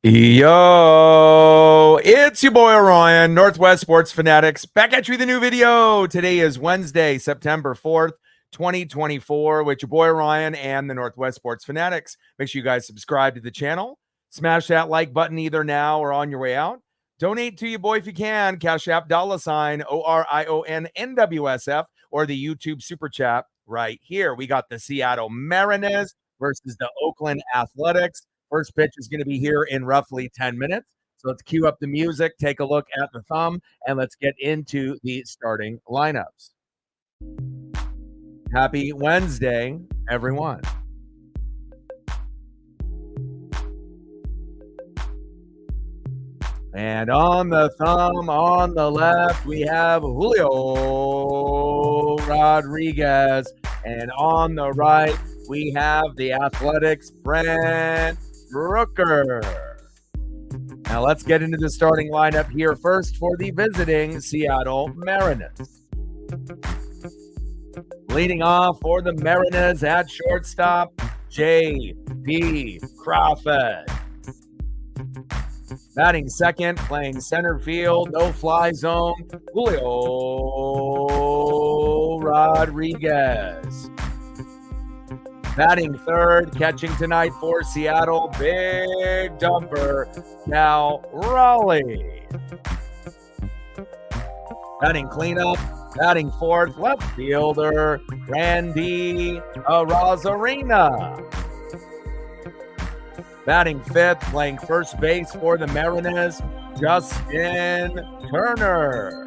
Yo, it's your boy Orion, Northwest Sports Fanatics, back at you with a new video. Today is Wednesday, September 4th, 2024, with your boy Orion and the Northwest Sports Fanatics. Make sure you guys subscribe to the channel. Smash that like button either now or on your way out. Donate to your boy if you can. Cash App $sign ORIONNWSF or the YouTube Super Chat right here. We got the Seattle Mariners versus the Oakland Athletics. First pitch is going to be here in roughly 10 minutes. So let's cue up the music, take a look at the thumb, and let's get into the starting lineups. Happy Wednesday, everyone. And on the thumb, on the left, we have Julio Rodriguez. And on the right, we have the Athletics' Brent Rooker. Now let's get into the starting lineup here first for the visiting Seattle Mariners. Leading off for the Mariners at shortstop, J.P. Crawford. Batting second, playing center field, no fly zone, Julio Rodriguez. Batting third, catching tonight for Seattle, big dumper, Cal Raleigh. Batting cleanup, batting fourth, left fielder, Randy Arozarena. Batting fifth, playing first base for the Mariners, Justin Turner.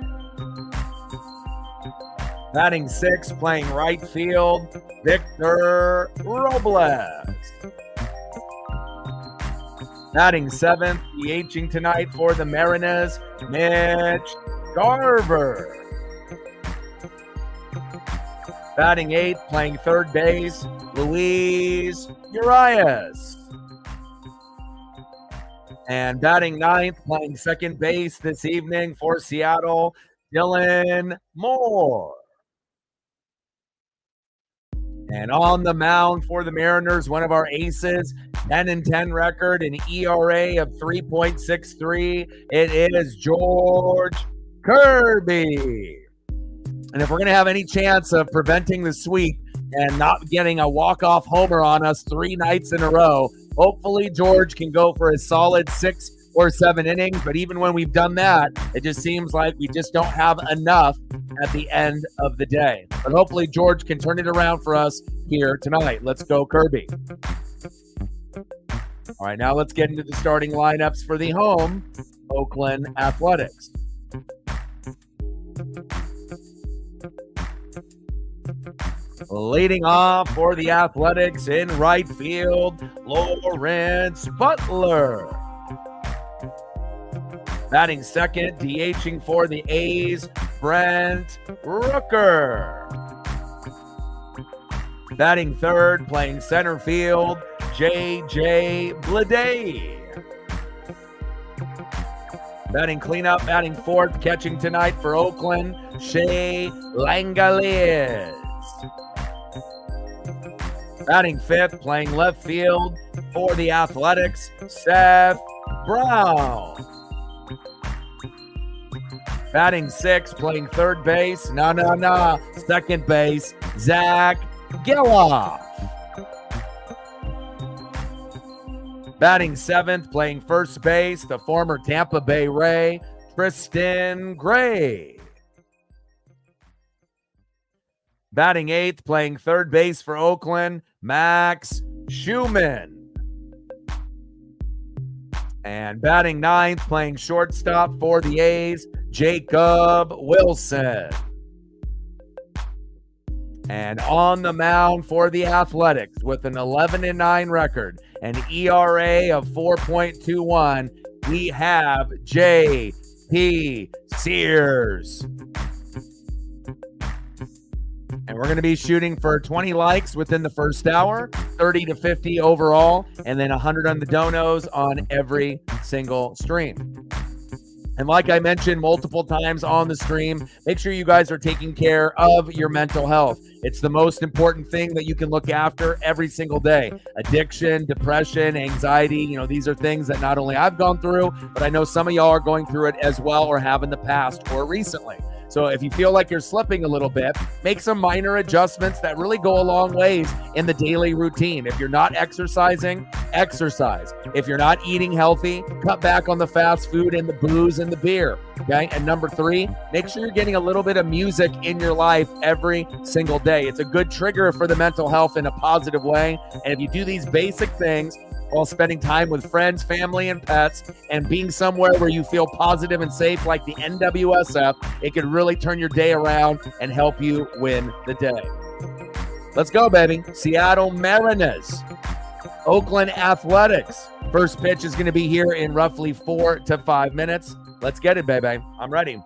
Batting sixth, playing right field, Victor Robles. Batting seventh, DHing tonight for the Mariners, Mitch Garver. Batting eighth, playing third base, Luis Urias. And batting ninth, playing second base this evening for Seattle, Dylan Moore. And on the mound for the Mariners, one of our aces, 10-10 record, an ERA of 3.63. It is George Kirby. And if we're going to have any chance of preventing the sweep and not getting a walk-off homer on us 3 nights in a row, hopefully George can go for a solid 6 or 7 innings. But even when we've done that, it just seems like we just don't have enough at the end of the day. But hopefully George can turn it around for us here tonight. Let's go Kirby. All right, now let's get into the starting lineups for the home Oakland Athletics. Leading off for the Athletics in right field, Lawrence Butler. Batting second, DHing for the A's, Brent Rooker. Batting third, playing center field, J.J. Bleday. Batting cleanup, batting fourth, catching tonight for Oakland, Shea Langeliers. Batting fifth, playing left field for the Athletics, Seth Brown. Batting sixth, playing third base, second base, Zach Geloff. Batting seventh, playing first base, the former Tampa Bay Ray, Tristan Gray. Batting eighth, playing third base for Oakland, Max Schumann. And batting ninth, playing shortstop for the A's, Jacob Wilson. And on the mound for the Athletics with an 11-9 record, an ERA of 4.21, we have J.P. Sears. And we're going to be shooting for 20 likes within the first hour, 30 to 50 overall, and then 100 on the donos on every single stream. And like I mentioned multiple times on the stream, make sure you guys are taking care of your mental health. It's the most important thing that you can look after every single day. Addiction, depression, anxiety, these are things that not only I've gone through, but I know some of y'all are going through it as well or have in the past or recently. So if you feel like you're slipping a little bit, make some minor adjustments that really go a long ways in the daily routine. If you're not exercising, exercise. If you're not eating healthy, cut back on the fast food and the booze and the beer. Okay. And number 3, make sure you're getting a little bit of music in your life every single day. It's a good trigger for the mental health in a positive way. And if you do these basic things, while spending time with friends, family, and pets, and being somewhere where you feel positive and safe like the NWSF, it could really turn your day around and help you win the day. Let's go, baby. Seattle Mariners, Oakland Athletics. First pitch is going to be here in roughly 4 to 5 minutes. Let's get it, baby. I'm ready.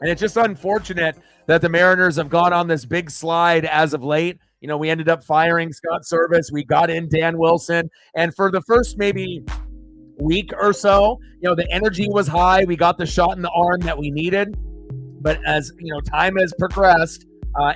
And it's just unfortunate that the Mariners have gone on this big slide as of late. We ended up firing Scott Service. We got in Dan Wilson. And for the first maybe week or so, the energy was high. We got the shot in the arm that we needed. But as, time has progressed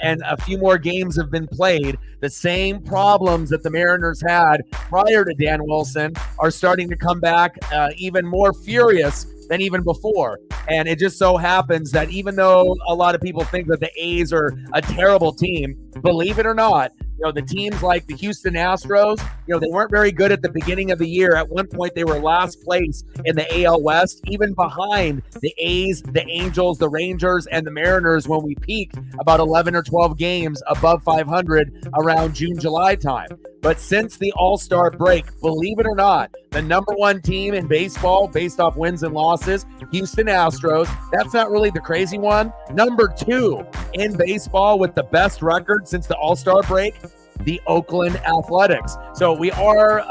and a few more games have been played, the same problems that the Mariners had prior to Dan Wilson are starting to come back even more furious than even before. And it just so happens that even though a lot of people think that the A's are a terrible team, believe it or not, the teams like the Houston Astros, they weren't very good at the beginning of the year. At one point, they were last place in the AL West, even behind the A's, the Angels, the Rangers, and the Mariners when we peaked about 11 or 12 games above 500 around June, July time. But since the All-Star break, believe it or not, the number 1 team in baseball based off wins and losses, Houston Astros, that's not really the crazy one. Number 2 in baseball with the best record since the All-Star break, the Oakland Athletics. So we are,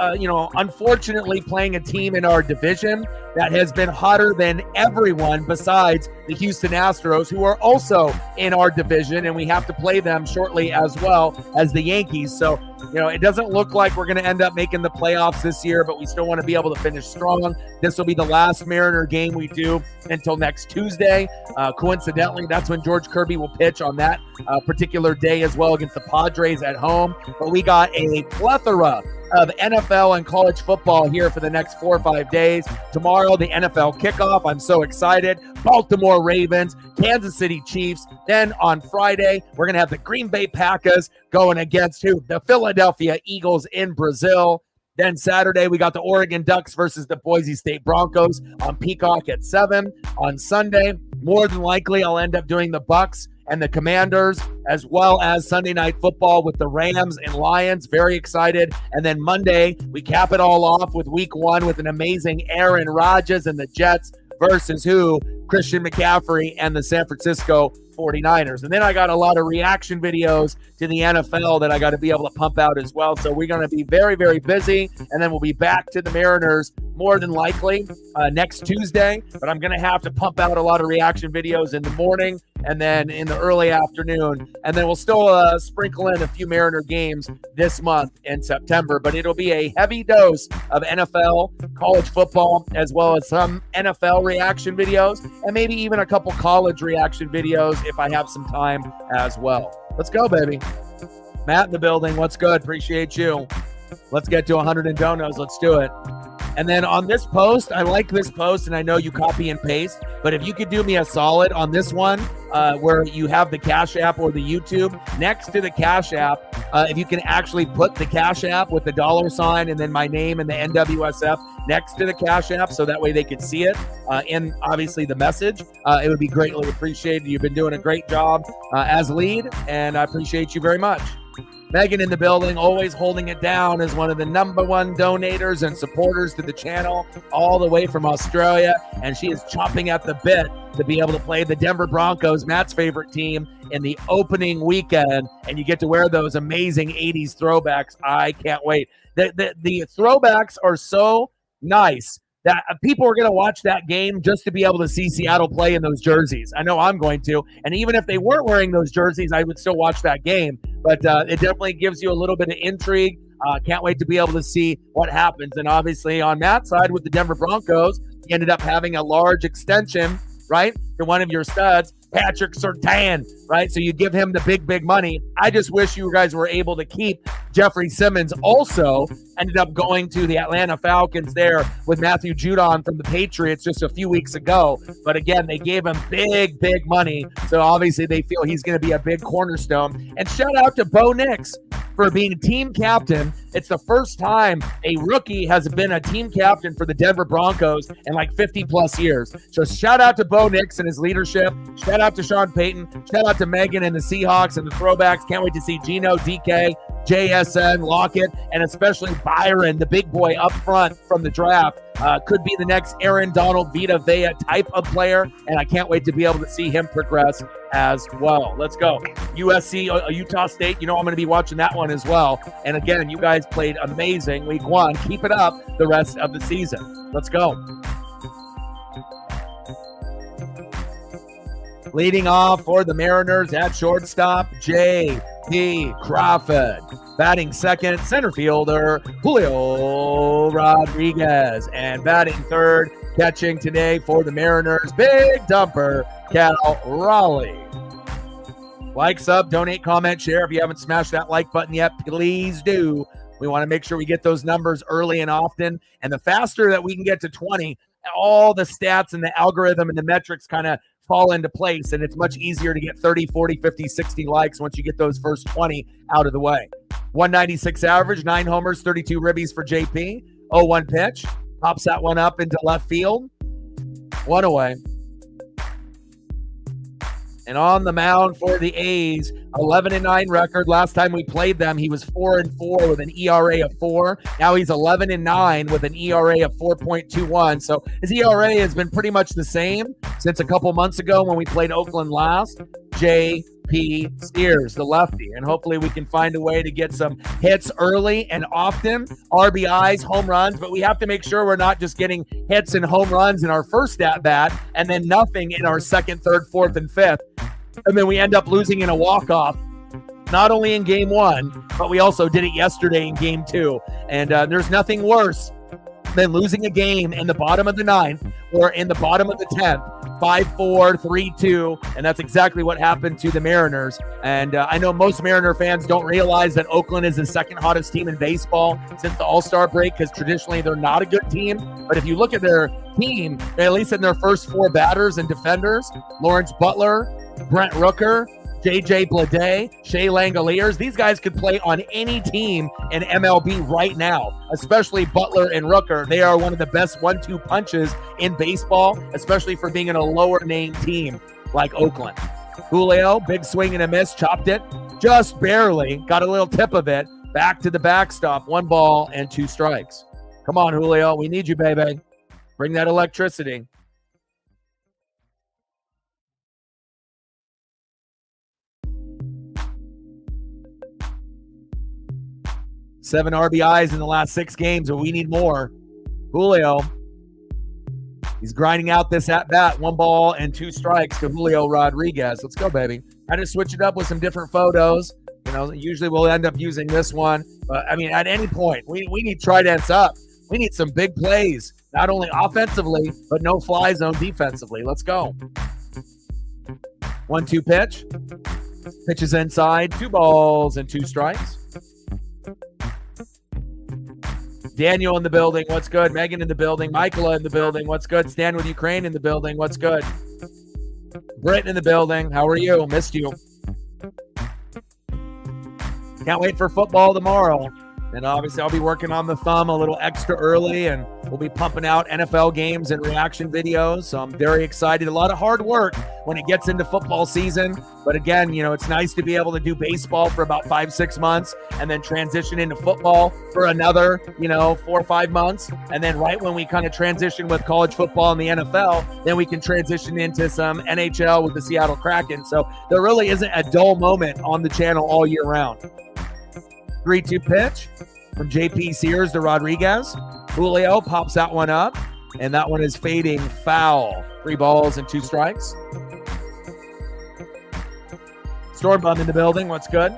unfortunately playing a team in our division that has been hotter than everyone besides the Houston Astros, who are also in our division, and we have to play them shortly as well as the Yankees. So, it doesn't look like we're going to end up making the playoffs this year, but we still want to be able to finish strong. This will be the last Mariner game we do until next Tuesday. Coincidentally, that's when George Kirby will pitch on that particular day as well against the Padres at home. But we got a plethora of NFL and college football here for the next 4 or 5 days. Tomorrow, the NFL kickoff. I'm so excited. Baltimore Ravens, Kansas City Chiefs. Then on Friday, we're going to have the Green Bay Packers going against who? The Philadelphia Eagles in Brazil. Then Saturday, we got the Oregon Ducks versus the Boise State Broncos on Peacock at 7. On Sunday, more than likely, I'll end up doing the Bucks and the Commanders, as well as Sunday Night Football with the Rams and Lions. Very excited. And then Monday, we cap it all off with week 1 with an amazing Aaron Rodgers and the Jets versus who? Christian McCaffrey and the San Francisco 49ers. And then I got a lot of reaction videos to the NFL that I got to be able to pump out as well. So we're going to be very, very busy. And then we'll be back to the Mariners more than likely next Tuesday. But I'm going to have to pump out a lot of reaction videos in the morning and then in the early afternoon. And then we'll still sprinkle in a few Mariner games this month in September. But it'll be a heavy dose of NFL, college football, as well as some NFL reaction videos, and maybe even a couple college reaction videos if I have some time as well. Let's go, baby. Matt in the building. What's good? Appreciate you. Let's get to 100 and donos. Let's do it. And then on this post, I like this post, and I know you copy and paste, but if you could do me a solid on this one, where you have the Cash App or the YouTube, next to the Cash App, if you can actually put the Cash App with the $ and then my name and the NWSF next to the Cash App, so that way they could see it in, obviously, the message, it would be greatly appreciated. You've been doing a great job as lead, and I appreciate you very much. Megan in the building, always holding it down as one of the #1 donators and supporters to the channel, all the way from Australia, and she is chomping at the bit to be able to play the Denver Broncos, Matt's favorite team, in the opening weekend, and you get to wear those amazing 80s throwbacks. I can't wait. The throwbacks are so nice that people are going to watch that game just to be able to see Seattle play in those jerseys. I know I'm going to. And even if they weren't wearing those jerseys, I would still watch that game. But it definitely gives you a little bit of intrigue Can't wait to be able to see what happens. And obviously on Matt's side with the Denver Broncos, he ended up having a large extension, right, to one of your studs, Patrick Surtain, right? So you give him the big money. I just wish you guys were able to keep Jeffrey Simmons. Also ended up going to the Atlanta Falcons there with Matthew Judon from the Patriots just a few weeks ago. But again, they gave him big money. So obviously they feel he's going to be a big cornerstone. And shout out to Bo Nix for being team captain. It's the first time a rookie has been a team captain for the Denver Broncos in like 50 plus years. So shout out to Bo Nix and his leadership. Shout out to Sean Payton. Shout out to Megan and the Seahawks and the throwbacks. Can't wait to see Geno, DK, JSN, Lockett, and especially Byron, the big boy up front from the draft. Could be the next Aaron Donald, Vita Vea type of player, and I can't wait to be able to see him progress as well. Let's go. USC, Utah State, I'm going to be watching that one as well. And again, you guys played amazing week 1. Keep it up the rest of the season. Let's go. Leading off for the Mariners at shortstop, J.P. Crawford. Batting second, center fielder, Julio Rodriguez. And batting third, catching today for the Mariners, big dumper, Cal Raleigh. Like, sub, donate, comment, share. If you haven't smashed that like button yet, please do. We want to make sure we get those numbers early and often. And the faster that we can get to 20, all the stats and the algorithm and the metrics kind of fall into place, and it's much easier to get 30, 40, 50, 60 likes once you get those first 20 out of the way. 196 average, 9 homers, 32 ribbies for JP. 0-1 pitch. Pops that one up into left field. 1 away. And on the mound for the A's, 11-9 record. Last time we played them, he was 4-4 with an ERA of 4. Now he's 11-9 with an ERA of 4.21. So his ERA has been pretty much the same since a couple months ago when we played Oakland last. J.P. Steers, the lefty. And hopefully we can find a way to get some hits early and often, RBIs, home runs, but we have to make sure we're not just getting hits and home runs in our first at-bat and then nothing in our second, third, fourth, and fifth. And then we end up losing in a walk-off, not only in game 1, but we also did it yesterday in game 2. And there's nothing worse than losing a game in the bottom of the 9th or in the bottom of the 10th, 5-4, 3-2, and that's exactly what happened to the Mariners. And I know most Mariner fans don't realize that Oakland is the second hottest team in baseball since the All-Star break, because traditionally they're not a good team. But if you look at their team, at least in their first 4 batters and defenders, Lawrence Butler, Brent Rooker, JJ Bleday, Shea Langoliers, these guys could play on any team in MLB right now, especially Butler and Rooker. They are one of the best 1-2 punches in baseball, especially for being in a lower name team like Oakland. Julio, big swing and a miss, chopped it just barely, got a little tip of it, back to the backstop, 1 ball and 2 strikes. Come on, Julio, we need you, baby. Bring that electricity. Seven RBIs in the last 6 games, but we need more. Julio, he's grinding out this at-bat. 1 ball and 2 strikes to Julio Rodriguez. Let's go, baby. I just switch it up with some different photos. Usually we'll end up using this one. But, at any point, we need tridents up. We need some big plays, not only offensively, but no fly zone defensively. Let's go. 1-2 pitch. Pitches inside. 2 balls and 2 strikes. Daniel in the building, what's good? Megan in the building. Michaela in the building, what's good? Stand with Ukraine in the building, what's good? Britt in the building, how are you? Missed you. Can't wait for football tomorrow. And obviously I'll be working on the thumb a little extra early, and we'll be pumping out NFL games and reaction videos. So I'm very excited. A lot of hard work when it gets into football season. But again, it's nice to be able to do baseball for about 5-6 months and then transition into football for another, 4 or 5 months. And then right when we kind of transition with college football and the NFL, then we can transition into some NHL with the Seattle Kraken. So there really isn't a dull moment on the channel all year round. 3-2 pitch from J.P. Sears to Rodriguez. Julio pops that one up, and that one is fading foul. 3 balls and 2 strikes. Storm Bum in the building. What's good?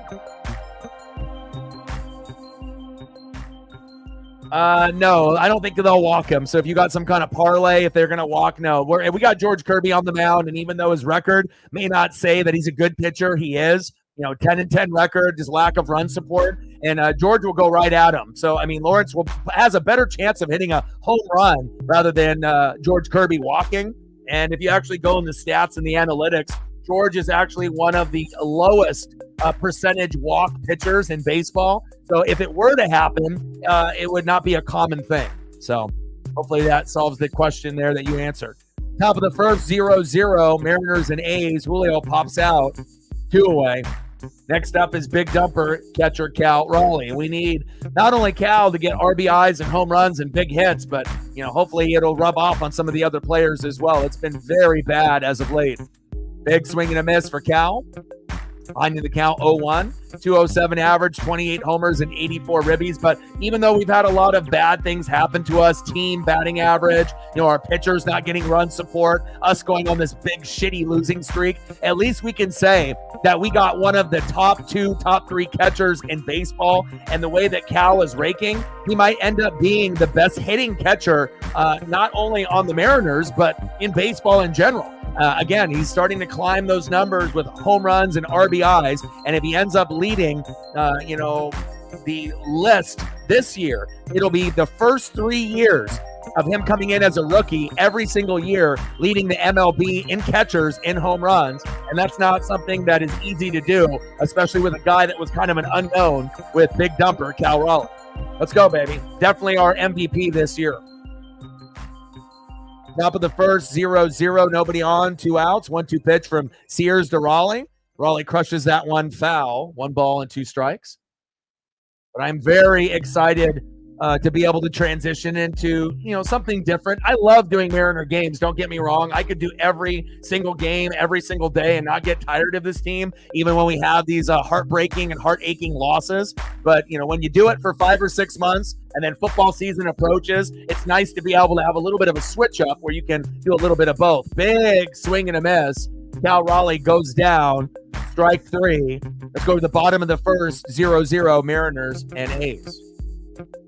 No, I don't think they'll walk him. So if you got some kind of parlay, if they're going to walk, no. We got George Kirby on the mound, and even though his record may not say that he's a good pitcher, he is. 10-10 record, just lack of run support, and George will go right at him. So, I mean, Lawrence has a better chance of hitting a home run rather than George Kirby walking. And if you actually go in the stats and the analytics, George is actually one of the lowest percentage walk pitchers in baseball. So if it were to happen, it would not be a common thing. So hopefully that solves the question there that you answered. Top of the first, 0-0, Mariners and A's. Julio pops out, 2 away. Next up is big dumper catcher Cal Raleigh. We need not only Cal to get RBIs and home runs and big hits, but hopefully it'll rub off on some of the other players as well. It's been very bad as of late. Big swing and a miss for Cal. Finding the count 0-1, 207 average, 28 homers and 84 ribbies. But even though we've had a lot of bad things happen to us, team batting average, our pitchers not getting run support, us going on this big shitty losing streak, at least we can say that we got one of the top 2, top 3 catchers in baseball. And the way that Cal is raking, he might end up being the best hitting catcher, not only on the Mariners, but in baseball in general. Again, he's starting to climb those numbers with home runs and RBIs. And if he ends up leading, the list this year, it'll be the first 3 years of him coming in as a rookie every single year, leading the MLB in catchers in home runs. And that's not something that is easy to do, especially with a guy that was kind of an unknown with big dumper Cal Raleigh. Let's go, baby. Definitely our MVP this year. Top of the first, 0-0, nobody on, 2 outs, 1-2 pitch from Sears to Raleigh. Raleigh crushes that one foul, 1 ball and 2 strikes. But I'm very excited to be able to transition into, something different. I love doing Mariner games. Don't get me wrong. I could do every single game, every single day and not get tired of this team, even when we have these heartbreaking and heart-aching losses. But, when you do it for 5 or 6 months and then football season approaches, it's nice to be able to have a little bit of a switch up where you can do a little bit of both. Big swing and a miss. Cal Raleigh goes down. Strike 3. Let's go to the bottom of the first, 0-0, Mariners and A's.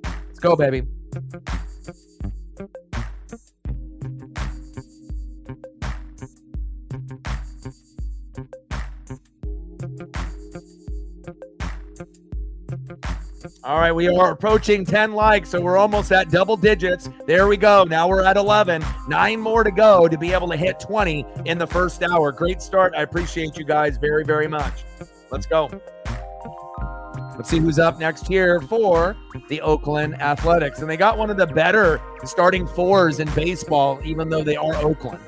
Let's go, baby. All right, we are approaching 10 likes, so we're almost at double digits. There we go. Now we're at 11. 9 more to go to be able to hit 20 in the first hour. Great start. I appreciate you guys very, very much. Let's go. Let's see who's up next here for the Oakland Athletics. And they got one of the better starting 4s in baseball, even though they are Oakland.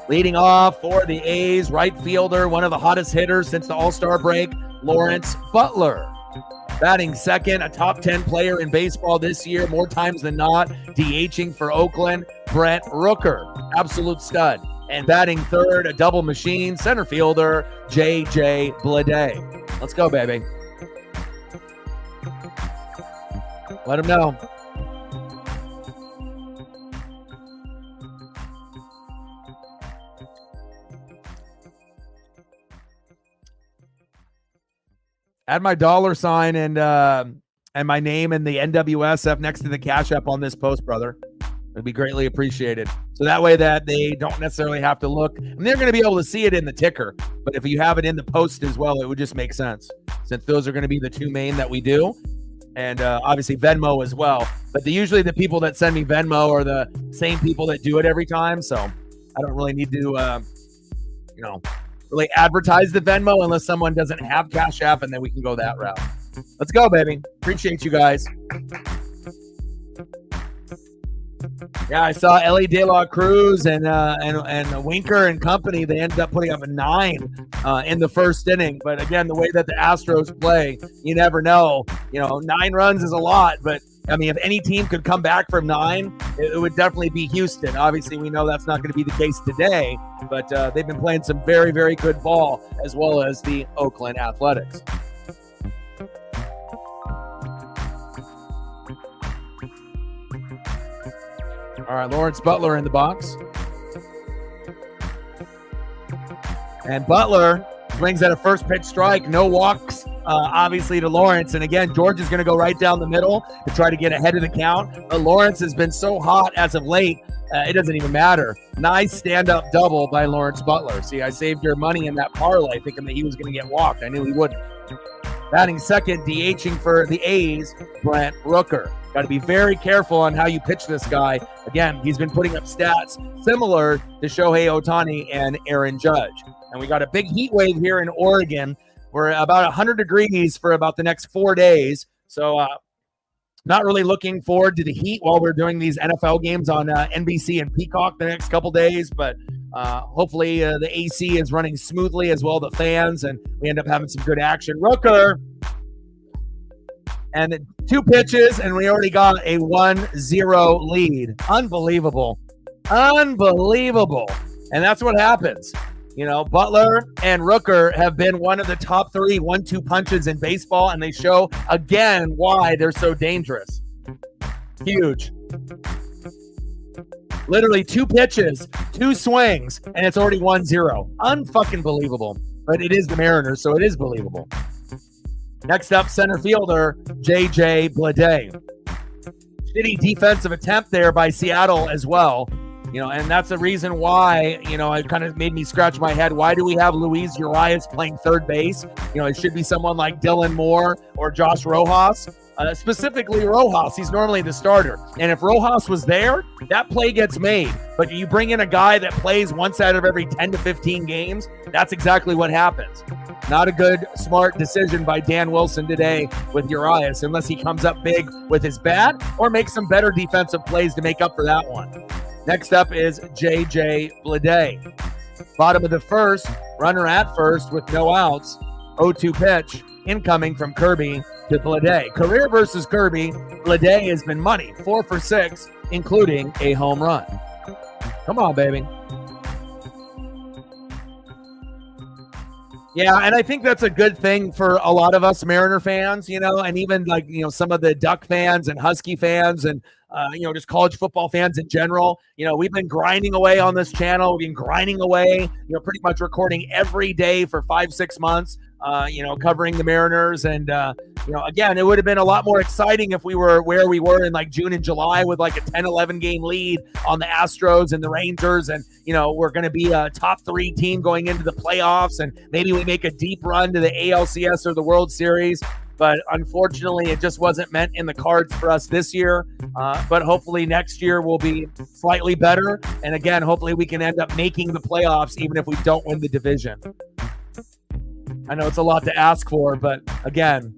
Leading off for the A's, right fielder, one of the hottest hitters since the All-Star break, Lawrence Butler. Batting second, a top 10 player in baseball this year, more times than not. DHing for Oakland, Brent Rooker, absolute stud. And batting third, a double machine, center fielder, J.J. Bleday. Let's go, baby. Let him know. Add my $sign and my name and the NWSF next to the Cash App on this post, brother. It'd be greatly appreciated. So that way that they don't necessarily have to look. And they're going to be able to see it in the ticker. But if you have it in the post as well, it would just make sense, since those are going to be the 2 main that we do. And obviously Venmo as well. But usually the people that send me Venmo are the same people that do it every time. So I don't really need to, really advertise the Venmo unless someone doesn't have Cash App, and then we can go that route. Let's go, baby. Appreciate you guys. Yeah, I saw Ellie De La Cruz and Winker and company. They ended up putting up a 9 in the first inning. But again, the way that the Astros play, you never know. 9 runs is a lot, but I mean, if any team could come back from 9, it would definitely be Houston. Obviously, we know that's not going to be the case today, but they've been playing some very, very good ball, as well as the Oakland Athletics. All right, Lawrence Butler in the box. And Butler swings at a first pitch strike. No walks obviously, to Lawrence. And again, George is going to go right down the middle to try to get ahead of the count. But Lawrence has been so hot as of late, it doesn't even matter. Nice stand-up double by Lawrence Butler. See, I saved your money in that parlay thinking that he was going to get walked. I knew he wouldn't. Batting second, DHing for the A's, Brent Rooker. Got to be very careful on how you pitch this guy. Again, he's been putting up stats similar to Shohei Ohtani and Aaron Judge. And we got a big heat wave here in Oregon. We're about 100 degrees for about the next 4 days. So not really looking forward to the heat while we're doing these NFL games on NBC and Peacock the next couple days. But hopefully the AC is running smoothly as well, the fans, and we end up having some good action. Rooker. And 2 pitches, and we already got a 1-0 lead. Unbelievable. Unbelievable. And that's what happens. You know, Butler and Rooker have been one of the top 3 1-2 punches in baseball, and they show again why they're so dangerous. Huge. Literally 2 pitches, 2 swings, and it's already 1-0. Unfucking believable. But it is the Mariners, so it is believable. Next up, center fielder, J.J. Bleday. Shitty defensive attempt there by Seattle as well. You know, and that's the reason why, you know, it kind of made me scratch my head. Why do we have Luis Urias playing third base? You know, it should be someone like Dylan Moore or Josh Rojas. Specifically Rojas, he's normally the starter. And if Rojas was there, that play gets made. But you bring in a guy that plays once out of every 10 to 15 games, that's exactly what happens. Not a good, smart decision by Dan Wilson today with Urias, unless he comes up big with his bat or makes some better defensive plays to make up for that one. Next up is J.J. Bleday. Bottom of the first, runner at first with no outs. 0-2 pitch incoming from Kirby to Bleday. Career versus Kirby, Bleday has been money, 4 for 6, including a home run. Come on, baby. Yeah, and I think that's a good thing for a lot of us Mariner fans, you know, and even like, you know, some of the Duck fans and Husky fans and, you know, just college football fans in general. You know, we've been grinding away on this channel. We've been grinding away, you know, pretty much recording every day for 5-6 months, you know, covering the Mariners. And, you know, again, it would have been a lot more exciting if we were where we were in like June and July with like a 10-11 game lead on the Astros and the Rangers. And, you know, we're going to be a top 3 team going into the playoffs. And maybe we make a deep run to the ALCS or the World Series. But unfortunately, it just wasn't meant in the cards for us this year. But hopefully next year will be slightly better. And again, hopefully we can end up making the playoffs even if we don't win the division. I know it's a lot to ask for, but again,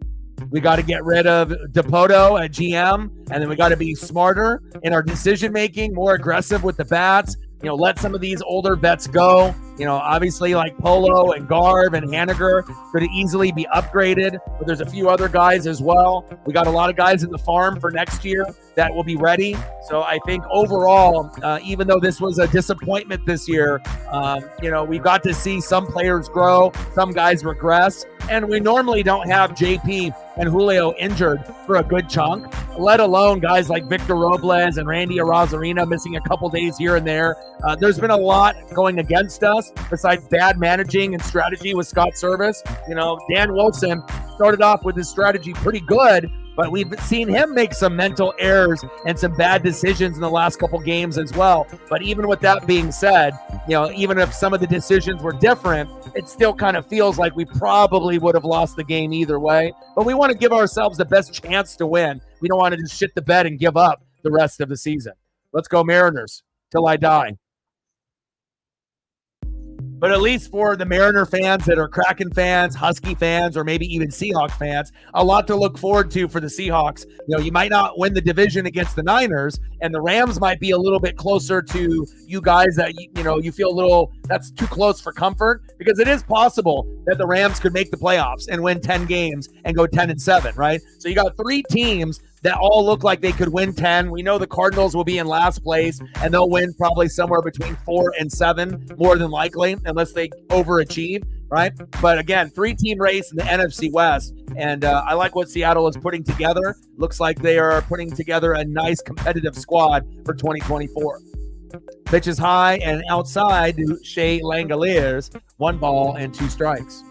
we got to get rid of Dipoto at GM, and then we got to be smarter in our decision-making, more aggressive with the bats. You know, let some of these older vets go. You know, obviously like Polo and Garv and Haniger could easily be upgraded, but there's a few other guys as well. We got a lot of guys in the farm for next year that will be ready. So I think overall, even though this was a disappointment this year, you know, we got to see some players grow, some guys regress, and we normally don't have JP and Julio injured for a good chunk, let alone guys like Victor Robles and Randy Arozarena missing a couple days here and there. There's been a lot going against us besides bad managing and strategy with Scott Service. You know, Dan Wilson started off with his strategy pretty good, but we've seen him make some mental errors and some bad decisions in the last couple games as well. But even with that being said, you know, even if some of the decisions were different, it still kind of feels like we probably would have lost the game either way. But we want to give ourselves the best chance to win. We don't want to just shit the bed and give up the rest of the season. Let's go Mariners till I die. But at least for the Mariner fans that are Kraken fans, Husky fans, or maybe even Seahawks fans, a lot to look forward to for the Seahawks. You know, you might not win the division against the Niners, and the Rams might be a little bit closer to you guys that, you know, you feel a little, that's too close for comfort, because it is possible that the Rams could make the playoffs and win 10 games and go 10-7, right? So you got 3 teams that all look like they could win 10. We know the Cardinals will be in last place, and they'll win probably somewhere between 4 and 7, more than likely, unless they overachieve, right? But again, 3-team race in the NFC West, and I like what Seattle is putting together. Looks like they are putting together a nice competitive squad for 2024. Pitch is high and outside to Shea Langoliers. 1 ball and 2 strikes.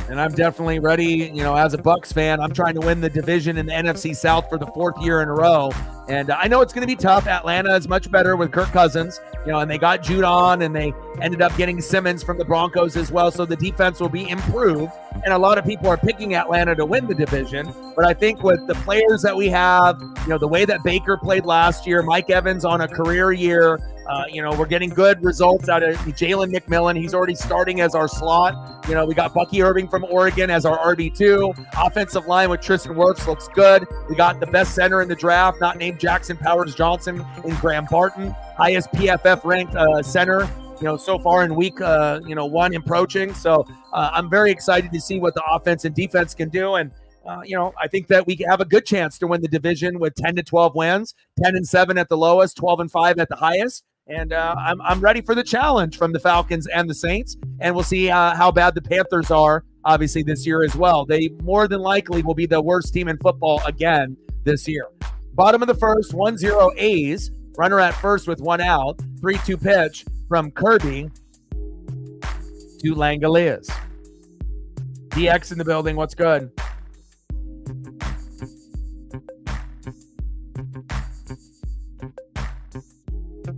And I'm definitely ready, as a Bucs fan. I'm trying to win the division in the NFC South for the 4th year in a row. And I know it's going to be tough. Atlanta is much better with Kirk Cousins, and they got Judon, and they ended up getting Simmons from the Broncos as well. So the defense will be improved. And a lot of people are picking Atlanta to win the division. But I think with the players that we have, the way that Baker played last year, Mike Evans on a career year, we're getting good results out of Jalen McMillan. He's already starting as our slot. We got Bucky Irving from Oregon as our RB2. Offensive line with Tristan Wirfs looks good. We got the best center in the draft, not named Jackson Powers Johnson, in Graham Barton. Highest PFF ranked center, so far in week, 1 approaching. So I'm very excited to see what the offense and defense can do. And, I think that we have a good chance to win the division with 10 to 12 wins, 10-7 at the lowest, 12-5 at the highest. And I'm ready for the challenge from the Falcons and the Saints. And we'll see how bad the Panthers are, obviously, this year as well. They more than likely will be the worst team in football again this year. Bottom of the first, 1-0 A's. Runner at first with 1 out. 3-2 pitch from Kirby to Langoliers. DX in the building. What's good?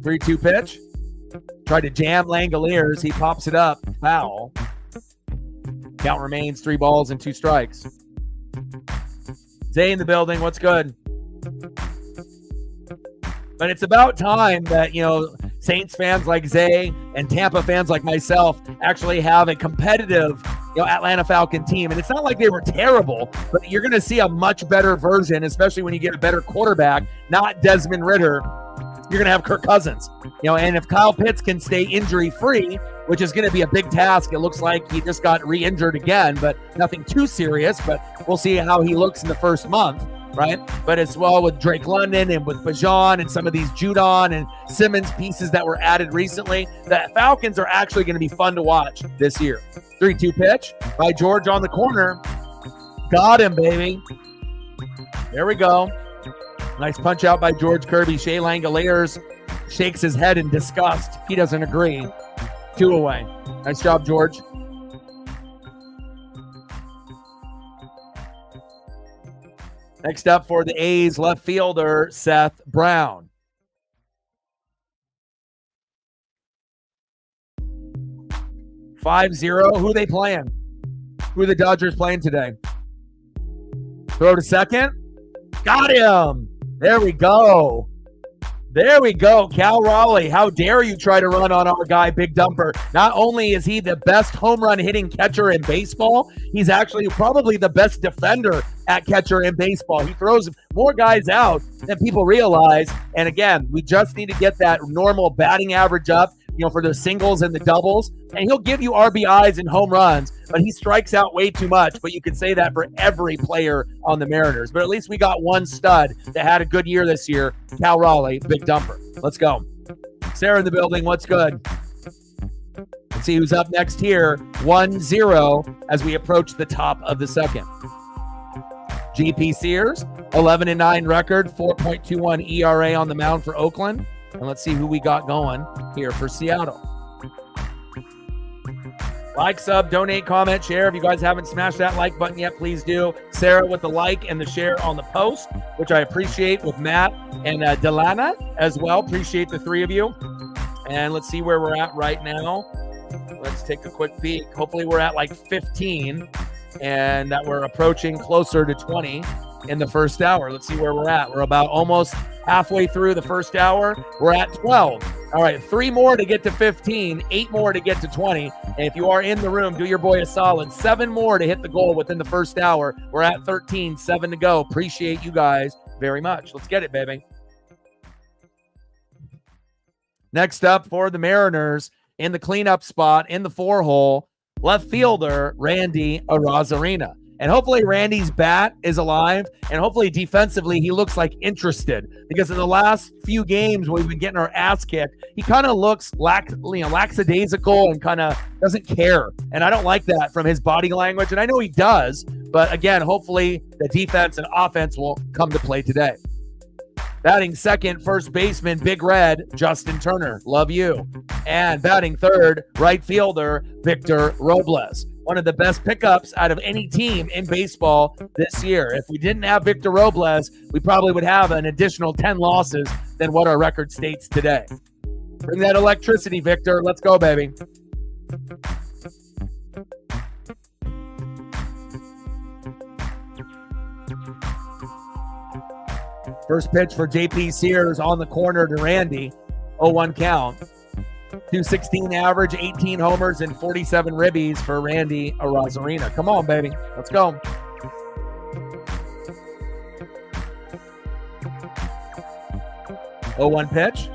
Three-two pitch. Tried to jam Langoliers. He pops it up. Foul. Count remains 3 balls and 2 strikes. Zay in the building. What's good? But it's about time that, Saints fans like Zay and Tampa fans like myself actually have a competitive, Atlanta Falcon team. And it's not like they were terrible, but you're going to see a much better version, especially when you get a better quarterback, not Desmond Ridder. You're going to have Kirk Cousins, and if Kyle Pitts can stay injury-free, which is going to be a big task. It looks like he just got re-injured again, but nothing too serious, but we'll see how he looks in the first month, right? But as well with Drake London and with Bajan and some of these Judon and Simmons pieces that were added recently, the Falcons are actually going to be fun to watch this year. 3-2 pitch by George on the corner. Got him, baby. There we go. Nice punch out by George Kirby. Shea Langoliers shakes his head in disgust. He doesn't agree. 2 away. Nice job, George. Next up for the A's, left fielder Seth Brown. 5-0. Who are they playing? Who are the Dodgers playing today? Throw to second. Got him. There we go. There we go. Cal Raleigh, how dare you try to run on our guy, Big Dumper. Not only is he the best home run hitting catcher in baseball, he's actually probably the best defender at catcher in baseball. He throws more guys out than people realize. And again, we just need to get that normal batting average up, for the singles and the doubles. And he'll give you RBIs and home runs, but he strikes out way too much. But you can say that for every player on the Mariners. But at least we got one stud that had a good year this year, Cal Raleigh, Big Dumper. Let's go. Sarah in the building, what's good? Let's see who's up next here. 1-0 as we approach the top of the second. GP Sears, 11-9 record, 4.21 ERA on the mound for Oakland. And let's see who we got going here for Seattle. Like, sub, donate, comment, share. If you guys haven't smashed that like button yet, please do. Sarah with the like and the share on the post, which I appreciate, with Matt and Delana as well. Appreciate the 3 of you. And let's see where we're at right now. Let's take a quick peek. Hopefully we're at like 15 and that we're approaching closer to 20 in the first hour. Let's see where we're at. We're about almost halfway through the first hour. We're at 12. All right, 3 more to get to 15, 8 more to get to 20. And if you are in the room, do your boy a solid. 7 more to hit the goal within the first hour. We're at 13, 7 to go. Appreciate you guys very much. Let's get it, baby. Next up for the Mariners, in the cleanup spot, in the 4-hole, left fielder Randy Arozarena. And hopefully Randy's bat is alive, and hopefully defensively he looks like interested, because in the last few games we've been getting our ass kicked, he kind of looks lackadaisical and kind of doesn't care. And I don't like that from his body language, and I know he does, but again, hopefully the defense and offense will come to play today. Batting second, first baseman, Big Red, Justin Turner. Love you. And batting third, right fielder, Victor Robles. one of the best pickups out of any team in baseball this year. If we didn't have Victor Robles, we probably would have an additional 10 losses than what our record states today. Bring that electricity, Victor. Let's go, baby. First pitch for JP Sears on the corner to Randy. 0-1 count. 216 average, 18 homers, and 47 ribbies for Randy Arozarena. Come on, baby. Let's go. Oh, 1 pitch.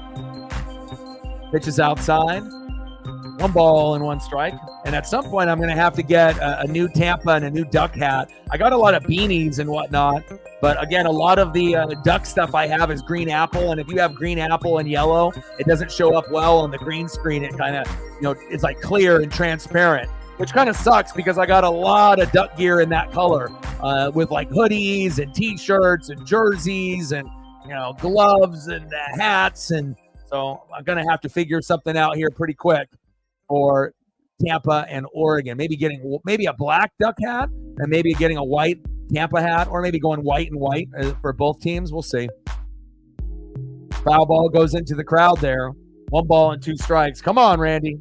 Pitch is outside. 1 ball and 1 strike. And at some point, I'm going to have to get a new Tampa and a new duck hat. I got a lot of beanies and whatnot. But again, a lot of the duck stuff I have is green apple. And if you have green apple and yellow, it doesn't show up well on the green screen. It kind of, it's like clear and transparent, which kind of sucks because I got a lot of duck gear in that color with like hoodies and T-shirts and jerseys and, gloves and hats. And so I'm going to have to figure something out here pretty quick for Tampa and Oregon. Maybe getting a black duck hat and maybe getting a white Tampa hat, or maybe going white and white for both teams. We'll see. Foul ball goes into the crowd there. 1 ball and 2 strikes. Come on, Randy.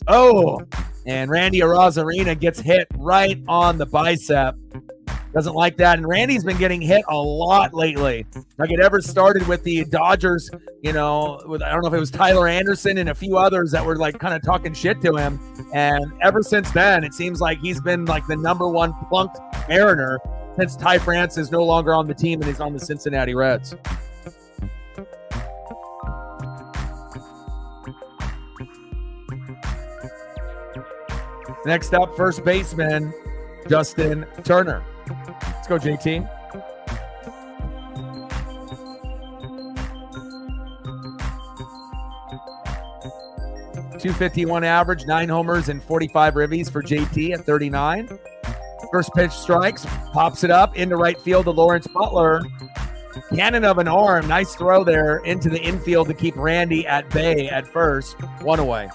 Oh, and Randy Arozarena gets hit right on the bicep. Doesn't like that. And Randy's been getting hit a lot lately. Like it ever started with the Dodgers, I don't know if it was Tyler Anderson and a few others that were like kind of talking shit to him. And ever since then, it seems like he's been like the #1 plunked Mariner since Ty France is no longer on the team and is on the Cincinnati Reds. Next up, first baseman, Justin Turner. Let's go, JT. .251 average, 9 homers, and 45 ribbies for JT at 39. First pitch strikes, pops it up into right field to Lawrence Butler. Cannon of an arm, nice throw there into the infield to keep Randy at bay at first. 1 away.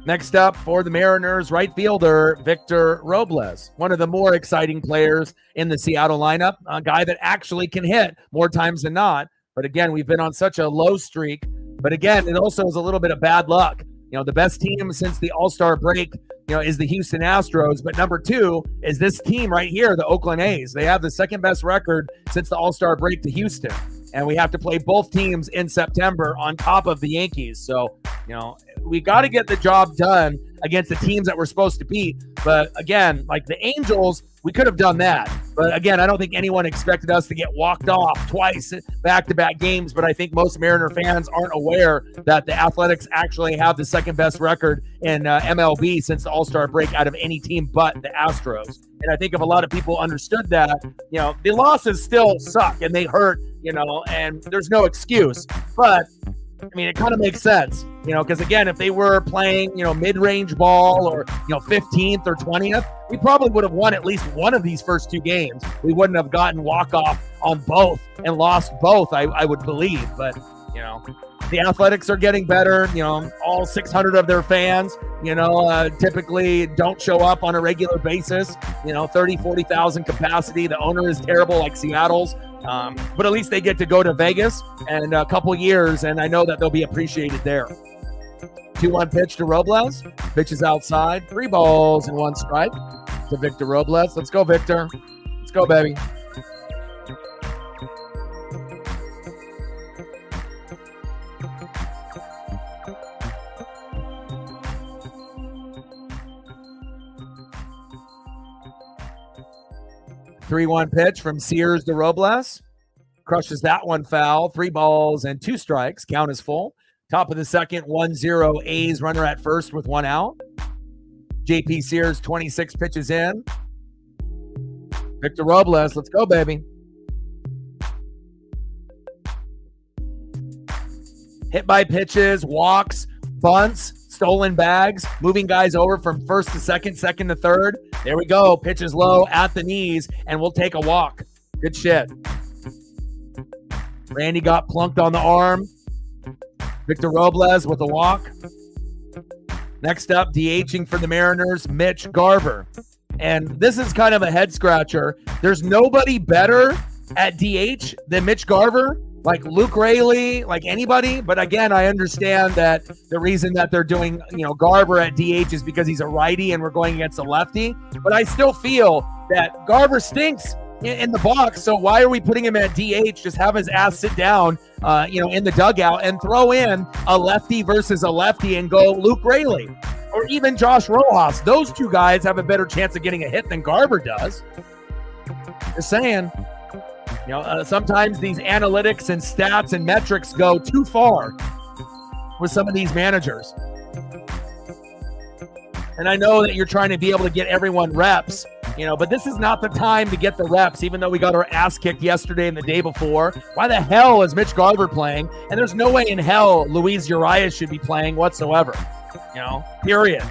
Next up for the Mariners, right fielder Victor Robles, one of the more exciting players in the Seattle lineup, a guy that actually can hit more times than not. But again, we've been on such a low streak. But again, it also is a little bit of bad luck. The best team since the All-Star break, is the Houston Astros. But number 2 is this team right here, the Oakland A's. They have the second best record since the All-Star break to Houston. And we have to play both teams in September on top of the Yankees. So, we got to get the job done against the teams that we're supposed to beat. But again, like the Angels, we could have done that. But again, I don't think anyone expected us to get walked off twice back-to-back games. But I think most Mariner fans aren't aware that the Athletics actually have the second best record in MLB since the All-Star break out of any team but the Astros. And I think if a lot of people understood that, the losses still suck and they hurt, and there's no excuse. But it kind of makes sense, because again, if they were playing, mid-range ball or, 15th or 20th, we probably would have won at least one of these first 2 games. We wouldn't have gotten walk-off on both and lost both, I would believe. But, the Athletics are getting better. All 600 of their fans, typically don't show up on a regular basis, 30, 40,000 capacity. The owner is terrible like Seattle's. But at least they get to go to Vegas in a couple years, and I know that they'll be appreciated there. 2-1 pitch to Robles. Pitch is outside. 3 balls and 1 strike to Victor Robles. Let's go, Victor. Let's go, baby. .3-1 pitch from Sears to Robles. Crushes that one foul. 3 balls and 2 strikes. Count is full. Top of the second, 1-0 A's. Runner at first with 1 out. JP Sears, 26 pitches in. Victor Robles, let's go, baby. hit by pitches, walks, bunts, stolen bags, moving guys over from first to second to third. There we go. Pitches low at the knees, and we'll take a walk. Good shit. Randy got plunked on the arm. Victor Robles with a walk. Next up, DHing for the Mariners, Mitch Garver. And this is kind of a head scratcher. There's nobody better at DH than Mitch Garver, like Luke Raley, like anybody. But again, I understand that the reason that they're doing, Garver at DH is because he's a righty and we're going against a lefty. But I still feel that Garver stinks in the box. So why are we putting him at DH? Just have his ass sit down, in the dugout and throw in a lefty versus a lefty and go Luke Raley or even Josh Rojas. Those two guys have a better chance of getting a hit than Garver does. Just saying. Sometimes these analytics and stats and metrics go too far with some of these managers. And I know that you're trying to be able to get everyone reps, but this is not the time to get the reps, even though we got our ass kicked yesterday and the day before. Why the hell is Mitch Garver playing? And there's no way in hell Luis Urias should be playing whatsoever, period.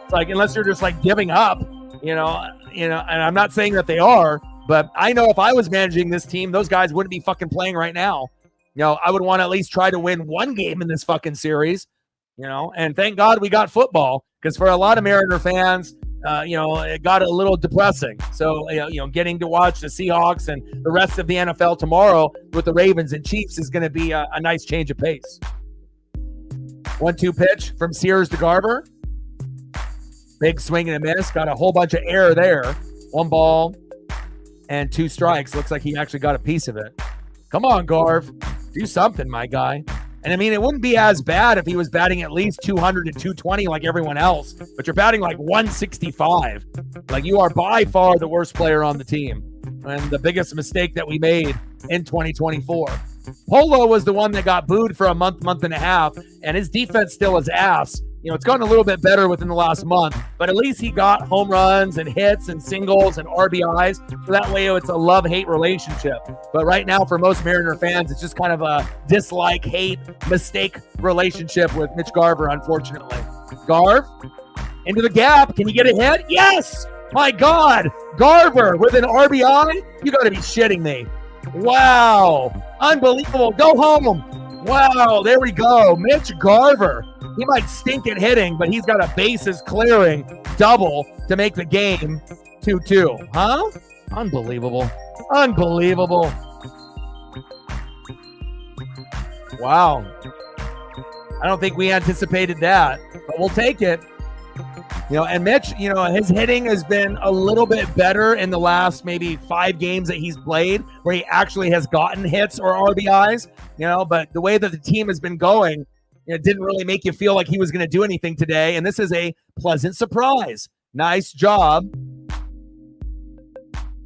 It's like, unless you're just like giving up, and I'm not saying that they are, but I know if I was managing this team, those guys wouldn't be fucking playing right now. I would want to at least try to win one game in this fucking series, and thank God we got football, because for a lot of Mariner fans, it got a little depressing. So, getting to watch the Seahawks and the rest of the NFL tomorrow with the Ravens and Chiefs is going to be a nice change of pace. 1-2 pitch from Sears to Garver. Big swing and a miss. Got a whole bunch of air there. 1 ball and 2 strikes. Looks like he actually got a piece of it. Come on, Garv. Do something, my guy. And I mean, it wouldn't be as bad if he was batting at least 200 to 220 like everyone else, but you're batting like 165. Like, you are by far the worst player on the team and the biggest mistake that we made in 2024. Polo was the one that got booed for a month and a half, and his defense still is ass. It's gotten a little bit better within the last month, but at least he got home runs and hits and singles and RBIs. So that way it's a love-hate relationship. But right now, for most Mariner fans, it's just kind of a dislike-hate mistake relationship with Mitch Garver, unfortunately. Garv, into the gap. Can you get a hit? Yes! My God! Garver with an RBI? You got to be shitting me. Wow. Unbelievable. Go home. Wow, there we go. Mitch Garver. He might stink at hitting, but he's got a bases clearing double to make the game 2-2. Huh? Unbelievable. Unbelievable. Wow. I don't think we anticipated that, but we'll take it. And Mitch, his hitting has been a little bit better in the last maybe 5 games that he's played, where he actually has gotten hits or RBIs, but the way that the team has been going, it didn't really make you feel like he was going to do anything today. And this is a pleasant surprise. Nice job.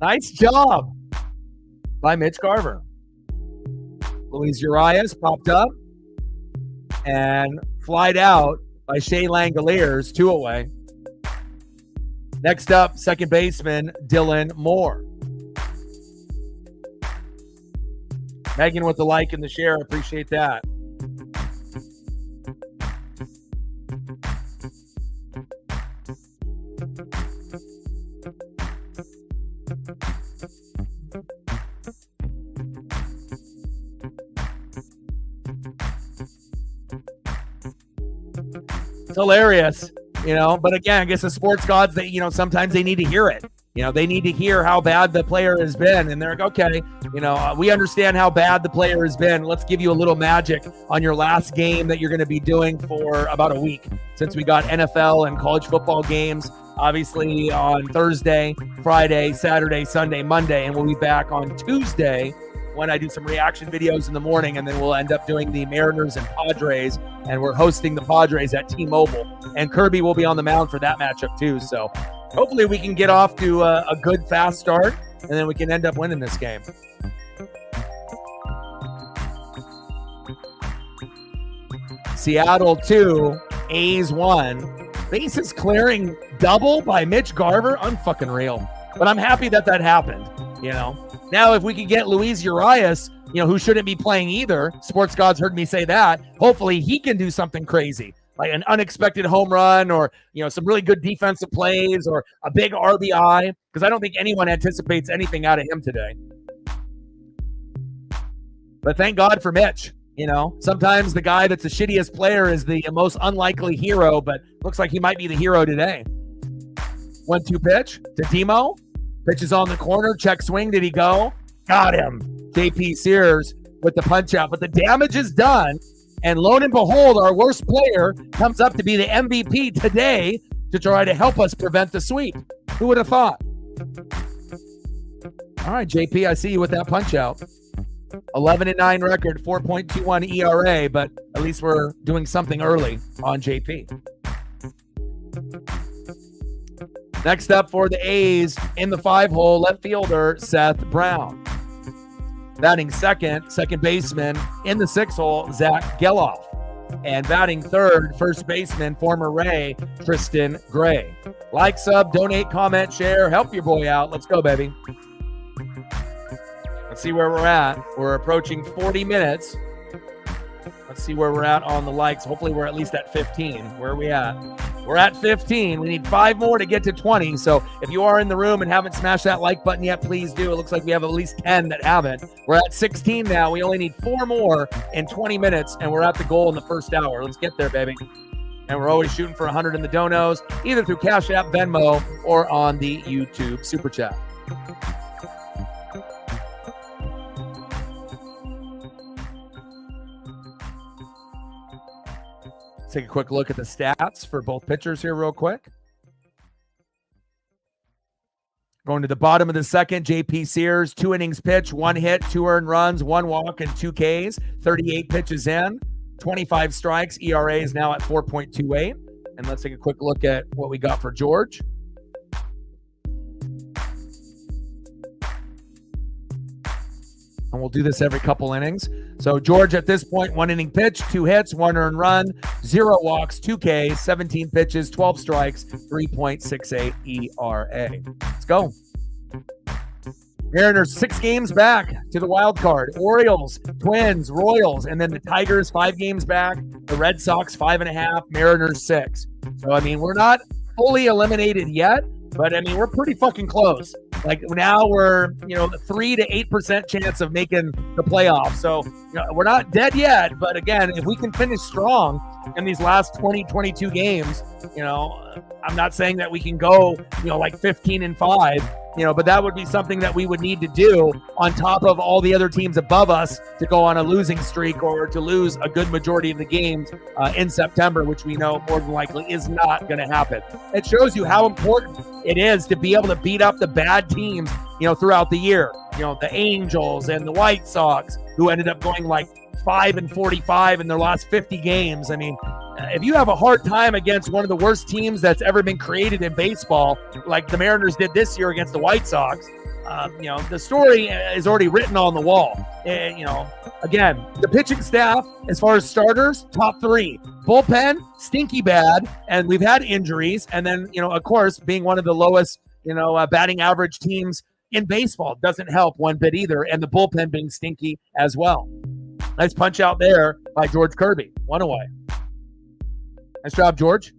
Nice job by Mitch Garver. Luis Urias popped up and flied out by Shea Langoliers, 2 away. Next up, second baseman Dylan Moore. Megan with the like and the share. Appreciate that. It's hilarious, but again, I guess the sports gods, they, sometimes they need to hear it. They need to hear how bad the player has been, and they're like, okay, we understand how bad the player has been. Let's give you a little magic on your last game that you're going to be doing for about a week, since we got NFL and college football games, obviously on Thursday, Friday, Saturday, Sunday, Monday, and we'll be back on Tuesday when I do some reaction videos in the morning, and then we'll end up doing the Mariners and Padres, and we're hosting the Padres at T-Mobile, and Kirby will be on the mound for that matchup too. So hopefully we can get off to a good fast start, and then we can end up winning this game. Seattle 2, A's 1. Bases clearing double by Mitch Garver. Unfucking real. But I'm happy that happened, Now, if we could get Luis Urias who shouldn't be playing either. Sports gods heard me say that. Hopefully he can do something crazy, like an unexpected home run or, some really good defensive plays or a big RBI, because I don't think anyone anticipates anything out of him today. But thank God for Mitch. Sometimes the guy that's the shittiest player is the most unlikely hero, but looks like he might be the hero today. 1-2 pitch to Demo. Pitch is on the corner. Check swing. Did he go? Got him. JP Sears with the punch out. But the damage is done. And lo and behold, our worst player comes up to be the MVP today to try to help us prevent the sweep. Who would have thought? All right, JP, I see you with that punch out. 11-9 record, 4.21 ERA, but at least we're doing something early on JP. Next up for the A's in the 5-hole, left fielder Seth Brown. Batting second baseman in the 6-hole, Zach Geloff. And batting third, first baseman, former Ray, Tristan Gray. Like, sub, donate, comment, share, help your boy out. Let's go, baby. Let's see where we're at. We're approaching 40 minutes. Let's see where we're at on the likes. Hopefully we're at least at 15. Where are we at? We're at 15. We need 5 more to get to 20. So if you are in the room and haven't smashed that like button yet, please do. It looks like we have at least 10 that haven't. We're at 16 now. We only need 4 more in 20 minutes, and we're at the goal in the first hour. Let's get there, baby. And we're always shooting for 100 in the donos, either through Cash App, Venmo, or on the YouTube Super Chat. Take a quick look at the stats for both pitchers here real quick. Going to the bottom of the second, JP Sears, 2 innings pitched, 1 hit, 2 earned runs, 1 walk, and 2 Ks, 38 pitches in, 25 strikes. ERA is now at 4.28. And let's take a quick look at what we got for George. And we'll do this every couple innings. So George at this point, 1 inning pitch, 2 hits, 1 earned run, 0 walks, 2 Ks, 17 pitches, 12 strikes, 3.68 ERA. Let's go. Mariners 6 games back to the wild card. Orioles, Twins, Royals, and then the Tigers 5 games back. The Red Sox 5.5, Mariners 6. So, we're not fully eliminated yet, but, we're pretty fucking close. Like now we're, 3 to 8% chance of making the playoffs. So, we're not dead yet. But again, if we can finish strong in these last 20, 22 games, I'm not saying that we can go, like 15-5, but that would be something that we would need to do on top of all the other teams above us to go on a losing streak or to lose a good majority of the games in September, which we know more than likely is not going to happen. It shows you how important it is to be able to beat up the bad teams, throughout the year. The Angels and the White Sox, who ended up going like 5-45 in their last 50 games. If you have a hard time against one of the worst teams that's ever been created in baseball, like the Mariners did this year against the White Sox, the story is already written on the wall. Again, the pitching staff, as far as starters, top 3. Bullpen, stinky bad, and we've had injuries. And then, of course, being one of the lowest, batting average teams in baseball doesn't help one bit either. And the bullpen being stinky as well. Nice punch out there by George Kirby. 1 away. Nice job, George.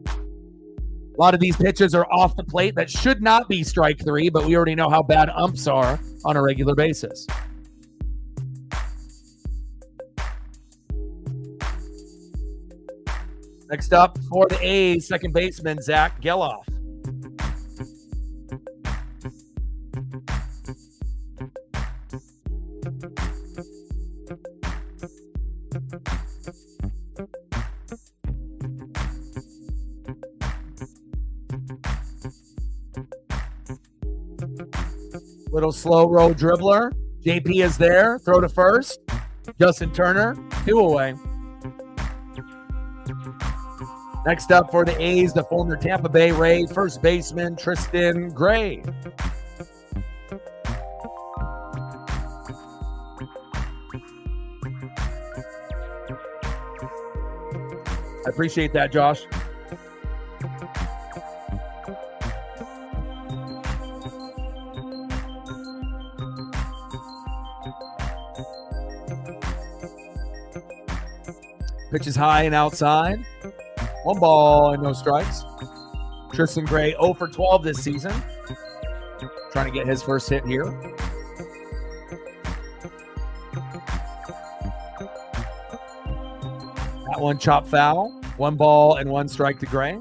A lot of these pitches are off the plate that should not be strike 3, but we already know how bad umps are on a regular basis. Next up for the A's, second baseman, Zach Geloff. Little slow roll dribbler. JP is there. Throw to first. Justin Turner, 2 away. Next up for the A's, the former Tampa Bay Ray first baseman, Tristan Gray. I appreciate that, Josh. Pitches high and outside. 1 ball and no strikes. Tristan Gray 0 for 12 this season. Trying to get his first hit here. That one chopped foul. 1 ball and 1 strike to Gray.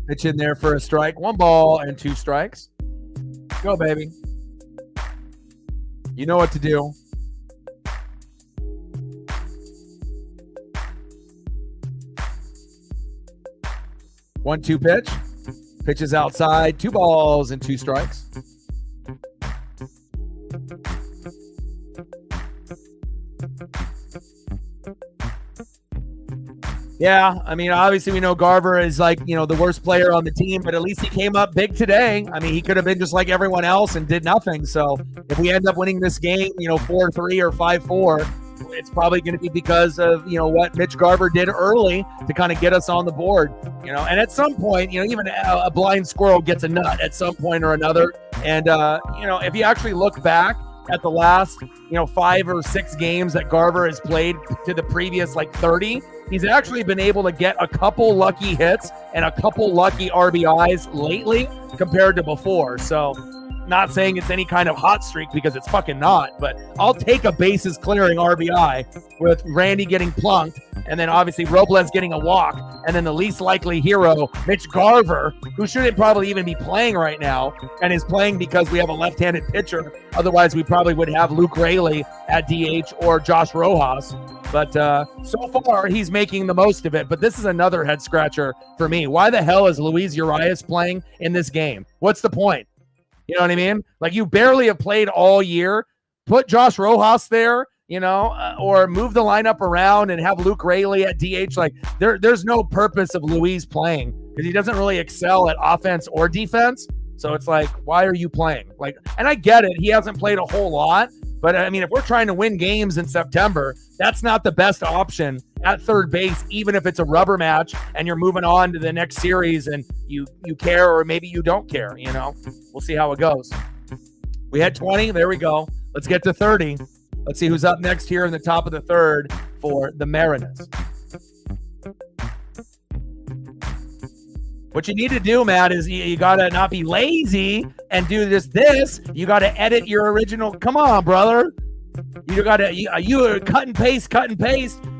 Pitch in there for a strike. 1 ball and 2 strikes. Go, baby. You know what to do. One-two pitch. Pitches outside. 2 balls and 2 strikes. Yeah, I mean, obviously we know Garver is like, the worst player on the team, but at least he came up big today. I mean, he could have been just like everyone else and did nothing. So if we end up winning this game, 4-3 or 5-4, it's probably going to be because of, what Mitch Garver did early to kind of get us on the board, and at some point, even a blind squirrel gets a nut at some point or another. And, if you actually look back at the last, 5 or 6 games that Garver has played to the previous 30, he's actually been able to get a couple lucky hits and a couple lucky RBIs lately compared to before. So not saying it's any kind of hot streak because it's fucking not, but I'll take a bases clearing RBI with Randy getting plunked and then obviously Robles getting a walk and then the least likely hero, Mitch Garver, who shouldn't probably even be playing right now and is playing because we have a left-handed pitcher. Otherwise, we probably would have Luke Raley at DH or Josh Rojas. But so far, he's making the most of it. But this is another head scratcher for me. Why the hell is Luis Urias playing in this game? What's the point? You know what I mean? Like, you barely have played all year. Put Josh Rojas there, or move the lineup around and have Luke Raley at DH. Like, there's no purpose of Luis playing because he doesn't really excel at offense or defense. So it's like, why are you playing? And I get it. He hasn't played a whole lot. But, I mean, if we're trying to win games in September, that's not the best option at third base, even if it's a rubber match and you're moving on to the next series and you care or maybe you don't care, We'll see how it goes. We had 20. There we go. Let's get to 30. Let's see who's up next here in the top of the third for the Mariners. What you need to do, Matt, is you got to not be lazy and do this. You got to edit your original. Come on, brother. You got to you cut and paste.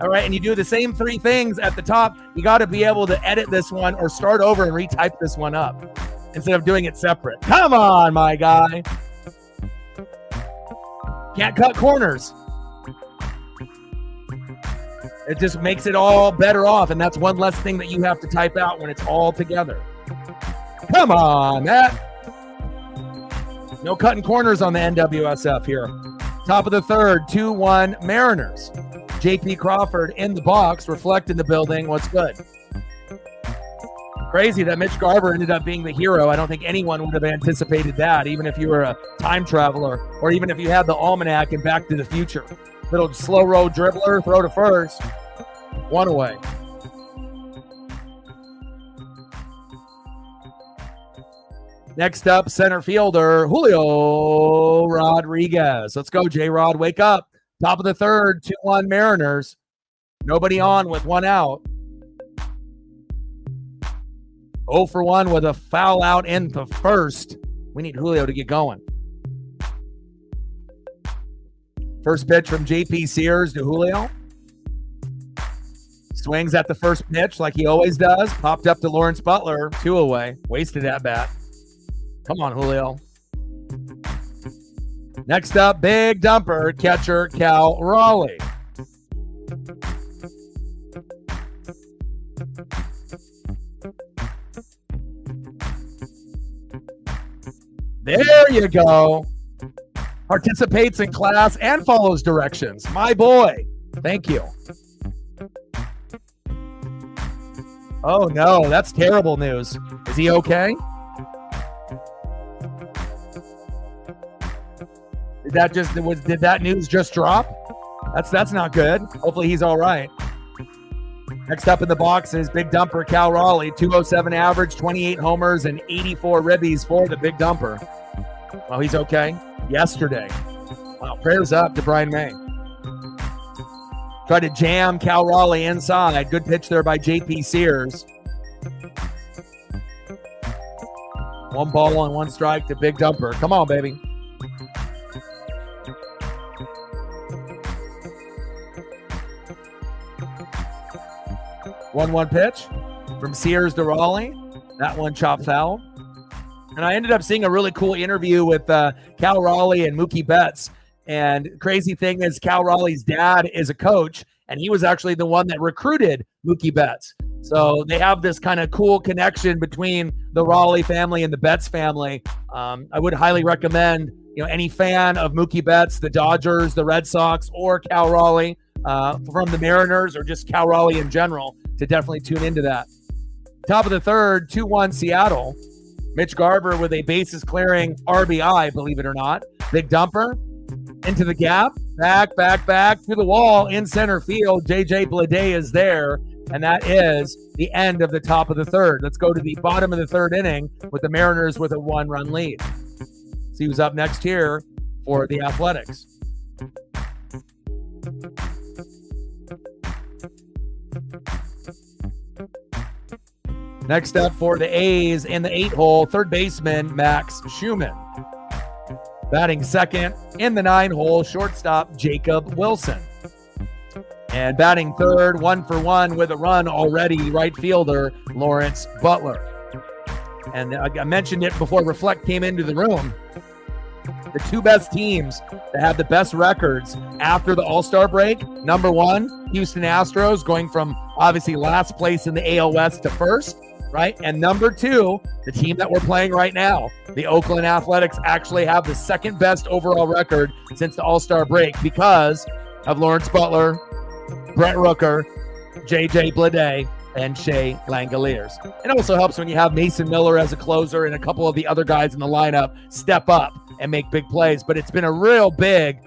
All right. And you do the same 3 things at the top. You got to be able to edit this one or start over and retype this one up instead of doing it separate. Come on, my guy. Can't cut corners. It just makes it all better off, and that's one less thing that you have to type out when it's all together. Come on, Matt. No cutting corners on the NWSF here. Top of the third, 2-1 Mariners. J.P. Crawford in the box, Reflect in the building. What's good? Crazy that Mitch Garver ended up being the hero. I don't think anyone would have anticipated that, even if you were a time traveler or even if you had the almanac and Back to the Future. Little slow road dribbler, throw to first. 1 away. Next up, center fielder, Julio Rodriguez. Let's go, J-Rod. Wake up. Top of the third, 2-1 Mariners. Nobody on with 1 out. 0 for 1 with a foul out in the first. We need Julio to get going. First pitch from J.P. Sears to Julio. Swings at the first pitch like he always does. Popped up to Lawrence Butler. 2 away. Wasted at bat. Come on, Julio. Next up, big dumper, catcher Cal Raleigh. There you go. Participates in class and follows directions. My boy. Thank you. Oh, no. That's terrible news. Is he okay? Did that news just drop? That's not good. Hopefully he's all right. Next up in the box is Big Dumper Cal Raleigh, 207 average, 28 homers, and 84 ribbies for the Big Dumper. Well, he's okay. Yesterday. Wow, prayers up to Brian May. Tried to jam Cal Raleigh inside. Good pitch there by J.P. Sears. 1 ball and 1 strike to Big Dumper. Come on, baby. One pitch from Sears to Raleigh. That one chopped foul. And I ended up seeing a really cool interview with Cal Raleigh and Mookie Betts. And crazy thing is Cal Raleigh's dad is a coach, and he was actually the one that recruited Mookie Betts. So they have this kind of cool connection between the Raleigh family and the Betts family. I would highly recommend, any fan of Mookie Betts, the Dodgers, the Red Sox, or Cal Raleigh from the Mariners, or just Cal Raleigh in general, to definitely tune into that. Top of the third, 2-1 Seattle. Mitch Garver with a bases clearing RBI, believe it or not. Big Dumper into the gap, back to the wall in center field. JJ Bleday is there, and that is the end of the top of the third. Let's go to the bottom of the third inning with the Mariners with a 1-run lead. See who's up next here for the Athletics. Next up for the A's in the 8-hole, third baseman Max Schumann. Batting second in the 9-hole, shortstop Jacob Wilson. And batting third, 1-for-1 with a run already, right fielder Lawrence Butler. And I mentioned it before Reflect came into the room. The 2 best teams that have the best records after the All-Star break, number 1, Houston Astros, going from obviously last place in the AL West to first, right? And number 2, the team that we're playing right now, the Oakland Athletics, actually have the second best overall record since the All-Star break because of Lawrence Butler, Brett Rooker, JJ Bleday, and Shea Langoliers. It also helps when you have Mason Miller as a closer and a couple of the other guys in the lineup step up and make big plays. But it's been a real big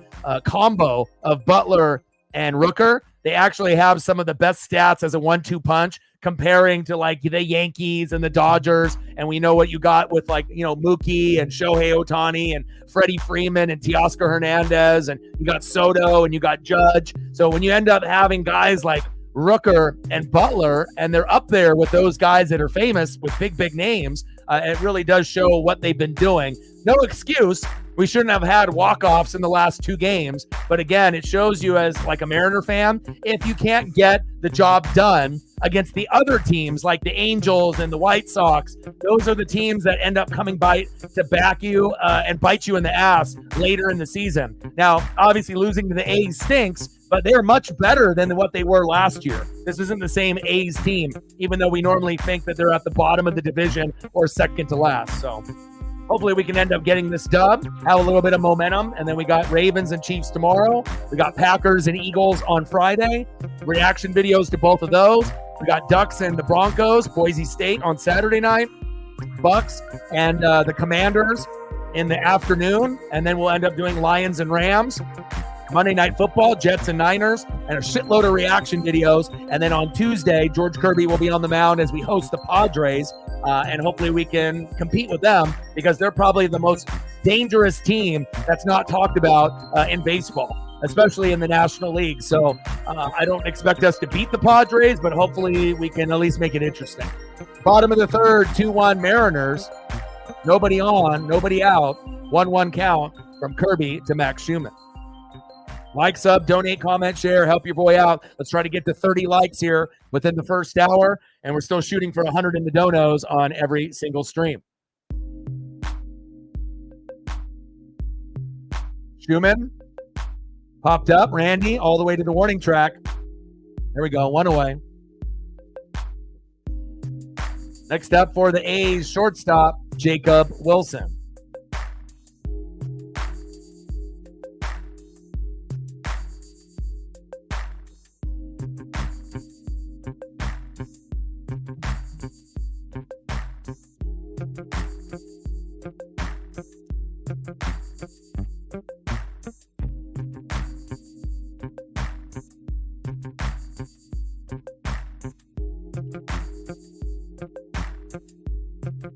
combo of Butler and Rooker. They actually have some of the best stats as a 1-2 punch comparing to like the Yankees and the Dodgers. And we know what you got with Mookie and Shohei Ohtani and Freddie Freeman and Teoscar Hernandez, and you got Soto and you got Judge. So when you end up having guys like Rooker and Butler, and they're up there with those guys that are famous with big names, it really does show what they've been doing. No excuse. We shouldn't have had walk-offs in the last 2 games. But again, it shows you as like a Mariner fan, if you can't get the job done against the other teams like the Angels and the White Sox, those are the teams that end up coming by to back you and bite you in the ass later in the season. Now, obviously losing to the A's stinks, but they're much better than what they were last year. This isn't the same A's team, even though we normally think that they're at the bottom of the division or second to last. So hopefully we can end up getting this dub, have a little bit of momentum, and then we got Ravens and Chiefs tomorrow. We got Packers and Eagles on Friday. Reaction videos to both of those. We got Ducks and the Broncos, Boise State on Saturday night, Bucks and the Commanders in the afternoon, and then we'll end up doing Lions and Rams. Monday Night Football, Jets and Niners, and a shitload of reaction videos. And then on Tuesday, George Kirby will be on the mound as we host the Padres. And hopefully we can compete with them because they're probably the most dangerous team that's not talked about in baseball, especially in the National League. So I don't expect us to beat the Padres, but hopefully we can at least make it interesting. Bottom of the third, 2-1 Mariners. Nobody on, nobody out. 1-1 count from Kirby to Max Schumann. Like, sub, donate, comment, share, help your boy out. Let's try to get to 30 likes here within the first hour, and we're still shooting for 100 in the donos on every single stream. Schumann popped up. Randy all the way to the warning track. There we go, 1 away. Next up for the A's, shortstop, Jacob Wilson.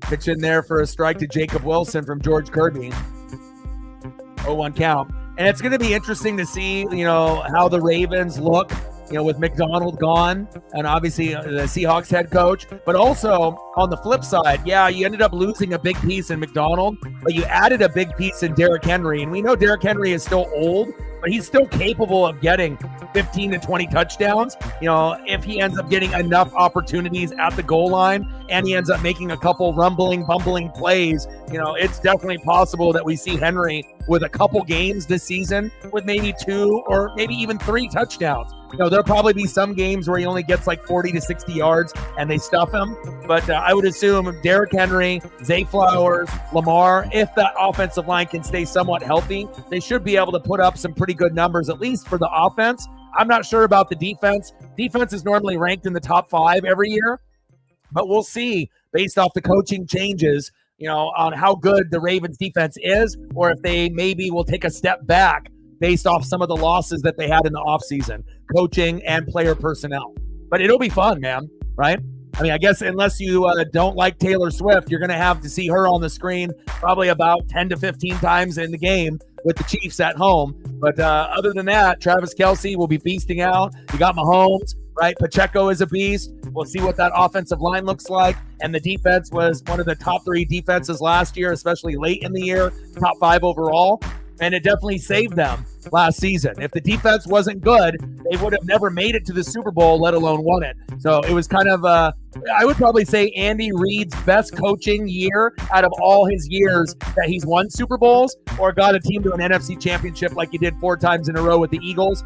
Pitch in there for a strike to Jacob Wilson from George Kirby. 0-1 count. And it's going to be interesting to see, how the Ravens look, with McDonald gone and obviously the Seahawks head coach. But also on the flip side, yeah, you ended up losing a big piece in McDonald, but you added a big piece in Derrick Henry. And we know Derrick Henry is still old, but he's still capable of getting 15 to 20 touchdowns. If he ends up getting enough opportunities at the goal line and he ends up making a couple bumbling plays, it's definitely possible that we see Henry with a couple games this season with maybe 2 or maybe even 3 touchdowns. There'll probably be some games where he only gets like 40 to 60 yards and they stuff him. But I would assume Derrick Henry, Zay Flowers, Lamar, if that offensive line can stay somewhat healthy, they should be able to put up some pretty good numbers, at least for the offense. I'm not sure about the defense. Defense is normally ranked in the top 5 every year, but we'll see based off the coaching changes, on how good the Ravens defense is, or if they maybe will take a step back based off some of the losses that they had in the offseason, coaching and player personnel. But it'll be fun, man, right? I mean, I guess unless you don't like Taylor Swift, you're going to have to see her on the screen probably about 10 to 15 times in the game with the Chiefs at home. But other than that, Travis Kelce will be beasting out. You got Mahomes, right? Pacheco is a beast. We'll see what that offensive line looks like. And the defense was one of the top 3 defenses last year, especially late in the year, top 5 overall. And it definitely saved them last season. If the defense wasn't good, they would have never made it to the Super Bowl, let alone won it. So it was kind of, I would probably say Andy Reid's best coaching year out of all his years that he's won Super Bowls or got a team to an NFC championship like he did 4 times in a row with the Eagles.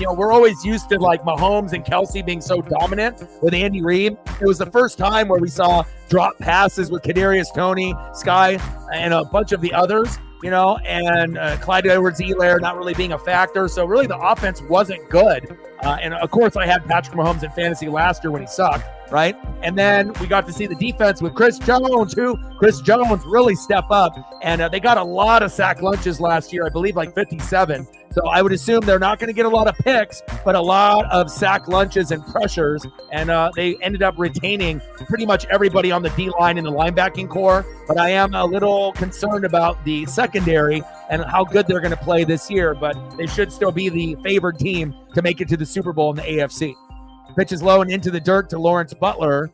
We're always used to like Mahomes and Kelce being so dominant with Andy Reid. It was the first time where we saw drop passes with Kadarius Toney, Sky, and a bunch of the others. And Clyde Edwards-Helaire not really being a factor. So really the offense wasn't good. And of course I had Patrick Mahomes in fantasy last year when he sucked, right? And then we got to see the defense with Chris Jones really step up. And they got a lot of sack lunches last year, I believe like 57. So I would assume they're not going to get a lot of picks, but a lot of sack lunches and pressures. And they ended up retaining pretty much everybody on the D-line and the linebacking core. But I am a little concerned about the secondary and how good they're going to play this year. But they should still be the favored team to make it to the Super Bowl in the AFC. Pitch is low and into the dirt to Lawrence Butler.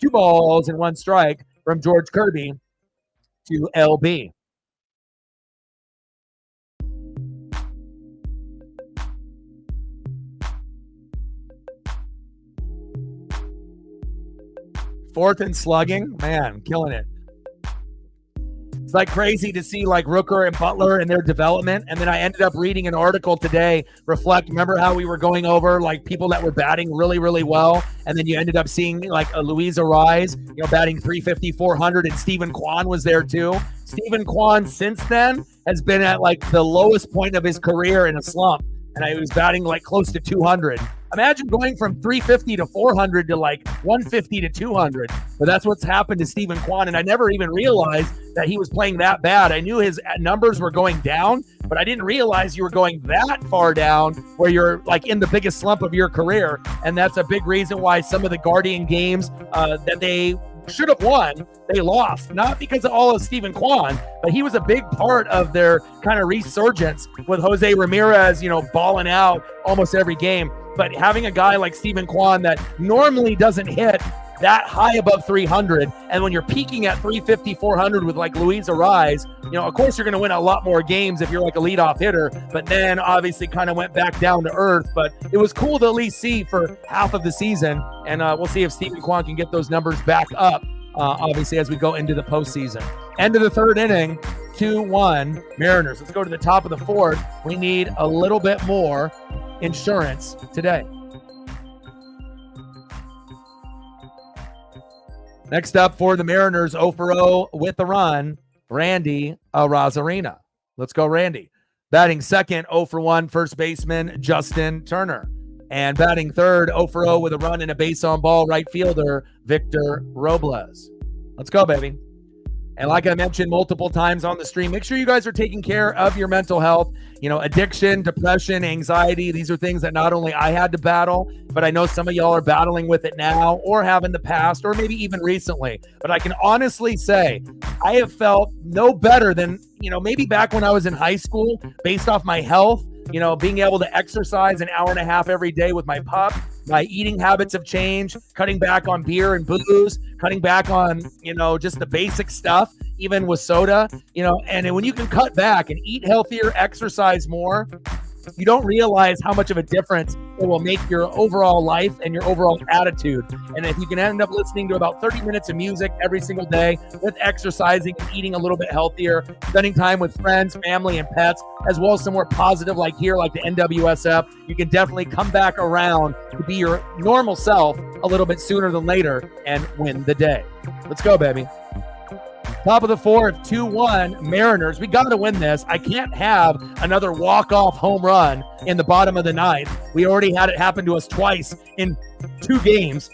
2 balls and 1 strike from George Kirby to LB. Fourth and slugging, man, killing it. It's like crazy to see like Rooker and Butler and their development. And then I ended up reading an article today, remember how we were going over like people that were batting really, really well. And then you ended up seeing like a Luis Arise, batting 350, 400, and Stephen Kwan was there too. Stephen Kwan since then has been at like the lowest point of his career in a slump. And I was batting like close to 200. Imagine going from 350 to 400 to like 150 to 200. But that's what's happened to Stephen Kwan. And I never even realized that he was playing that bad. I knew his numbers were going down, but I didn't realize you were going that far down where you're like in the biggest slump of your career. And that's a big reason why some of the Guardian games that they should have won, they lost. Not because of all of Stephen Kwan, but he was a big part of their kind of resurgence with Jose Ramirez, balling out almost every game. But having a guy like Stephen Kwan that normally doesn't hit that high above 300, and when you're peaking at 350, 400 with like Luis Arise, of course you're going to win a lot more games if you're like a leadoff hitter, but then obviously kind of went back down to earth. But it was cool to at least see for half of the season, and we'll see if Stephen Kwan can get those numbers back up, obviously, as we go into the postseason. End of the 3rd inning, 2-1 Mariners. Let's go to the top of the 4th. We need a little bit more insurance today. Next up for the Mariners, 0 for 0 with the run, Randy Arozarena. Let's go, Randy. Batting second, 0 for 1, first baseman Justin Turner. And batting third, 0 for 0 with a run and a base on ball, right fielder Victor Robles. Let's go, baby. And like I mentioned multiple times on the stream, make sure you guys are taking care of your mental health. You know, addiction, depression, anxiety, these are things that not only I had to battle, but I know some of y'all are battling with it now or have in the past or maybe even recently. But I can honestly say I have felt no better than, you know, maybe back when I was in high school based off my health, you know, being able to exercise an hour and a half every day with my pup. My eating habits have changed, cutting back on beer and booze, cutting back on, you know, just the basic stuff, even with soda, you know, and when you can cut back and eat healthier, exercise more, you don't realize how much of a difference it will make your overall life and your overall attitude. And if you can end up listening to about 30 minutes of music every single day with exercising and eating a little bit healthier, spending time with friends, family, and pets, as well as some more positive like here, like the NWSF, you can definitely come back around to be your normal self a little bit sooner than later and win the day. Let's go, baby. Top of the fourth, 2-1 Mariners. We got to win this. I can't have another walk-off home run in the bottom of the ninth. We already had it happen to us twice in 2 games.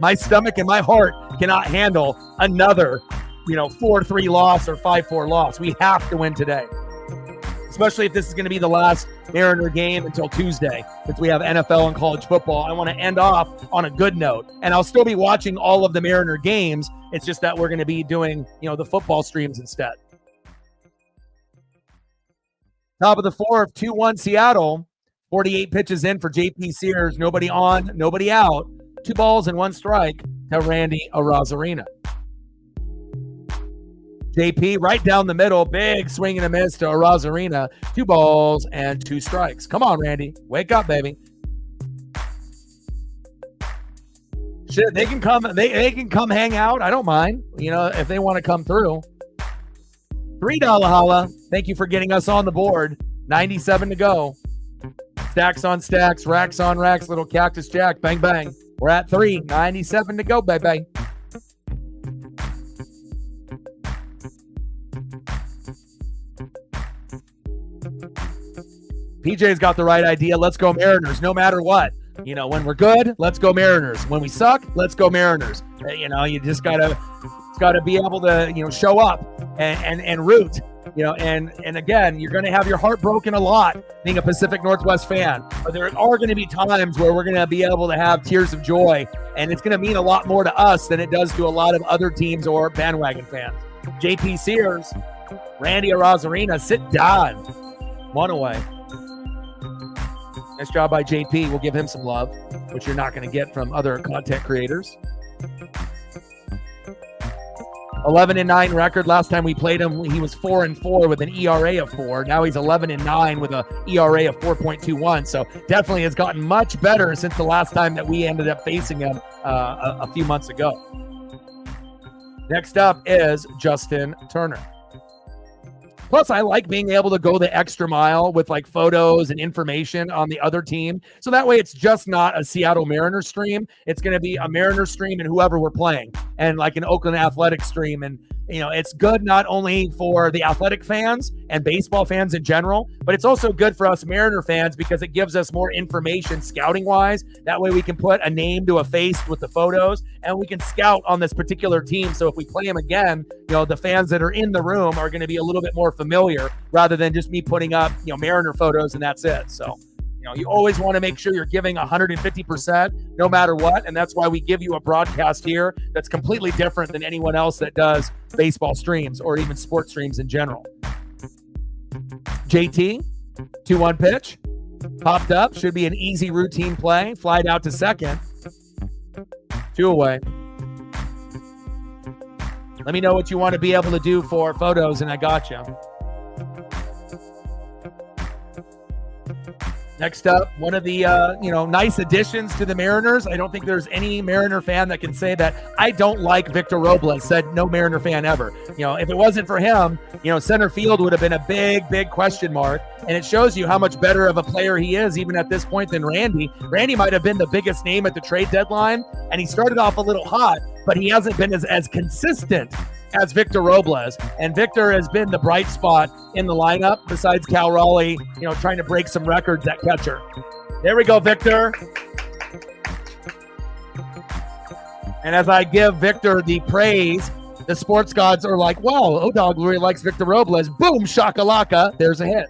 My stomach and my heart cannot handle another, 4-3 loss or 5-4 loss. We have to win today, especially if this is going to be the last Mariner game until Tuesday, since we have NFL and college football. I want to end off on a good note, and I'll still be watching all of the Mariner games. It's just that we're going to be doing, the football streams instead. Top of the fourth, 2-1 Seattle. 48 pitches in for JP Sears. Nobody on, nobody out. 2 balls and 1 strike to Randy Arozarena. JP right down the middle, big swing and a miss to Arozarena. 2 balls and 2 strikes. Come on, Randy. Wake up, baby. Shit, they can come. They can come hang out. I don't mind. If they want to come through. $3 holla. Thank you for getting us on the board. 97 to go. Stacks on stacks, racks on racks. Little Cactus Jack. Bang bang. We're at 3. 97 to go, baby. PJ's got the right idea. Let's go Mariners, no matter what. When we're good, let's go Mariners. When we suck, let's go Mariners. You just gotta be able to, show up and root. And again, you're going to have your heart broken a lot being a Pacific Northwest fan. But there are going to be times where we're going to be able to have tears of joy, and it's going to mean a lot more to us than it does to a lot of other teams or bandwagon fans. JP Sears, Randy Arozarena, sit down. 1 away. Nice job by JP. We'll give him some love, which you're not going to get from other content creators. 11-9 record. Last time we played him, he was 4-4 with an ERA of 4. Now he's 11-9 with an ERA of 4.21. So definitely has gotten much better since the last time that we ended up facing him a few months ago. Next up is Justin Turner. Plus, I like being able to go the extra mile with like photos and information on the other team. So that way it's just not a Seattle Mariners stream. It's going to be a Mariners stream and whoever we're playing, and like an Oakland Athletics stream. And, it's good not only for the athletic fans and baseball fans in general, but it's also good for us Mariner fans because it gives us more information scouting wise. That way we can put a name to a face with the photos, and we can scout on this particular team. So if we play them again, the fans that are in the room are going to be a little bit more familiar rather than just me putting up, Mariner photos and that's it. So, you always want to make sure you're giving 150% no matter what. And that's why we give you a broadcast here that's completely different than anyone else that does baseball streams or even sports streams in general. JT, 2-1 pitch. Popped up. Should be an easy routine play. Flied out to second. 2 away. Let me know what you want to be able to do for photos, and I got you. Next up, one of the, nice additions to the Mariners. I don't think there's any Mariner fan that can say that I don't like Victor Robles, said no Mariner fan ever. If it wasn't for him, center field would have been a big, big question mark. And it shows you how much better of a player he is, even at this point, than Randy. Randy might have been the biggest name at the trade deadline, and he started off a little hot, but he hasn't been as consistent as Victor Robles. And Victor has been the bright spot in the lineup besides Cal Raleigh, trying to break some records at catcher. There we go, Victor. And as I give Victor the praise the sports gods are like, wow, O-Dog really likes Victor Robles. Boom, shakalaka, there's a hit.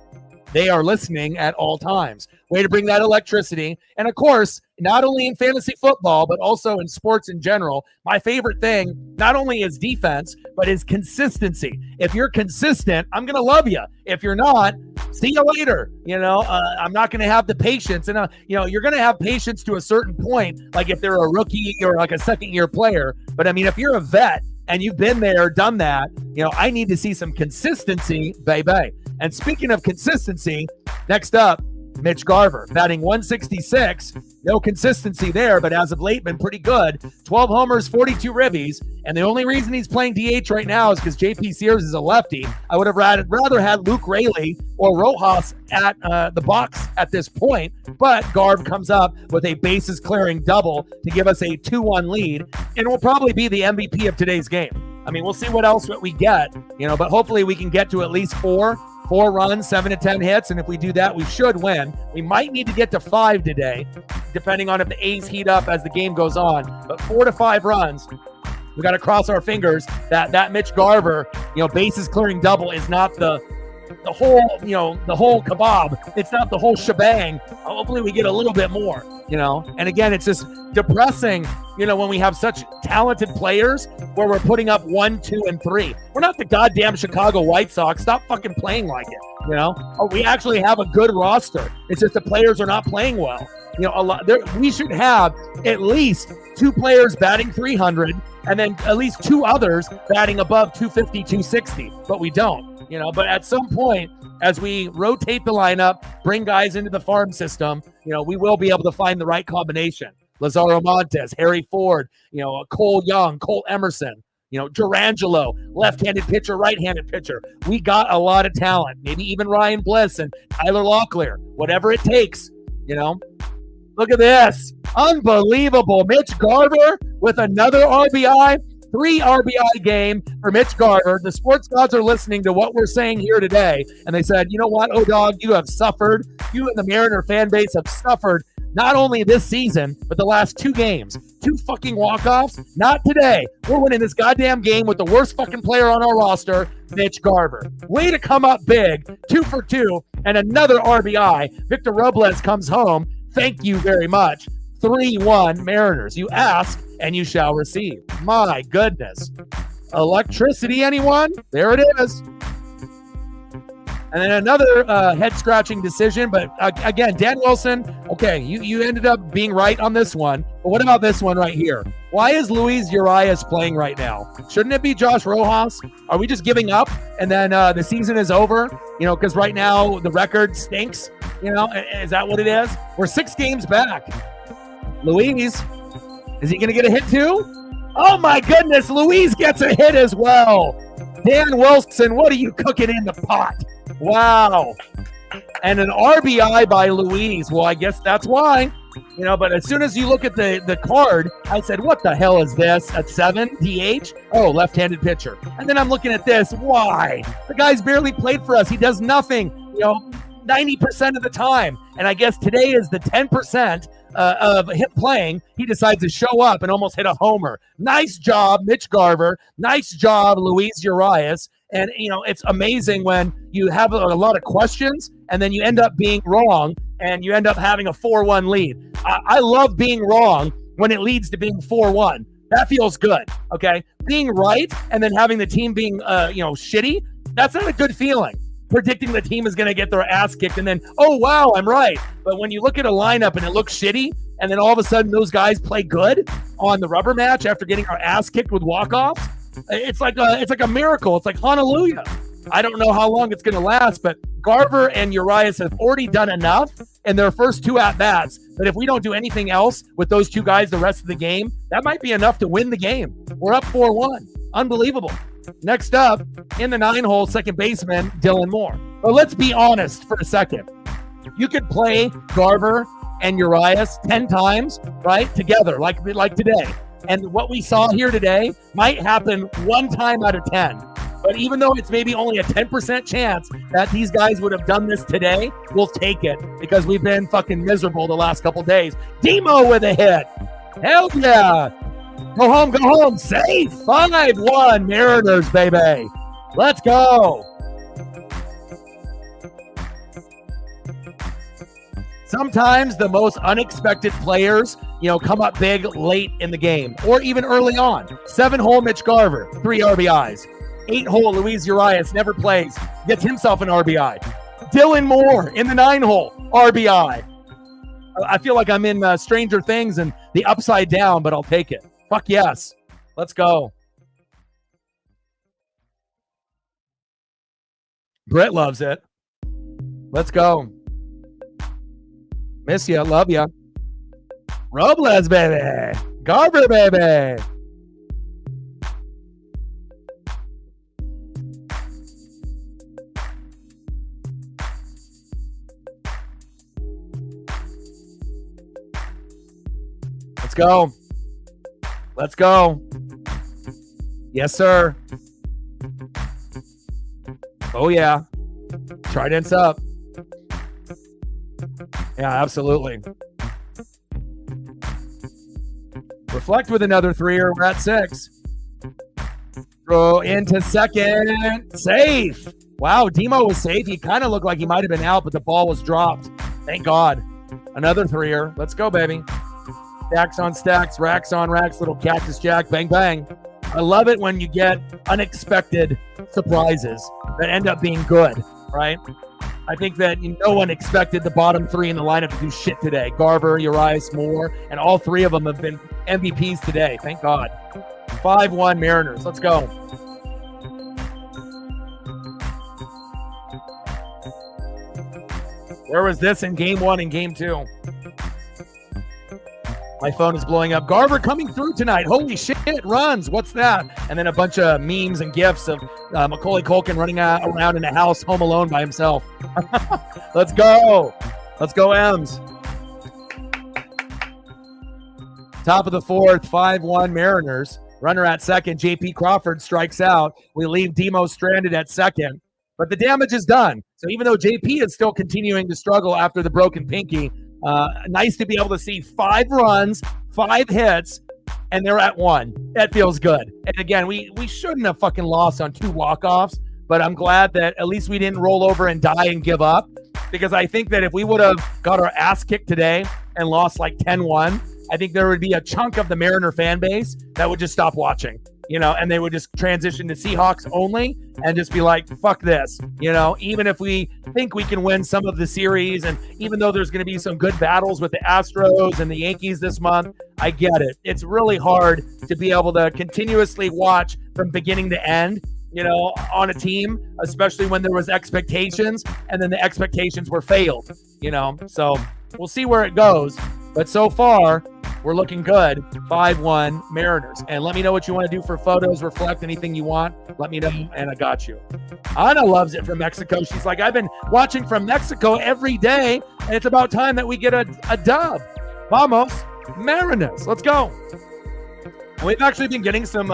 They are listening at all times. Way to bring that electricity. And of course, not only in fantasy football, but also in sports in general, my favorite thing, not only is defense, but is consistency. If you're consistent, I'm going to love you. If you're not, see you later. I'm not going to have the patience. And, you're going to have patience to a certain point, like if they're a rookie or like a second-year player. But, if you're a vet and you've been there, done that, I need to see some consistency, baby. And speaking of consistency, next up, Mitch Garver, batting 166. No consistency there, but as of late, been pretty good. 12 homers, 42 ribbies. And the only reason he's playing DH right now is because JP Sears is a lefty. I would have rather had Luke Raley or Rojas at the box at this point. But Garv comes up with a bases clearing double to give us a 2-1 lead. And will probably be the MVP of today's game. We'll see what else we get, but hopefully we can get to at least four runs, 7 to 10 hits, and if we do that, we should win. We might need to get to 5 today, depending on if the A's heat up as the game goes on. But 4 to 5 runs, we got to cross our fingers that Mitch Garver, bases clearing double is not the whole kebab. It's not the whole shebang. Hopefully we get a little bit more, And again, it's just depressing, when we have such talented players where we're putting up 1, 2, and 3. We're not the goddamn Chicago White Sox. Stop fucking playing like it, We actually have a good roster. It's just the players are not playing well. We should have at least 2 players batting 300 and then at least 2 others batting above 250, 260, but we don't. But at some point, as we rotate the lineup, bring guys into the farm system, we will be able to find the right combination. Lazaro Montes, Harry Ford, Cole Young, Cole Emerson, Durangelo, left-handed pitcher, right-handed pitcher. We got a lot of talent, maybe even Ryan Bliss and Tyler Locklear, whatever it takes, Look at this. Unbelievable. Mitch Garver with another RBI. 3 RBI game for Mitch Garver. The sports gods are listening to what we're saying here today. And they said, you know what, O-Dog, you have suffered. You and the Mariner fan base have suffered not only this season, but the last 2 games. 2 fucking walk-offs. Not today. We're winning this goddamn game with the worst fucking player on our roster, Mitch Garver. Way to come up big. 2 for 2 and another RBI. Victor Robles comes home. Thank you very much. 3-1 Mariners. You ask and you shall receive. My goodness. Electricity, anyone? There it is. And then another head-scratching decision. But again, Dan Wilson, okay, you ended up being right on this one. But what about this one right here? Why is Luis Urias playing right now? Shouldn't it be Josh Rojas? Are we just giving up and then the season is over? Because right now the record stinks. Is that what it is? We're 6 games back. Luis, is he going to get a hit too? Oh my goodness, Luis gets a hit as well. Dan Wilson, what are you cooking in the pot? Wow. And an RBI by Luis. Well, I guess that's why. But as soon as you look at the card, I said, what the hell is this? At 7, DH? Oh, left-handed pitcher. And then I'm looking at this. Why? The guy's barely played for us. He does nothing, 90% of the time. And I guess today is the 10% of him playing. He decides to show up and almost hit a homer. Nice job, Mitch Garver. Nice job, Luis Urias. And, it's amazing when you have a lot of questions and then you end up being wrong and you end up having a 4-1 lead. I love being wrong when it leads to being 4-1. That feels good, okay? Being right and then having the team being, shitty, that's not a good feeling. Predicting the team is going to get their ass kicked and then, oh, wow, I'm right. But when you look at a lineup and it looks shitty and then all of a sudden those guys play good on the rubber match after getting our ass kicked with walk-offs, it's like a miracle. It's like hallelujah. I don't know how long it's going to last, but Garver and Urias have already done enough in their first 2 at-bats that if we don't do anything else with those 2 guys the rest of the game, that might be enough to win the game. We're up 4-1. Unbelievable. Next up, in the 9-hole, second baseman, Dylan Moore. But let's be honest for a second. You could play Garver and Urias 10 times, right, together, like today. And what we saw here today might happen 1 time out of 10. But even though it's maybe only a 10% chance that these guys would have done this today, we'll take it because we've been fucking miserable the last couple days. Demo with a hit. Hell yeah. Go home. Safe. 5-1 Mariners, baby. Let's go. Sometimes the most unexpected players, come up big late in the game or even early on. 7-hole Mitch Garver, 3 RBIs. 8-hole Luis Urias never plays, gets himself an RBI. Dylan Moore in the 9-hole, RBI. I feel like I'm in Stranger Things and the Upside Down, but I'll take it. Fuck yes. Let's go. Britt loves it. Let's go. Miss ya, love ya. Robles, baby. Garver, baby. Let's go. Let's go. Yes, sir. Oh, yeah. Trident's up. Yeah, absolutely. Reflect with another 3er. We're at 6. Throw into second. Safe. Wow, Demo was safe. He kind of looked like he might have been out, but the ball was dropped. Thank God. Another 3er. Let's go, baby. Stacks on stacks, racks on racks, little cactus jack, bang, bang. I love it when you get unexpected surprises that end up being good, right? I think that no one expected the bottom 3 in the lineup to do shit today. Garver, Urias, Moore, and all 3 of them have been MVPs today. Thank God. 5-1 Mariners. Let's go. Where was this in game 1 and game 2? My phone is blowing up. Garver coming through tonight. Holy shit, runs. What's that? And then a bunch of memes and gifs of Macaulay Culkin running around in a house home alone by himself. Let's go. Let's go, M's. Top of the 4th, 5-1 Mariners. Runner at second. JP Crawford strikes out. We leave Demo stranded at second. But the damage is done. So even though JP is still continuing to struggle after the broken pinky, nice to be able to see 5 runs, 5 hits, and they're at 1. That feels good. And again, we shouldn't have fucking lost on 2 walk-offs, but I'm glad that at least we didn't roll over and die and give up, because I think that if we would have got our ass kicked today and lost like 10-1, I think there would be a chunk of the Mariner fan base that would just stop watching, and they would just transition to Seahawks only and just be like, fuck this, even if we think we can win some of the series. And even though there's going to be some good battles with the Astros and the Yankees this month, I get it. It's really hard to be able to continuously watch from beginning to end, on a team, especially when there was expectations and then the expectations were failed, so we'll see where it goes. But so far, we're looking good. 5-1 Mariners. And let me know what you want to do for photos, reflect, anything you want. Let me know, and I got you. Ana loves it from Mexico. She's like, I've been watching from Mexico every day, and it's about time that we get a dub. Vamos, Mariners. Let's go. We've actually been getting some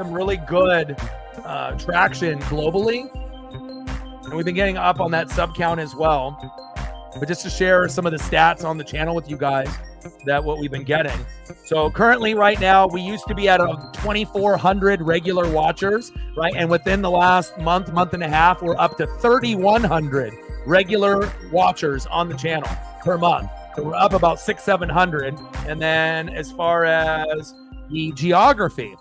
really good traction globally, and we've been getting up on that sub count as well. But just to share some of the stats on the channel with you guys, that what we've been getting. So currently right now, we used to be at 2,400 regular watchers, right? And within the last month and a half, we're up to 3,100 regular watchers on the channel per month. So we're up about 600-700. And then as far as the geography,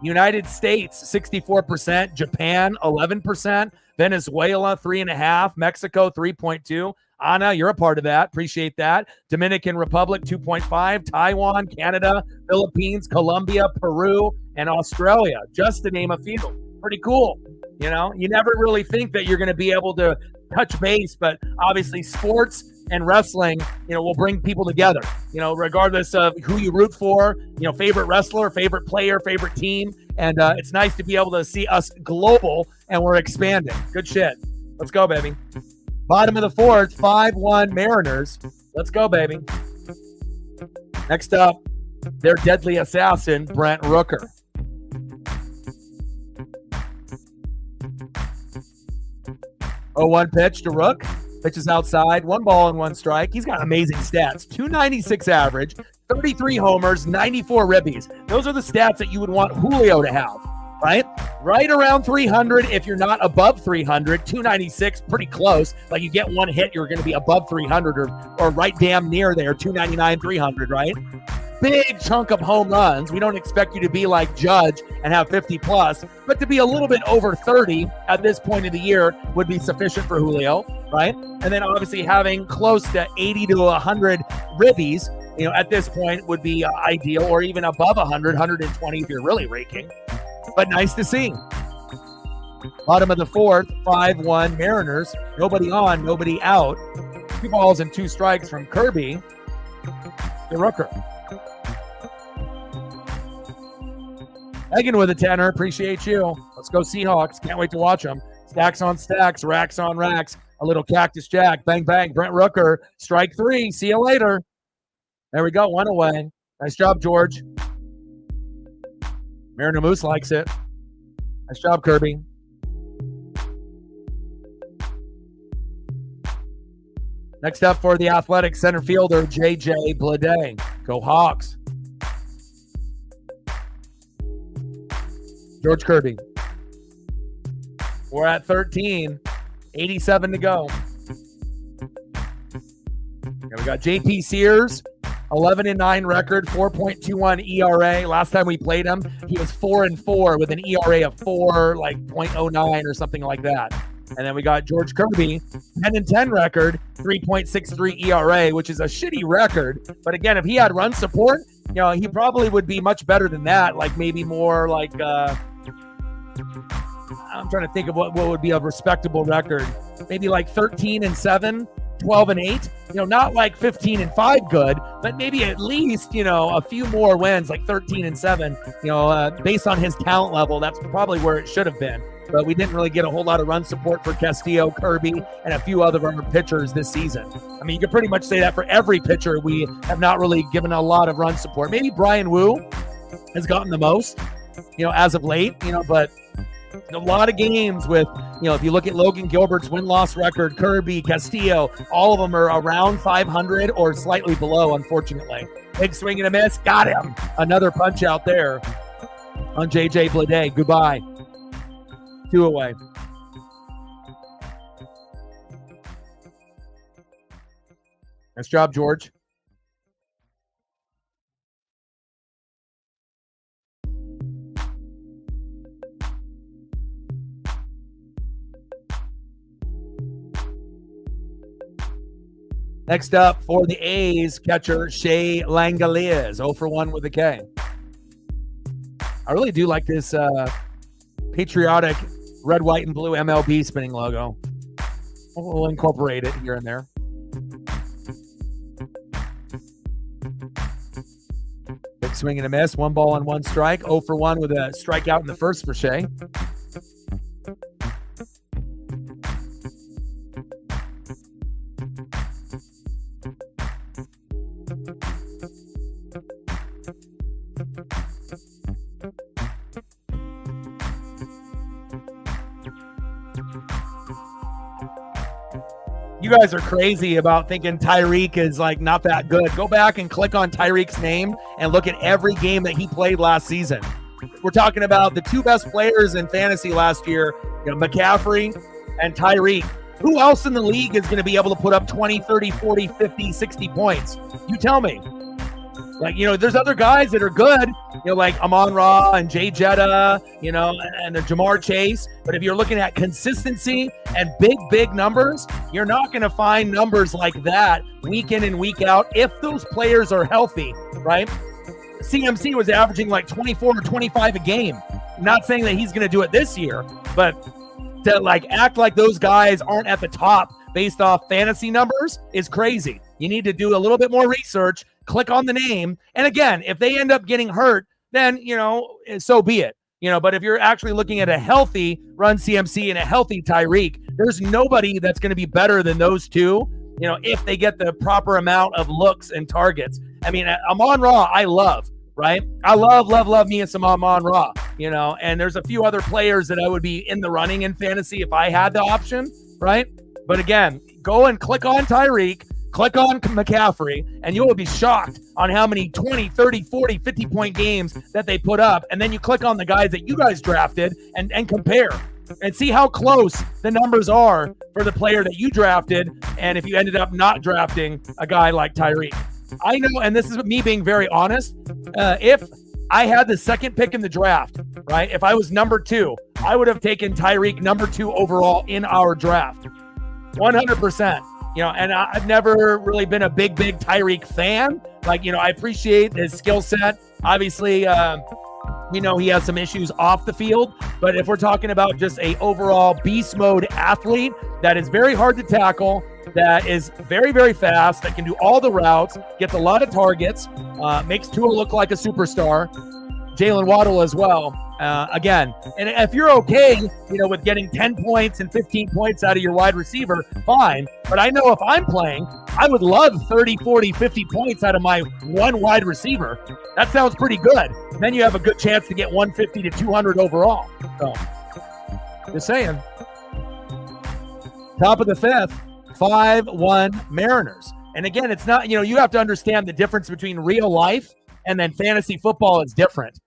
United States, 64%, Japan, 11%, Venezuela, 3.5%, Mexico, 3.2%. Ana, you're a part of that. Appreciate that. Dominican Republic, 2.5%. Taiwan, Canada, Philippines, Colombia, Peru, and Australia, just to name a few. Pretty cool. You never really think that you're going to be able to touch base, but obviously sports and wrestling, will bring people together, regardless of who you root for, favorite wrestler, favorite player, favorite team. And it's nice to be able to see us global, and we're expanding. Good shit. Let's go, baby. Bottom of the 4th, 5-1 Mariners. Let's go, baby. Next up, their deadly assassin, Brent Rooker. Oh, 1 pitch to Rook. Pitches outside, 1 ball and 1 strike. He's got amazing stats. 296 average, 33 homers, 94 ribbies. Those are the stats that you would want Julio to have, right? Right around 300 if you're not above 300. 296, pretty close. Like you get 1 hit, you're going to be above 300 or right damn near there, 299, 300, right? Big chunk of home runs. We don't expect you to be like Judge and have 50 plus, but to be a little bit over 30 at this point of the year would be sufficient for Julio, right? And then obviously having close to 80 to 100 ribbies, at this point would be ideal, or even above 100, 120 if you're really raking. But nice to see. Bottom of the 4th, 5-1 Mariners. Nobody on, nobody out. 2 balls and 2 strikes from Kirby. The Rooker. Megan with a 10er. Appreciate you. Let's go Seahawks. Can't wait to watch them. Stacks on stacks, racks on racks. A little Cactus Jack. Bang, bang. Brent Rooker. Strike 3. See you later. There we go. 1 away. Nice job, George. Mariner Moose likes it. Nice job, Kirby. Next up for the Athletics center fielder, J.J. Bleday. Go Hawks. George Kirby. We're at 13. 87 to go. And we got J.P. Sears, 11-9 record, 4.21 ERA. Last time we played him, he was 4-4 with an ERA of 0.09 or something like that. And then we got George Kirby, 10-10 record, 3.63 ERA, which is a shitty record. But again, if he had run support, he probably would be much better than that. Like maybe more like, I'm trying to think of what would be a respectable record. Maybe like 13-7, 12-8. Not like 15-5 good, but maybe at least, a few more wins, like 13-7. Based on his talent level, that's probably where it should have been. But we didn't really get a whole lot of run support for Castillo, Kirby, and a few other of our pitchers this season. I mean, you could pretty much say that for every pitcher. We have not really given a lot of run support. Maybe Brian Wu has gotten the most, as of late, but a lot of games with, if you look at Logan Gilbert's win-loss record, Kirby, Castillo, all of them are around 500 or slightly below, unfortunately. Big swing and a miss. Got him. Another punch out there on J.J. Bleday. Goodbye. 2 away. Nice job, George. Next up for the A's, catcher Shea Langeliers, 0 for 1 with a K. I really do like this patriotic red, white, and blue MLB spinning logo. We'll incorporate it here and there. Big swing and a miss. 1 ball and 1 strike. 0 for 1 with a strikeout in the first for Shea. You guys are crazy about thinking Tyreek is like not that good. Go back and click on Tyreek's name and look at every game that he played last season. We're talking about the 2 best players in fantasy last year, McCaffrey and Tyreek. Who else in the league is going to be able to put up 20, 30, 40, 50, 60 points? You tell me. Like, there's other guys that are good, like Amon-Ra and Jay Jetta, and Jamar Chase. But if you're looking at consistency and big numbers, you're not going to find numbers like that week in and week out if those players are healthy, right? CMC was averaging like 24 or 25 a game. I'm not saying that he's going to do it this year, but to act like those guys aren't at the top based off fantasy numbers is crazy. You need to do a little bit more research, click on the name. And again, if they end up getting hurt, then, so be it. But if you're actually looking at a healthy Run CMC and a healthy Tyreek, there's nobody that's going to be better than those two, if they get the proper amount of looks and targets. I mean, Amon-Ra, I love, right? I love me and some Amon-Ra, and there's a few other players that I would be in the running in fantasy if I had the option, right? But again, go and click on Tyreek, click on McCaffrey, and you will be shocked on how many 20, 30, 40, 50-point games that they put up. And then you click on the guys that you guys drafted and compare and see how close the numbers are for the player that you drafted, and if you ended up not drafting a guy like Tyreek. I know, and this is me being very honest, if I had the second pick in the draft, right, if I was number 2, I would have taken Tyreek number 2 overall in our draft. 100%. And I've never really been a big Tyreek fan. Like, I appreciate his skill set. Obviously, he has some issues off the field, but if we're talking about just a overall beast mode athlete that is very hard to tackle, that is very, very fast, that can do all the routes, gets a lot of targets, makes Tua look like a superstar, Jalen Waddle as well. Again, and if you're okay, with getting 10 points and 15 points out of your wide receiver, fine. But I know if I'm playing, I would love 30, 40, 50 points out of my one wide receiver. That sounds pretty good. Then you have a good chance to get 150 to 200 overall. So, just saying. Top of the 5th, 5-1 Mariners. And again, it's not, you have to understand the difference between real life and then fantasy football is different,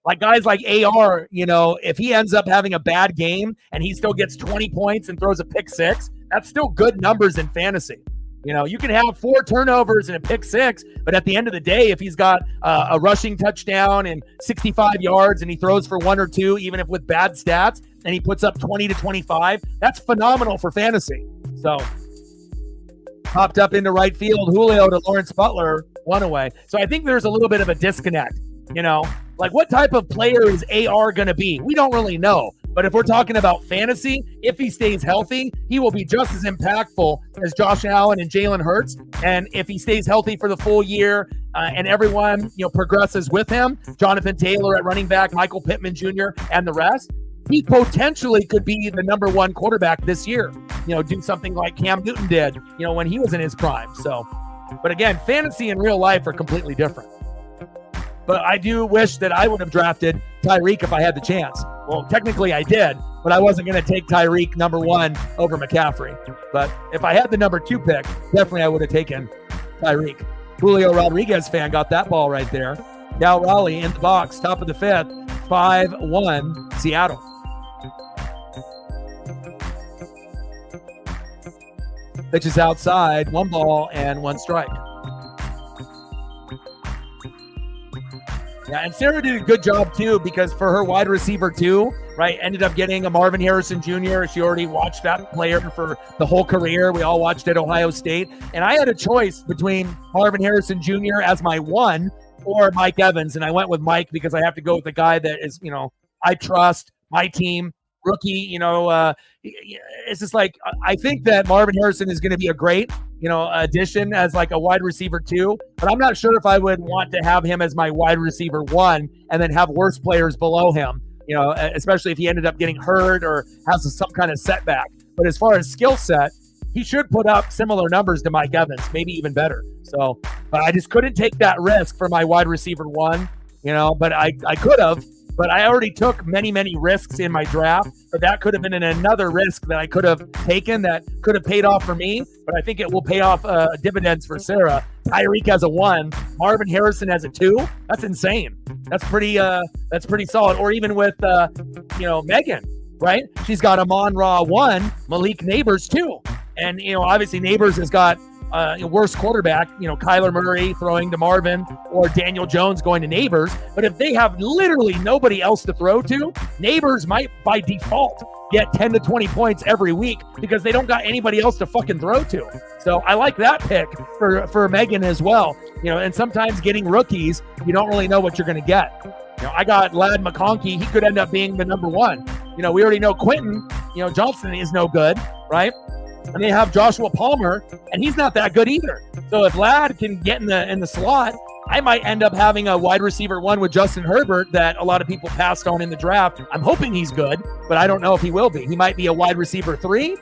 Like guys like AR, if he ends up having a bad game and he still gets 20 points and throws a pick 6, that's still good numbers in fantasy. You can have 4 turnovers and a pick 6, but at the end of the day, if he's got a rushing touchdown and 65 yards and he throws for 1 or 2, even if with bad stats, and he puts up 20 to 25, that's phenomenal for fantasy. So popped up into right field, Julio to Lawrence Butler, 1 away. So I think there's a little bit of a disconnect, Like, what type of player is AR going to be? We don't really know. But if we're talking about fantasy, if he stays healthy, he will be just as impactful as Josh Allen and Jalen Hurts. And if he stays healthy for the full year and everyone, progresses with him, Jonathan Taylor at running back, Michael Pittman Jr., and the rest, he potentially could be the number 1 quarterback this year. Do something like Cam Newton did, when he was in his prime. So, but again, fantasy and real life are completely different. But I do wish that I would have drafted Tyreek if I had the chance. Well, technically I did, but I wasn't going to take Tyreek number 1 over McCaffrey. But if I had the number 2 pick, definitely I would have taken Tyreek. Julio Rodriguez fan got that ball right there. Cal Raleigh in the box, top of the 5th, 5-1 Seattle. Pitch is outside, 1 ball and 1 strike. Yeah, and Sarah did a good job too, because for her wide receiver too, right, ended up getting a Marvin Harrison Jr. She already watched that player for the whole career. We all watched at Ohio State. And I had a choice between Marvin Harrison Jr. as my 1 or Mike Evans. And I went with Mike because I have to go with the guy that is, I trust, my team, rookie, it's just like, I think that Marvin Harrison is going to be a great, addition as like a wide receiver 2, but I'm not sure if I would want to have him as my wide receiver 1 and then have worse players below him, especially if he ended up getting hurt or has some kind of setback. But as far as skill set, he should put up similar numbers to Mike Evans, maybe even better. So, but I just couldn't take that risk for my wide receiver 1, but I could have. But I already took many, many risks in my draft, but that could have been another risk that I could have taken that could have paid off for me, but I think it will pay off dividends for Sarah. Tyreek has a 1, Marvin Harrison has a 2. That's insane. That's pretty solid. Or even with, Megan, right? She's got Amon-Ra 1, Malik Neighbors 2. And, obviously Neighbors has got worst quarterback, Kyler Murray throwing to Marvin or Daniel Jones going to Neighbors. But if they have literally nobody else to throw to, Neighbors might by default get 10 to 20 points every week because they don't got anybody else to fucking throw to. So I like that pick for Megan as well. And sometimes getting rookies, you don't really know what you're going to get. I got Ladd McConkey. He could end up being the number 1. We already know Quentin, Johnson is no good, right? And they have Joshua Palmer, and he's not that good either. So if Ladd can get in the slot, I might end up having a wide receiver 1 with Justin Herbert that a lot of people passed on in the draft. I'm hoping he's good, but I don't know if he will be. He might be a wide receiver 3,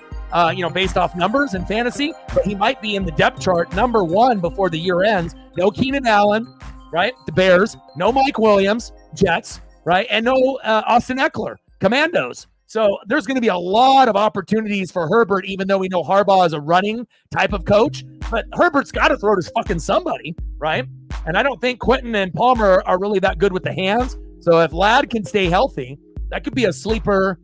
based off numbers and fantasy, but he might be in the depth chart number 1 before the year ends. No Keenan Allen, right? The Bears. No Mike Williams, Jets, right? And no Austin Eckler, Commandos. So there's going to be a lot of opportunities for Herbert, even though we know Harbaugh is a running type of coach. But Herbert's got to throw to fucking somebody, right? And I don't think Quentin and Palmer are really that good with the hands. So if Ladd can stay healthy, that could be a sleeper,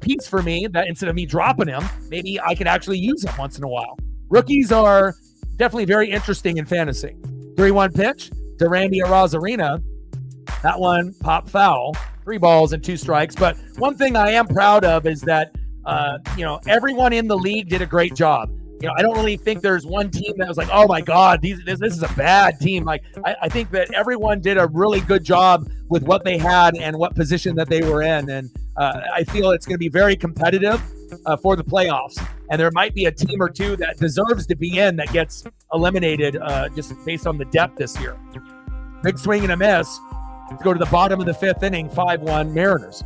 piece for me. That instead of me dropping him, maybe I could actually use him once in a while. Rookies are definitely very interesting in fantasy. 3-1 pitch to Randy Arozarena. That one popped foul. 3 balls and 2 strikes. But one thing I am proud of is that, everyone in the league did a great job. I don't really think there's one team that was like, oh my God, this is a bad team. Like, I think that everyone did a really good job with what they had and what position that they were in. And I feel it's going to be very competitive for the playoffs. And there might be a team or two that deserves to be in that gets eliminated just based on the depth this year. Big swing and a miss. Let's go to the bottom of the 5th inning, 5-1 Mariners.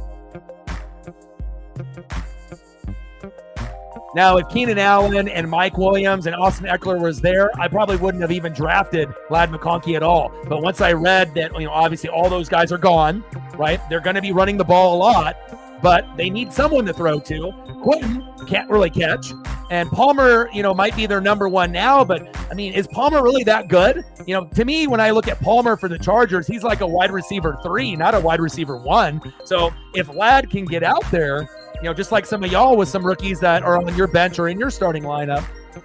Now, if Keenan Allen and Mike Williams and Austin Eckler was there, I probably wouldn't have even drafted Ladd McConkey at all. But once I read that, obviously all those guys are gone, right? They're going to be running the ball a lot, but they need someone to throw to. Quentin can't really catch. And Palmer, might be their number 1 now, but is Palmer really that good? To me, when I look at Palmer for the Chargers, he's like a wide receiver 3, not a wide receiver 1. So if Ladd can get out there, just like some of y'all with some rookies that are on your bench or in your starting lineup,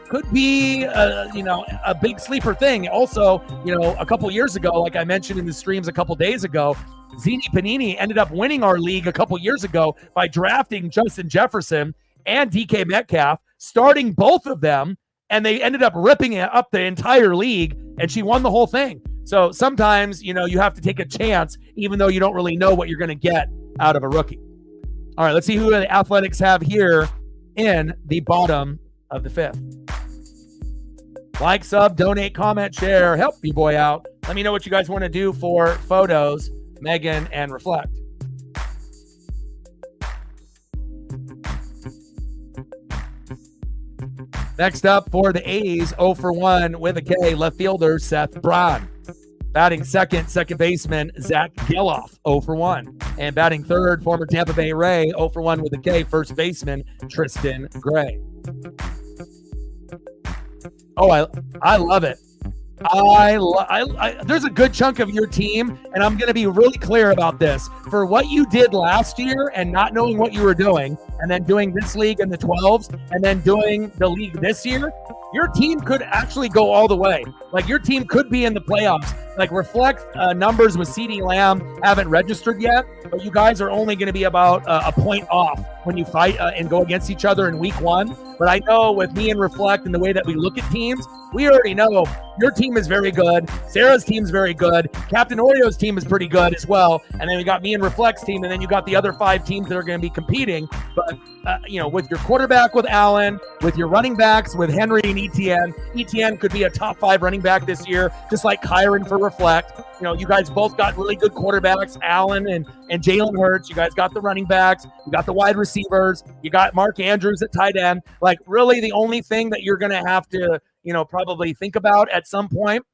could be, a big sleeper thing. Also, a couple years ago, like I mentioned in the streams a couple days ago, Zini Panini ended up winning our league a couple years ago by drafting Justin Jefferson and DK Metcalf, starting both of them, and they ended up ripping it up the entire league, and she won the whole thing. So sometimes, you have to take a chance, even though you don't really know what you're going to get out of a rookie. All right, let's see who the Athletics have here in the bottom of the 5th. Like, sub, donate, comment, share, help B-Boy out. Let me know what you guys want to do for photos, Megan and Reflect. Next up for the A's, 0 for 1 with a K, left fielder Seth Braun. Batting second baseman Zach Geloff, 0 for 1. And batting third, former Tampa Bay Ray, 0 for 1 with a K, first baseman Tristan Gray. Oh, I love it. There's a good chunk of your team, and I'm going to be really clear about this. For what you did last year and not knowing what you were doing, and then doing this league in the 12s, and then doing the league this year, your team could actually go all the way. Like, your team could be in the playoffs. Like, Reflect numbers with CeeDee Lamb haven't registered yet, but you guys are only going to be about a point off when you fight and go against each other in week 1. But I know with me and Reflect and the way that we look at teams, we already know your team is very good. Sarah's team's very good. Captain Oreo's team is pretty good as well. And then we got me and Reflect's team, and then you got the other 5 teams that are going to be competing. But, with your quarterback with Allen, with your running backs with Henry and ETN could be a top 5 running back this year, just like Kyron for Reflect. You guys both got really good quarterbacks, Allen and Jalen Hurts. You guys got the running backs. You got the wide receivers. You got Mark Andrews at tight end. Like, really the only thing that you're going to have to, probably think about at some point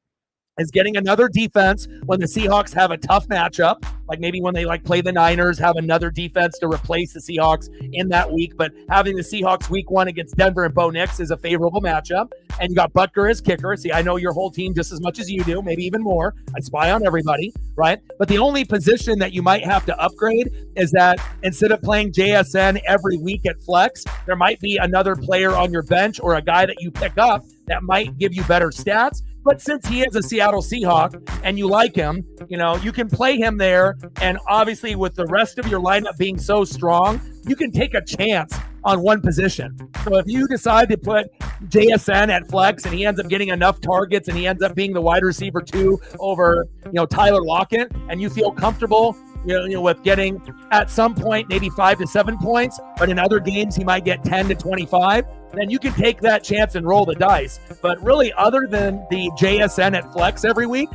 is getting another defense when the Seahawks have a tough matchup, like maybe when they play the Niners, have another defense to replace the Seahawks in that week. But having the Seahawks week 1 against Denver and Bo Nix is a favorable matchup. And you got Butker as kicker. See, I know your whole team just as much as you do, maybe even more. I spy on everybody, right? But the only position that you might have to upgrade is that instead of playing JSN every week at flex, there might be another player on your bench or a guy that you pick up that might give you better stats. But since he is a Seattle Seahawk and you like him, you can play him there. And obviously with the rest of your lineup being so strong, you can take a chance on one position. So if you decide to put JSN at flex and he ends up getting enough targets and he ends up being the wide receiver 2 over, Tyler Lockett, and you feel comfortable with getting at some point maybe 5 to 7 points, but in other games he might get 10 to 25, then you can take that chance and roll the dice. But really, other than the JSN at flex every week,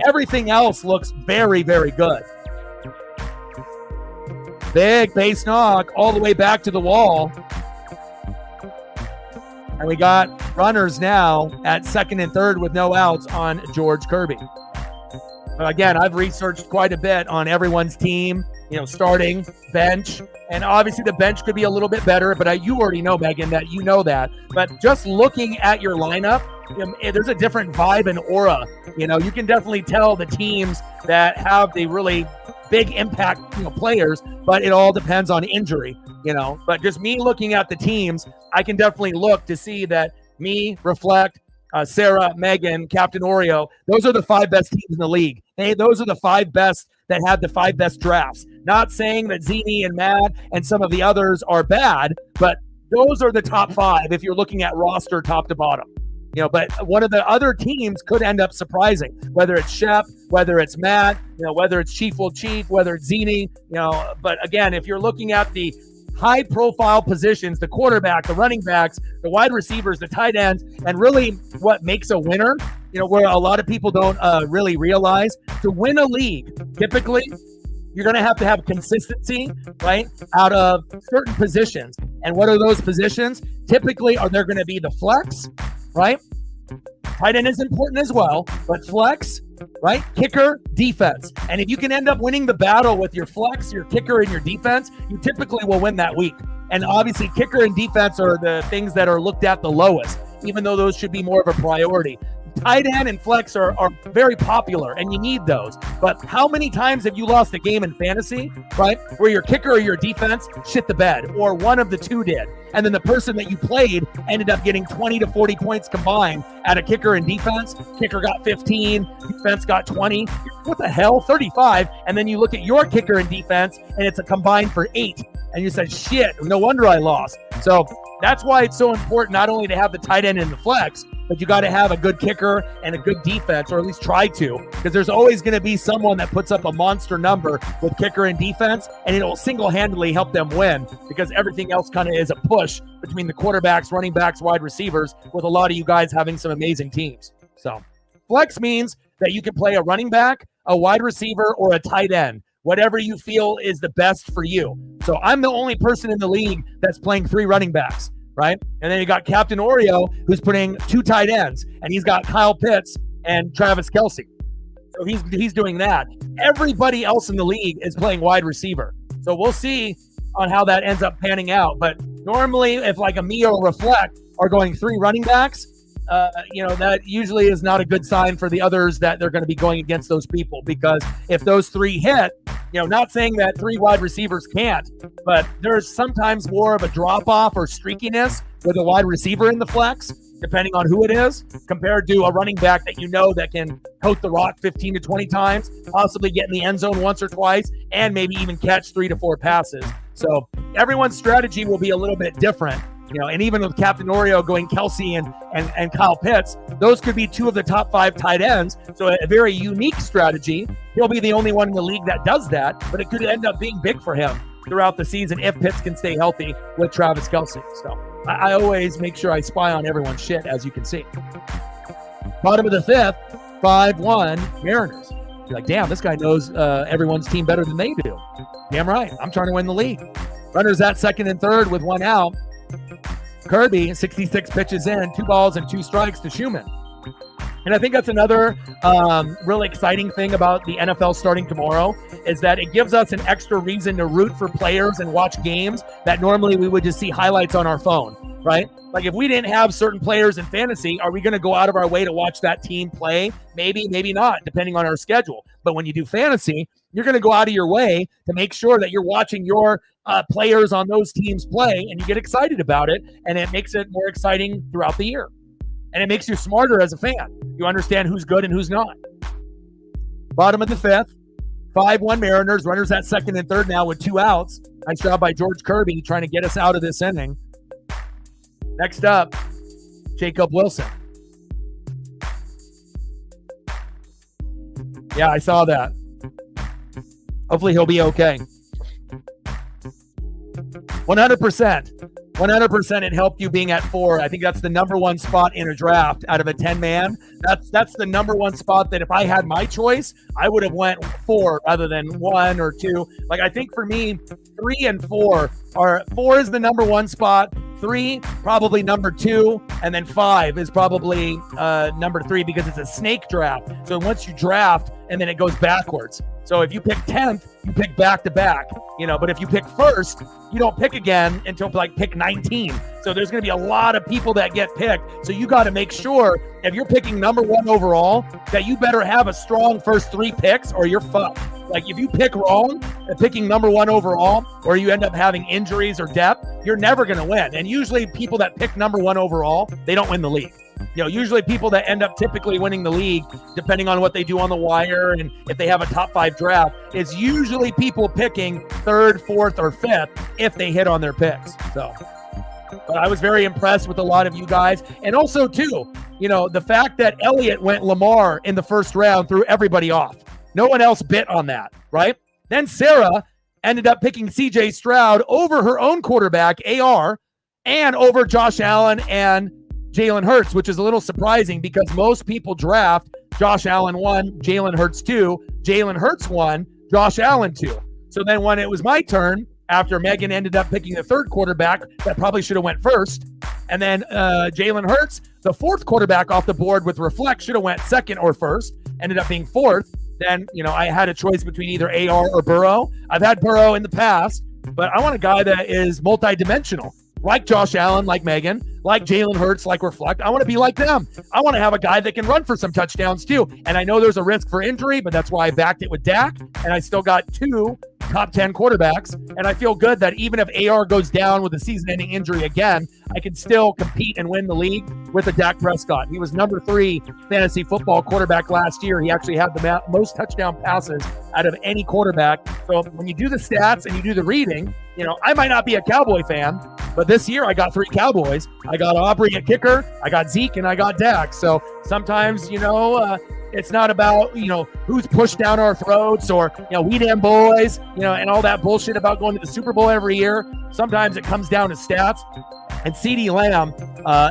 everything else looks very, very good. Big base knock all the way back to the wall. And we got runners now at second and third with no outs on George Kirby. Again, I've researched quite a bit on everyone's team, starting, bench, and obviously the bench could be a little bit better, but you already know, Megan, that you know that. But just looking at your lineup, there's a different vibe and aura. You can definitely tell the teams that have the really big impact, players, but it all depends on injury, But just me looking at the teams, I can definitely look to see that me, Reflect, Sarah, Megan, Captain Oreo, those are the 5 best teams in the league. Those are the 5 best that had the 5 best drafts. Not saying that Zini and Matt and some of the others are bad, but those are the top 5 if you're looking at roster top to bottom. But one of the other teams could end up surprising, whether it's Shep, whether it's Matt, whether it's Chief will Chief, whether it's Zini, But again, if you're looking at the high-profile positions, the quarterback, the running backs, the wide receivers, the tight ends, and really what makes a winner, where a lot of people don't really realize, to win a league, typically, you're going to have consistency, right, out of certain positions. And what are those positions? Typically, they're going to be the flex, right? Tight end is important as well, but flex, right? Kicker, defense. And if you can end up winning the battle with your flex, your kicker, and your defense, you typically will win that week. And obviously, kicker and defense are the things that are looked at the lowest, even though those should be more of a priority. Tight end and flex are very popular, and you need those. But how many times have you lost a game in fantasy, right, where your kicker or your defense shit the bed, or one of the two did, and then the person that you played ended up getting 20 to 40 points combined at a kicker and defense? Kicker got 15, defense got 20. What the hell, 35? And then you look at your kicker and defense, and it's a combined for 8. And you said, shit, no wonder I lost. So that's why it's so important not only to have the tight end and the flex, but you got to have a good kicker and a good defense, or at least try to, because there's always going to be someone that puts up a monster number with kicker and defense, and it'll single-handedly help them win, because everything else kind of is a push between the quarterbacks, running backs, wide receivers, with a lot of you guys having some amazing teams. So flex means that you can play a running back, a wide receiver, or a tight end, whatever you feel is the best for you. So I'm the only person in the league that's playing 3 running backs, right? And then you got Captain Oreo, who's putting 2 tight ends, and he's got Kyle Pitts and Travis Kelce. So he's doing that. Everybody else in the league is playing wide receiver. So we'll see on how that ends up panning out. But normally, if like a me or Reflect are going 3 running backs, that usually is not a good sign for the others that they're going to be going against those people, because if those 3 hit, not saying that 3 wide receivers can't, but there's sometimes more of a drop-off or streakiness with a wide receiver in the flex, depending on who it is, compared to a running back that that can tote the rock 15 to 20 times, possibly get in the end zone once or twice, and maybe even catch 3 to 4 passes. So everyone's strategy will be a little bit different. And even with Captain Oreo going Kelce and Kyle Pitts, those could be 2 of the top 5 tight ends. So a very unique strategy. He'll be the only one in the league that does that, but it could end up being big for him throughout the season if Pitts can stay healthy with Travis Kelce. So I always make sure I spy on everyone's shit, as you can see. Bottom of the 5th, 5-1 Mariners. You're like, damn, this guy knows everyone's team better than they do. Damn right. I'm trying to win the league. Runners at second and third with 1 out. Kirby, 66 pitches in, 2 balls and 2 strikes to Schumann. And I think that's another really exciting thing about the NFL starting tomorrow, is that it gives us an extra reason to root for players and watch games that normally we would just see highlights on our phone, right? Like if we didn't have certain players in fantasy, are we going to go out of our way to watch that team play? Maybe, maybe not, depending on our schedule. But when you do fantasy, you're going to go out of your way to make sure that you're watching your players on those teams play, and you get excited about it, and it makes it more exciting throughout the year. And it makes you smarter as a fan. You understand who's good and who's not. Bottom of the 5th, 5-1 Mariners. Runners at second and third now with 2 outs. Nice job by George Kirby trying to get us out of this inning. Next up, Jacob Wilson. Yeah, I saw that. Hopefully he'll be okay. 100%. 100% it helped you being at 4. I think that's the number 1 spot in a draft out of a 10-man. That's the number 1 spot that if I had my choice, I would have went 4 rather than 1 or 2. Like I think for me, 3 and 4 is the number 1 spot. 3, probably number 2, and then 5 is probably number 3 because it's a snake draft. So once you draft, and then it goes backwards. So if you pick 10th, you pick back-to-back, but if you pick first, you don't pick again until like pick 19. So there's going to be a lot of people that get picked. So you got to make sure if you're picking number 1 overall that you better have a strong first 3 picks or you're fucked. Like if you pick wrong at picking number 1 overall, or you end up having injuries or depth, you're never going to win. And usually people that pick number 1 overall, they don't win the league. Usually people that end up typically winning the league, depending on what they do on the wire and if they have a top 5 draft, is usually people picking 3rd, 4th, or 5th if they hit on their picks. So, but I was very impressed with a lot of you guys. And also, too, the fact that Elliott went Lamar in the first round threw everybody off. No one else bit on that, right? Then Sarah ended up picking C.J. Stroud over her own quarterback, AR, and over Josh Allen and Jalen Hurts, which is a little surprising because most people draft Josh Allen 1, Jalen Hurts 2, Jalen Hurts 1, Josh Allen 2. So then when it was my turn, after Megan ended up picking the 3rd quarterback that probably should have went first, and then Jalen Hurts, the 4th quarterback off the board with Reflect, should have went 2nd or 1st, ended up being 4th. Then, I had a choice between either AR or Burrow. I've had Burrow in the past, but I want a guy that is multidimensional. Like Josh Allen, like Megan, like Jalen Hurts, like Reflect. I want to be like them. I want to have a guy that can run for some touchdowns too. And I know there's a risk for injury, but that's why I backed it with Dak. And I still got 2 top 10 quarterbacks. And I feel good that even if AR goes down with a season-ending injury again, I can still compete and win the league with a Dak Prescott. He was number 3 fantasy football quarterback last year. He actually had the most touchdown passes out of any quarterback. So when you do the stats and you do the reading, I might not be a Cowboy fan, but this year I got 3 Cowboys. I got Aubrey at kicker, I got Zeke, and I got Dak. So sometimes, it's not about, who's pushed down our throats or, we damn boys, and all that bullshit about going to the Super Bowl every year. Sometimes it comes down to stats. And CeeDee Lamb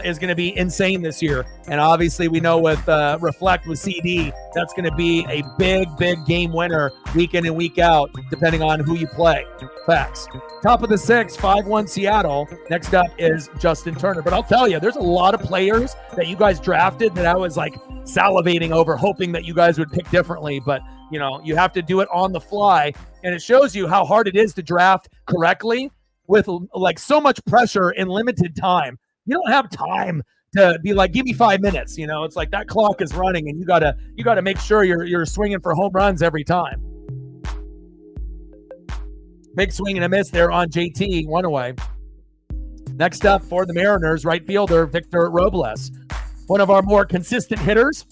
is going to be insane this year. And obviously we know with Reflect with CD, that's going to be a big, big game winner week in and week out, depending on who you play. Facts. Top of the 6, 5-1 Seattle. Next up is Justin Turner. But I'll tell you, there's a lot of players that you guys drafted that I was like salivating over, hoping that you guys would pick differently. But, you have to do it on the fly. And it shows you how hard it is to draft correctly with like so much pressure in limited time. You don't have time to be like, give me 5 minutes. It's like that clock is running and you gotta make sure you're swinging for home runs every time. Big swing and a miss there on JT, 1 away. Next up for the Mariners, right fielder Victor Robles, one of our more consistent hitters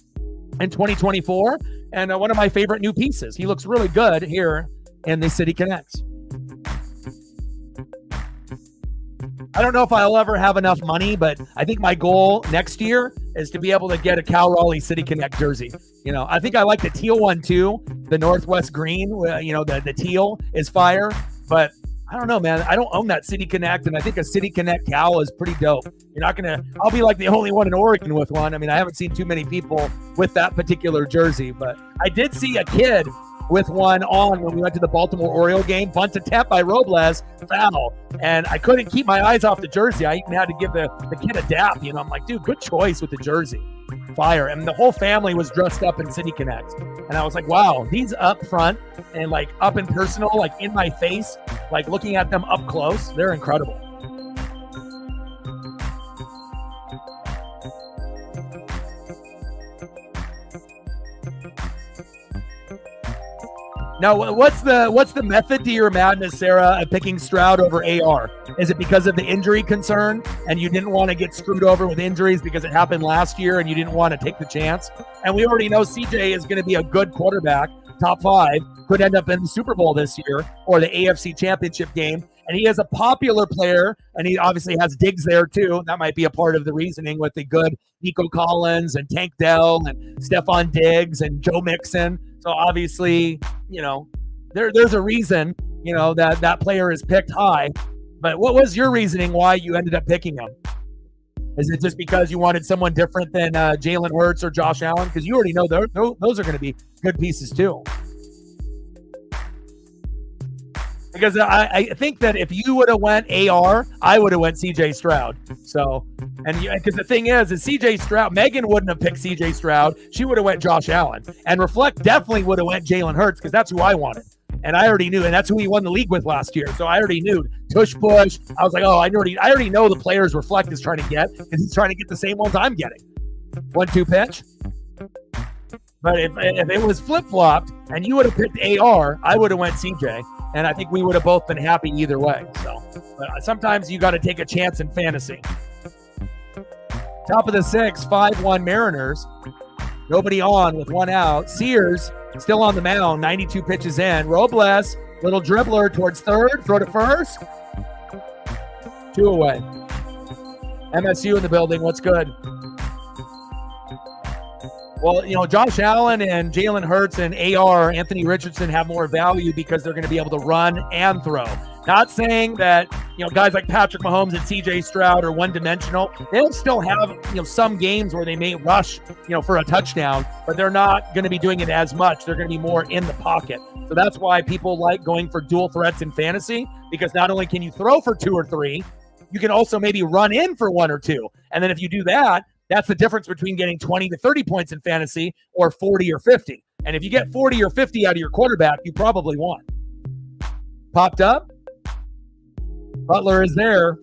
in 2024 and one of my favorite new pieces. He looks really good here in the City Connects. I don't know if I'll ever have enough money, but I think my goal next year is to be able to get a Cal Raleigh City Connect jersey. I think I like the teal one too, the Northwest green, the teal is fire, but I don't know, man. I don't own that City Connect, and I think a City Connect Cal is pretty dope. I'll be like the only one in Oregon with one. I mean, I haven't seen too many people with that particular jersey, but I did see a kid with one on when we went to the Baltimore Oriole game. Bunt attempt by Robles, foul. And I couldn't keep my eyes off the jersey. I even had to give the kid a dap. I'm like, dude, good choice with the jersey. Fire. And the whole family was dressed up in City Connect. And I was like, wow, these up front and like up and personal, like in my face, like looking at them up close, they're incredible. Now, what's the method to your madness, Sarah, of picking Stroud over AR? Is it because of the injury concern and you didn't want to get screwed over with injuries because it happened last year and you didn't want to take the chance? And we already know CJ is going to be a good quarterback, top 5, could end up in the Super Bowl this year or the AFC Championship game. And he is a popular player, and he obviously has Diggs there too. That might be a part of the reasoning with the good Nico Collins and Tank Dell and Stephon Diggs and Joe Mixon. So obviously, there's a reason, that player is picked high. But what was your reasoning why you ended up picking him? Is it just because you wanted someone different than Jalen Hurts or Josh Allen? Because you already know those are going to be good pieces too. because I think that if you would have went AR, I would have went CJ Stroud. So, and because the thing is CJ Stroud, Megan wouldn't have picked CJ Stroud. She would have went Josh Allen. And Reflect definitely would have went Jalen Hurts because that's who I wanted. And I already knew, and that's who he won the league with last year. So I already knew Tush Push. I was like, oh, I already know the players Reflect is trying to get, and he's trying to get the same ones I'm getting. 1-2 pitch. But if it was flip-flopped and you would have picked AR, I would have went CJ. And I think we would have both been happy either way. So but sometimes you got to take a chance in fantasy. Top of the 6th, 5-1 Mariners. Nobody on with 1 out. Sears still on the mound, 92 pitches in. Robles, little dribbler towards third, throw to first. 2 away. MSU in the building. What's good? Well, Josh Allen and Jalen Hurts and AR, Anthony Richardson, have more value because they're going to be able to run and throw. Not saying that, guys like Patrick Mahomes and CJ Stroud are one-dimensional. They'll still have, some games where they may rush, for a touchdown, but they're not going to be doing it as much. They're going to be more in the pocket. So that's why people like going for dual threats in fantasy, because not only can you throw for 2 or 3, you can also maybe run in for 1 or 2. And then if you do that, that's the difference between getting 20 to 30 points in fantasy or 40 or 50. And if you get 40 or 50 out of your quarterback, you probably won. Popped up. Butler is there.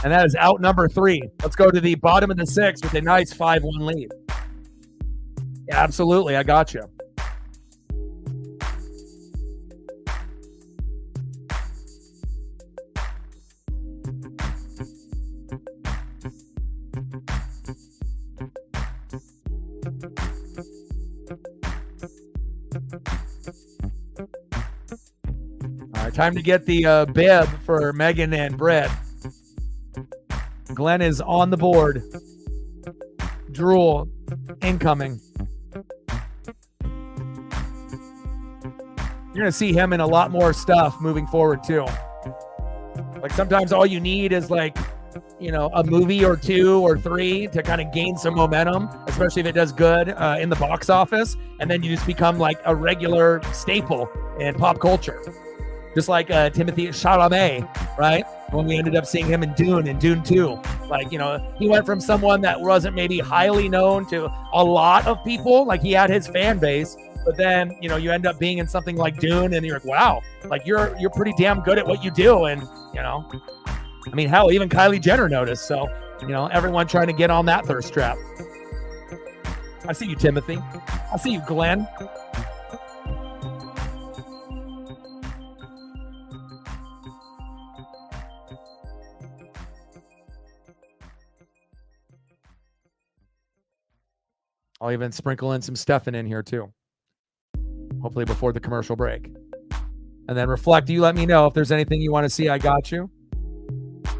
And that is out number 3. Let's go to the bottom of the 6th with a nice 5-1 lead. Yeah, absolutely. I got you. Time to get the bib for Megan and Brett. Glenn is on the board. Drool incoming. You're going to see him in a lot more stuff moving forward too. Like sometimes all you need is like, a movie or 2 or 3 to kind of gain some momentum, especially if it does good in the box office. And then you just become like a regular staple in pop culture. Just like Timothée Chalamet, right? When we ended up seeing him in Dune and Dune 2. Like, he went from someone that wasn't maybe highly known to a lot of people. Like, he had his fan base. But then, you end up being in something like Dune, and you're like, wow, like, you're pretty damn good at what you do. And, I mean, hell, even Kylie Jenner noticed. So, everyone trying to get on that thirst trap. I see you, Timothy. I see you, Glenn. I'll even sprinkle in some Stefan in here too. Hopefully before the commercial break. And then Reflect, you let me know if there's anything you want to see. I got you.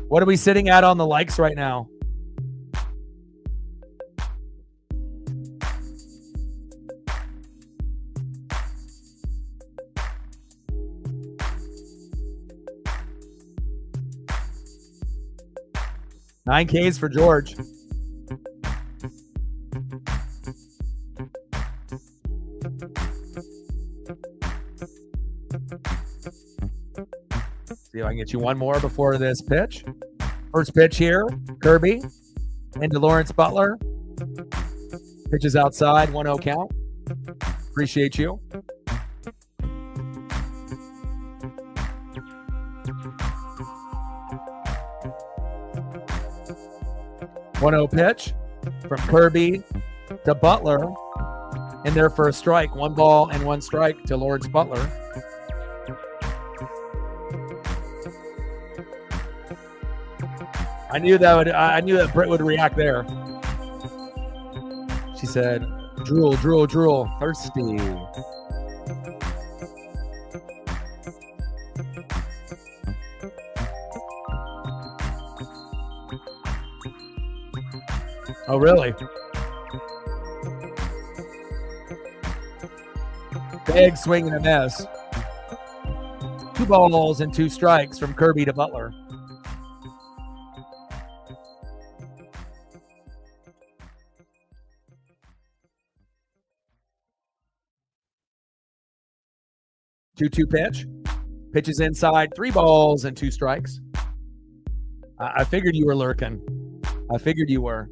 What are we sitting at on the likes right now? Nine Ks for George. See if I can get you one more before this pitch. First pitch here, Kirby into Lawrence Butler. Pitches outside, 1-0 count. Appreciate you. One-0 pitch from Kirby to Butler. In there for a strike. 1 ball and 1 strike to Lawrence Butler. I knew that Britt would react there. She said, drool, drool, drool, thirsty. Oh, really? Big swing and a miss. 2 balls and 2 strikes from Kirby to Butler. 2-2 pitch. Pitches inside, 3 balls and 2 strikes. I figured you were lurking. I figured you were.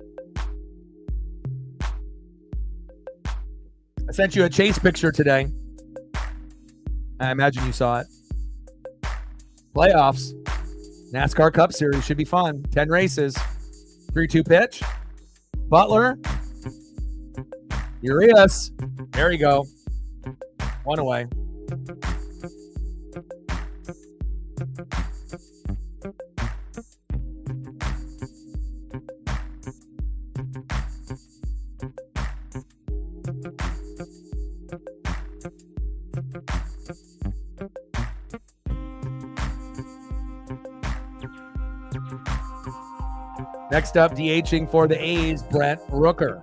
I sent you a chase picture today. I imagine you saw it. Playoffs. NASCAR Cup Series should be fun. 10 races. 3-2 pitch. Butler. Urias. There you go. 1 away. Next up, DHing for the A's, Brent Rooker.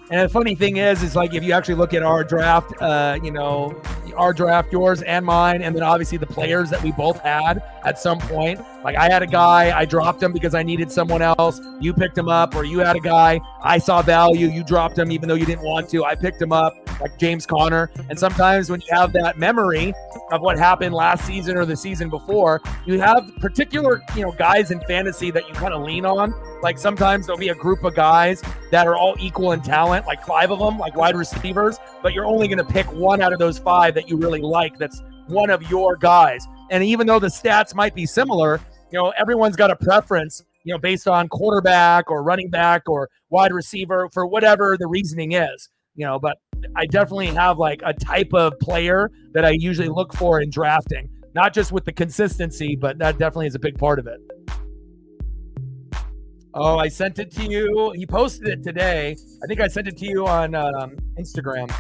And the funny thing is like if you actually look at our draft, our draft, yours and mine, and then obviously the players that we both had at some point. Like I had a guy, I dropped him because I needed someone else. You picked him up, or you had a guy, I saw value, you dropped him even though you didn't want to. I picked him up, like James Conner. And sometimes when you have that memory of what happened last season or the season before, you have particular, guys in fantasy that you kind of lean on. Like sometimes there'll be a group of guys that are all equal in talent, like 5 of them, like wide receivers, but you're only going to pick one out of those 5 that you really like. That's one of your guys. And even though the stats might be similar, everyone's got a preference, based on quarterback or running back or wide receiver for whatever the reasoning is, but I definitely have like a type of player that I usually look for in drafting, not just with the consistency, but that definitely is a big part of it. Oh, I sent it to you. He posted it today. I think I sent it to you on Instagram.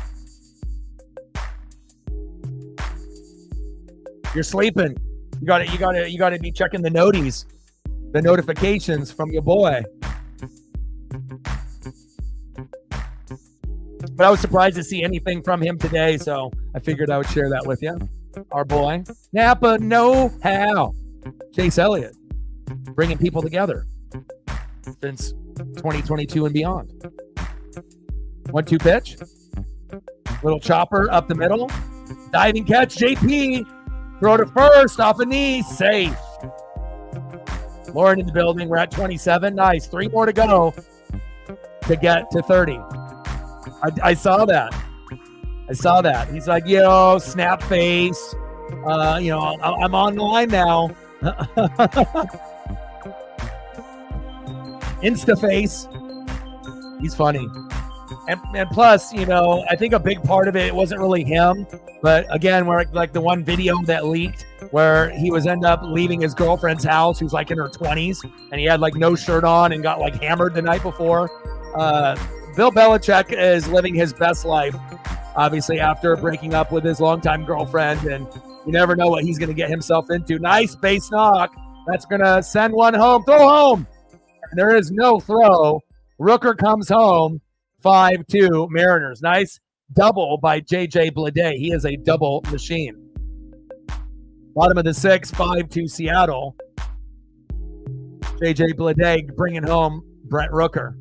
You're sleeping. You got to be checking the notifications from your boy. But I was surprised to see anything from him today, so I figured I would share that with you. Our boy, Napa know-how. Chase Elliott, bringing people together since 2022 and beyond. 1-2 pitch. Little chopper up the middle. Diving catch, JP. Throw to first, off a knee, safe. Lauren in the building. We're at 27. Nice. 3 more to go to get to 30. I saw that. He's like, snap face. I'm on the line now. Insta face. He's funny. And plus, I think a big part of it wasn't really him. But again, where like the one video that leaked where he was end up leaving his girlfriend's house, who's like in her 20s, and he had like no shirt on and got like hammered the night before. Bill Belichick is living his best life, obviously, after breaking up with his longtime girlfriend, and you never know what he's going to get himself into. Nice base knock. That's going to send one home. Throw home. And there is no throw. Rooker comes home. 5-2 Mariners. Nice double by J.J. Bleday. He is a double machine. Bottom of the 6th, 5-2 Seattle. J.J. Bleday bringing home Brent Rooker.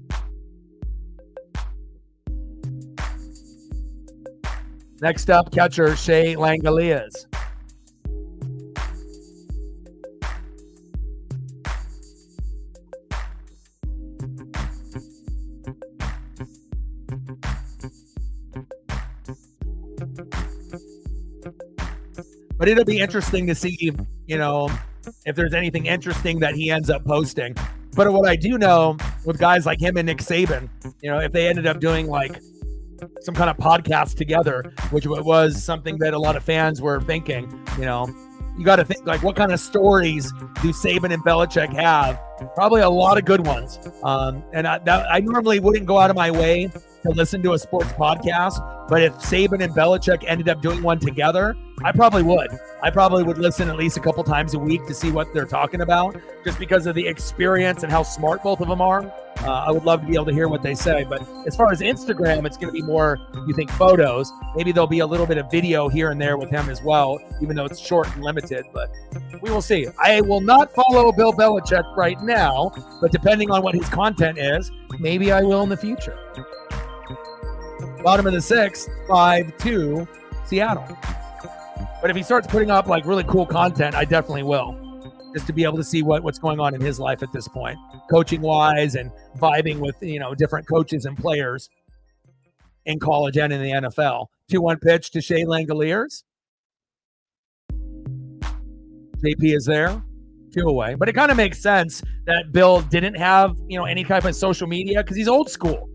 Next up, catcher Shea Langoliers. But it'll be interesting to see, if there's anything interesting that he ends up posting. But what I do know with guys like him and Nick Saban, if they ended up doing like some kind of podcast together, which was something that a lot of fans were thinking, you got to think like what kind of stories do Saban and Belichick have? Probably a lot of good ones. And I normally wouldn't go out of my way to listen to a sports podcast, but if Saban and Belichick ended up doing one together, I probably would. I probably would listen at least a couple times a week to see what they're talking about, just because of the experience and how smart both of them are. I would love to be able to hear what they say. But as far as Instagram, it's going to be more, you think, photos. Maybe there'll be a little bit of video here and there with him as well, even though it's short and limited. But we will see. I will not follow Bill Belichick right now, but depending on what his content is, maybe I will in the future. Bottom of the 6th, 5-2, Seattle. But if he starts putting up like really cool content, I definitely will. Just to be able to see what's going on in his life at this point, coaching wise and vibing with, different coaches and players in college and in the NFL. 2-1 pitch to Shea Langoliers. JP is there. 2 away. But it kind of makes sense that Bill didn't have, any type of social media because he's old school,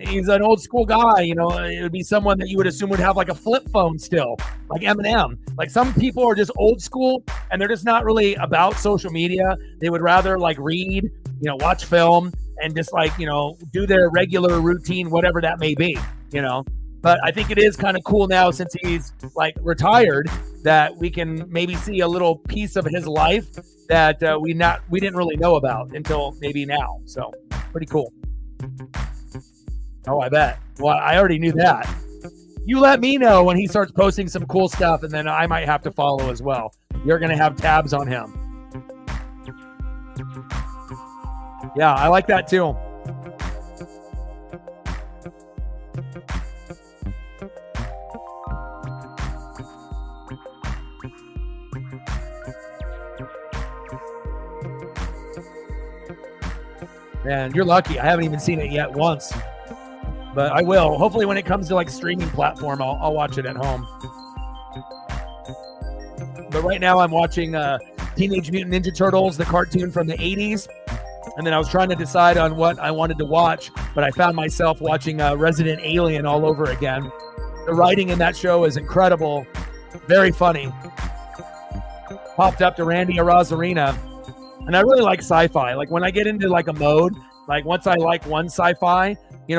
He's an old school guy, it would be someone that you would assume would have like a flip phone still, like Eminem. Like some people are just old school and they're just not really about social media. They would rather like read, watch film and just like, do their regular routine, whatever that may be, But I think it is kind of cool now since he's like retired that we can maybe see a little piece of his life that we didn't really know about until maybe now. So pretty cool. Oh, I bet. Well, I already knew that. You let me know when he starts posting some cool stuff, and then I might have to follow as well. You're going to have tabs on him. Yeah, I like that too. Man, you're lucky. I haven't even seen it yet once. But I will. Hopefully when it comes to like streaming platform, I'll watch it at home. But right now I'm watching Teenage Mutant Ninja Turtles, the cartoon from the 80s. And then I was trying to decide on what I wanted to watch, but I found myself watching Resident Alien all over again. The writing in that show is incredible. Very funny. Popped up to Randy Arozarena. And I really like sci-fi. Like when I get into like a mode, like once I like one sci-fi,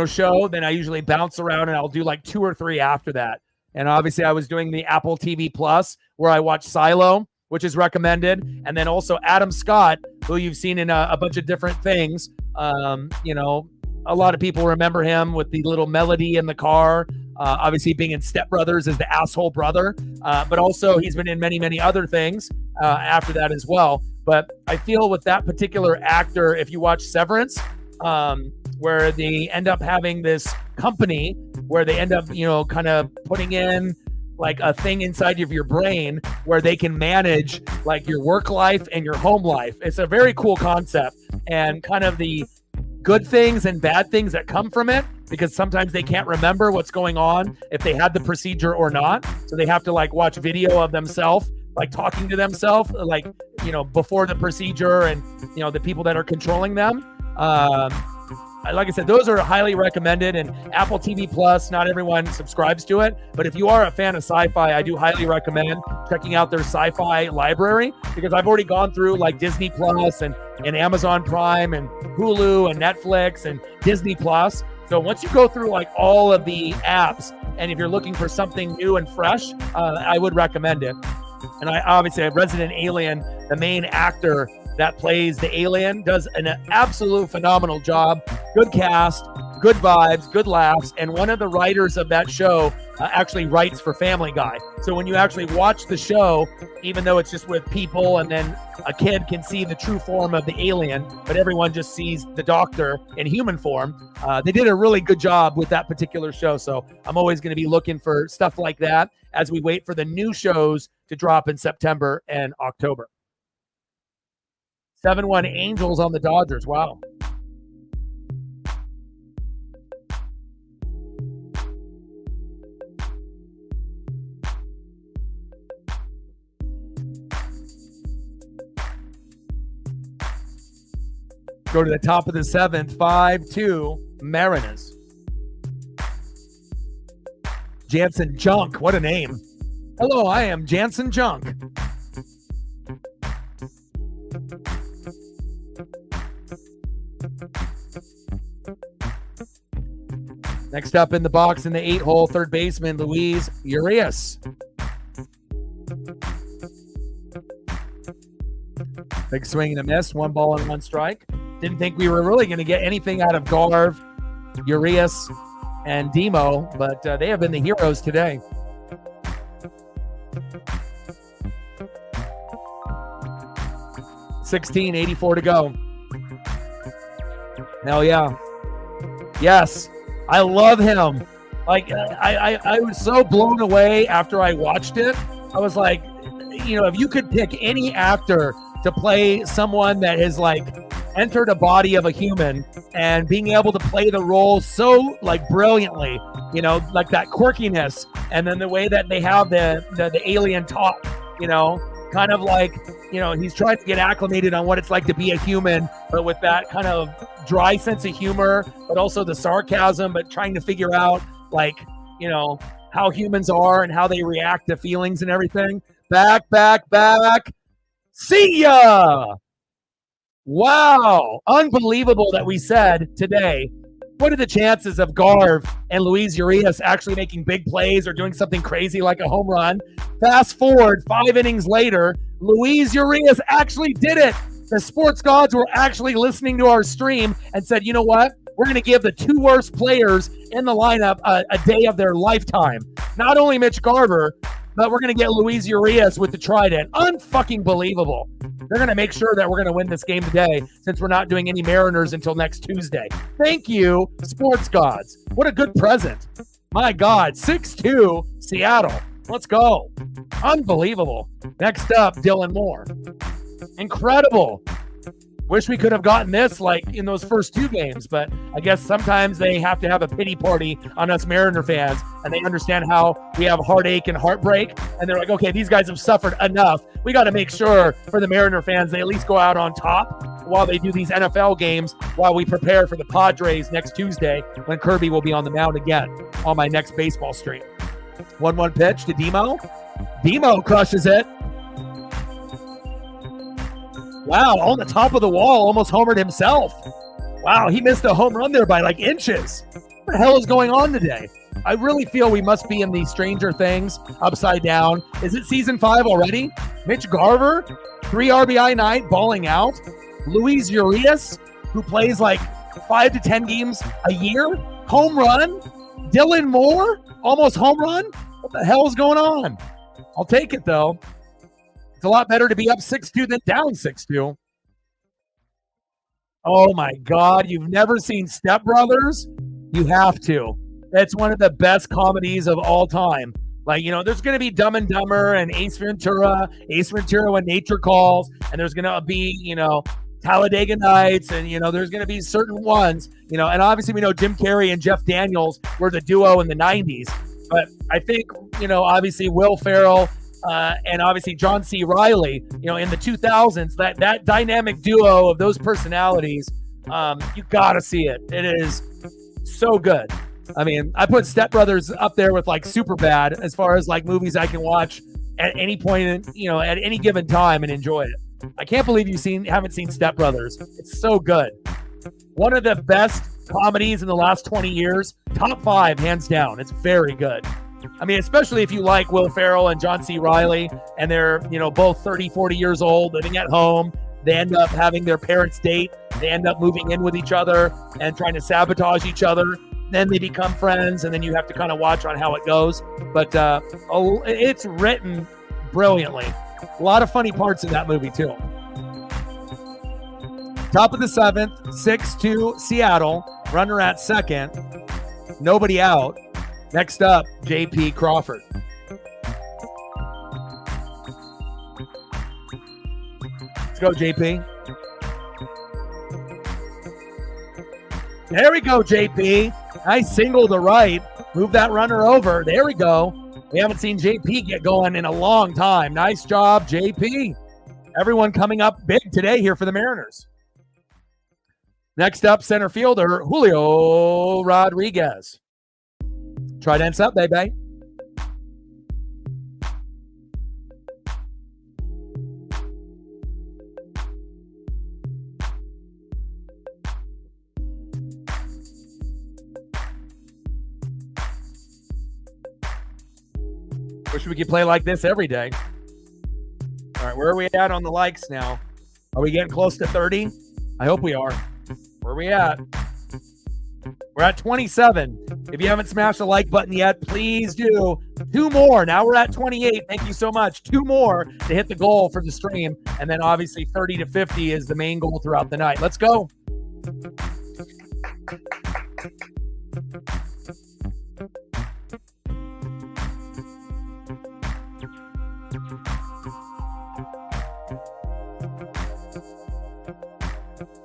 show, then I usually bounce around and I'll do like 2 or 3 after that. And obviously I was doing the Apple TV Plus where I watch Silo, which is recommended. And then also Adam Scott, who you've seen in a bunch of different things. A lot of people remember him with the little melody in the car. Obviously being in Step Brothers as the asshole brother. But also he's been in many, many other things after that as well. But I feel with that particular actor, if you watch Severance, where they end up having this company where they end up, kind of putting in like a thing inside of your brain where they can manage like your work life and your home life. It's a very cool concept and kind of the good things and bad things that come from it, because sometimes they can't remember what's going on if they had the procedure or not. So they have to like watch video of themselves, like talking to themselves, like, before the procedure and, the people that are controlling them. Like I said, those are highly recommended, and Apple TV Plus, not everyone subscribes to it, but if you are a fan of sci-fi, I do highly recommend checking out their sci-fi library, because I've already gone through like Disney Plus and Amazon Prime and Hulu and Netflix and Disney Plus. So once you go through like all of the apps, and if you're looking for something new and fresh, I would recommend it. And I obviously have Resident Alien, the main actor that plays the alien, does an absolute phenomenal job. Good cast, good vibes, good laughs. And one of the writers of that show actually writes for Family Guy. So when you actually watch the show, even though it's just with people and then a kid can see the true form of the alien, but everyone just sees the doctor in human form, they did a really good job with that particular show. So I'm always going to be looking for stuff like that as we wait for the new shows to drop in September and October. 7-1 Angels on the Dodgers. Wow. Go to the top of the 7th, 5-2 Mariners. Jansen Junk, what a name. Hello, I am Jansen Junk. Next up in the box in the 8-hole, third baseman Luis Urias. Big swing and a miss, 1 ball and 1 strike. Didn't think we were really going to get anything out of Garv, Urias, and Demo, but they have been the heroes today. $16.84 to go. Hell yeah. Yes. I love him. Like, I was so blown away after I watched it. I was like, you know, if you could pick any actor to play someone that has like entered a body of a human and being able to play the role so like brilliantly, you know, like that quirkiness, and then the way that they have the alien talk, you know, kind of like, you know, he's trying to get acclimated on what it's like to be a human, but with that kind of dry sense of humor, but also the sarcasm, but trying to figure out like, you know, how humans are and how they react to feelings and everything. Back. See ya! Wow. Unbelievable that we said today, what are the chances of Garv and Luis Urias actually making big plays or doing something crazy like a home run? Fast forward 5 innings later, Luis Urias actually did it. The sports gods were actually listening to our stream and said, you know what? We're going to give the 2 worst players in the lineup a day of their lifetime. Not only Mitch Garver, but we're going to get Luis Urias with the trident. Unfucking believable. They're going to make sure that we're going to win this game today since we're not doing any Mariners until next Tuesday. Thank you, sports gods. What a good present. My God, 6-2 Seattle. Let's go. Unbelievable. Next up, Dylan Moore. Incredible. Wish we could have gotten this like in those first 2 games, but I guess sometimes they have to have a pity party on us Mariner fans, and they understand how we have heartache and heartbreak, and they're like, okay, these guys have suffered enough. We got to make sure for the Mariner fans they at least go out on top while they do these NFL games, while we prepare for the Padres next Tuesday when Kirby will be on the mound again on my next baseball stream. 1-1 pitch to Demo. Demo crushes it. Wow, on the top of the wall, almost homered himself. Wow, he missed a home run there by like inches. What the hell is going on today? I really feel we must be in the Stranger Things upside down. Is it season 5 already? Mitch Garver, 3 RBI night, balling out. Luis Urias, who plays like 5 to 10 games a year, home run. Dylan Moore, almost home run. What the hell is going on? I'll take it though. It's a lot better to be up 6-2 than down 6-2. Oh my God, you've never seen Step Brothers? You have to. It's one of the best comedies of all time. Like, you know, there's going to be Dumb and Dumber and Ace Ventura When Nature Calls, and there's going to be, you know, Talladega Nights, and, you know, there's going to be certain ones, you know, and obviously we know Jim Carrey and Jeff Daniels were the duo in the 90s. But I think, you know, obviously Will Ferrell, and obviously John C. Reilly, you know, in the 2000s, that dynamic duo of those personalities, you got to see it. It is so good. I mean, I put Step Brothers up there with like Superbad as far as like movies I can watch at any point, at any given time and enjoy it. I can't believe you haven't seen Step Brothers. It's so good. One of the best comedies in the last 20 years. Top 5, hands down. It's very good. I mean, especially if you like Will Ferrell and John C. Reilly, and they're, you know, both 30, 40 years old, living at home. They end up having their parents date. They end up moving in with each other and trying to sabotage each other. Then they become friends, and then you have to kind of watch on how it goes. But it's written brilliantly. A lot of funny parts in that movie, too. Top of the 7th, 6-2 Seattle. Runner at second. Nobody out. Next up, J.P. Crawford. Let's go, J.P. There we go, J.P. Nice single to right. Move that runner over. There we go. We haven't seen J.P. get going in a long time. Nice job, J.P. Everyone coming up big today here for the Mariners. Next up, center fielder, Julio Rodriguez. Trident's up, baby. Wish we could play like this every day. All right, where are we at on the likes now? Are we getting close to 30? I hope we are. Where are we at? We're at 27. If you haven't smashed the like button yet, please do. 2 more. Now we're at 28. Thank you so much. 2 more to hit the goal for the stream. And then obviously 30 to 50 is the main goal throughout the night. Let's go.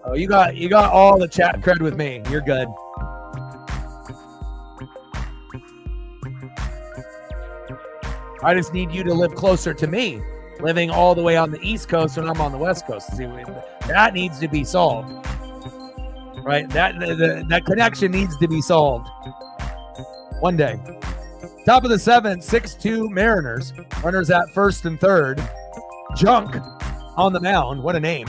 Oh, you got all the chat cred with me. You're good. I just need you to live closer to me, living all the way on the East Coast when I'm on the West Coast. See, that needs to be solved, right? That connection needs to be solved one day. Top of the 7th, 6-2 Mariners. Runners at first and third. Junk on the mound. What a name.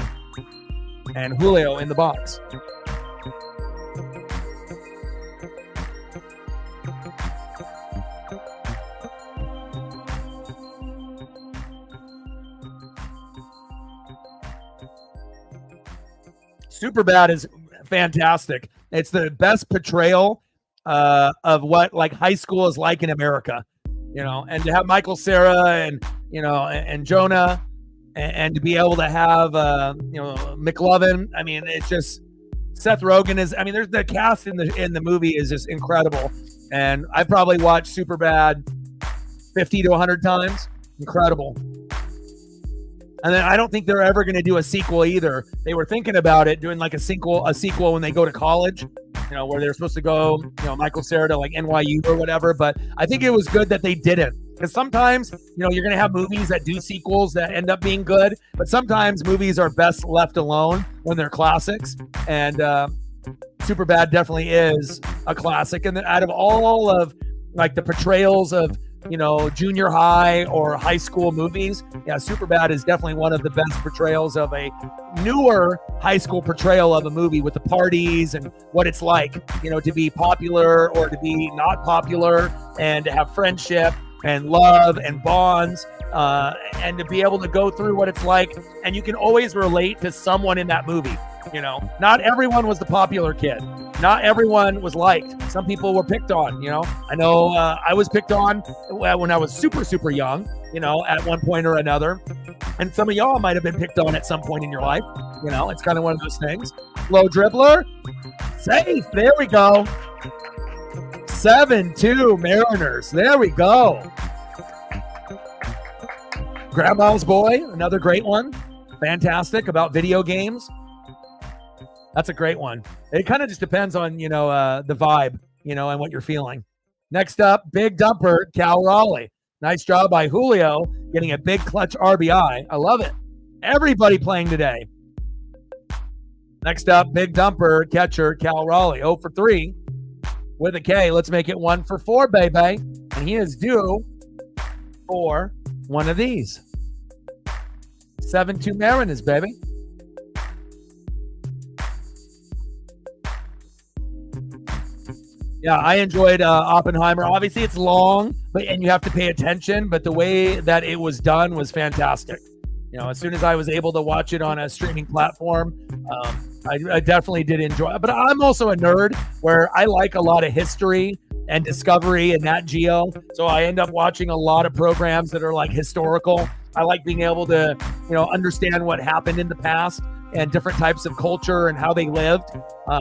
And Julio in the box. Superbad is fantastic. It's the best portrayal of what like high school is like in America, you know, and to have Michael Cera and, you know, and Jonah and to be able to have, you know, McLovin. I mean, it's just Seth Rogen is, I mean, there's the cast in the movie is just incredible. And I probably watched Superbad 50 to 100 times. Incredible. And then I don't think they're ever going to do a sequel either. They were thinking about it, doing like a sequel when they go to college, you know, where they're supposed to go, you know, Michael Cera to like NYU or whatever. But I think it was good that they didn't, because sometimes, you know, you're going to have movies that do sequels that end up being good, but sometimes movies are best left alone when they're classics. And Superbad definitely is a classic. And then out of all of like the portrayals of, you know, junior high or high school movies, yeah, Superbad is definitely one of the best portrayals of a newer high school portrayal of a movie, with the parties and what it's like, you know, to be popular or to be not popular, and to have friendship and love and bonds, and to be able to go through what it's like. And you can always relate to someone in that movie. You know, not everyone was the popular kid. Not everyone was liked. Some people were picked on, you know. I know I was picked on when I was super, super young, you know, at one point or another. And some of y'all might have been picked on at some point in your life. You know, it's kind of one of those things. Low dribbler. Safe. There we go. 7-2 Mariners. There we go. Grandma's Boy, another great one. Fantastic, about video games. That's a great one. It kind of just depends on, you know, the vibe, you know, and what you're feeling. Next up, Big Dumper, Cal Raleigh. Nice job by Julio, getting a big clutch RBI. I love it. Everybody playing today. Next up, Big Dumper, catcher, Cal Raleigh. 0 for 3 with a K. Let's make it 1 for 4, baby. And he is due for one of these. 7-2 Mariners, baby. Yeah, I enjoyed Oppenheimer. Obviously, it's long, and you have to pay attention, but the way that it was done was fantastic. You know, as soon as I was able to watch it on a streaming platform, I definitely did enjoy it. But I'm also a nerd where I like a lot of history and Discovery and Nat Geo. So I end up watching a lot of programs that are like historical. I like being able to, you know, understand what happened in the past and different types of culture and how they lived,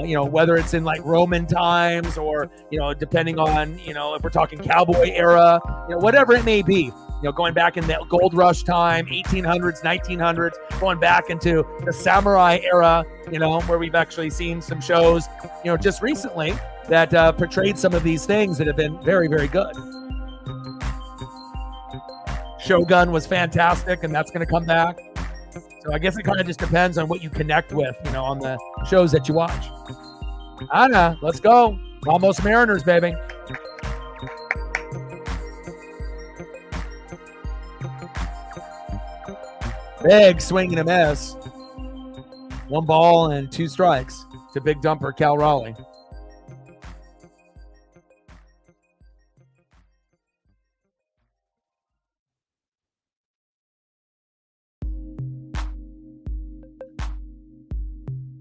you know, whether it's in like Roman times or, you know, depending on, you know, if we're talking cowboy era, you know, whatever it may be, you know, going back in the gold rush time, 1800s, 1900s, going back into the samurai era, you know, where we've actually seen some shows, you know, just recently that portrayed some of these things that have been very, very good. Shogun was fantastic, and that's going to come back. So I guess it kind of just depends on what you connect with, you know, on the shows that you watch. Anna, let's go. Almost Mariners, baby. Big swing and a miss. 1 ball and 2 strikes to Big Dumper, Cal Raleigh.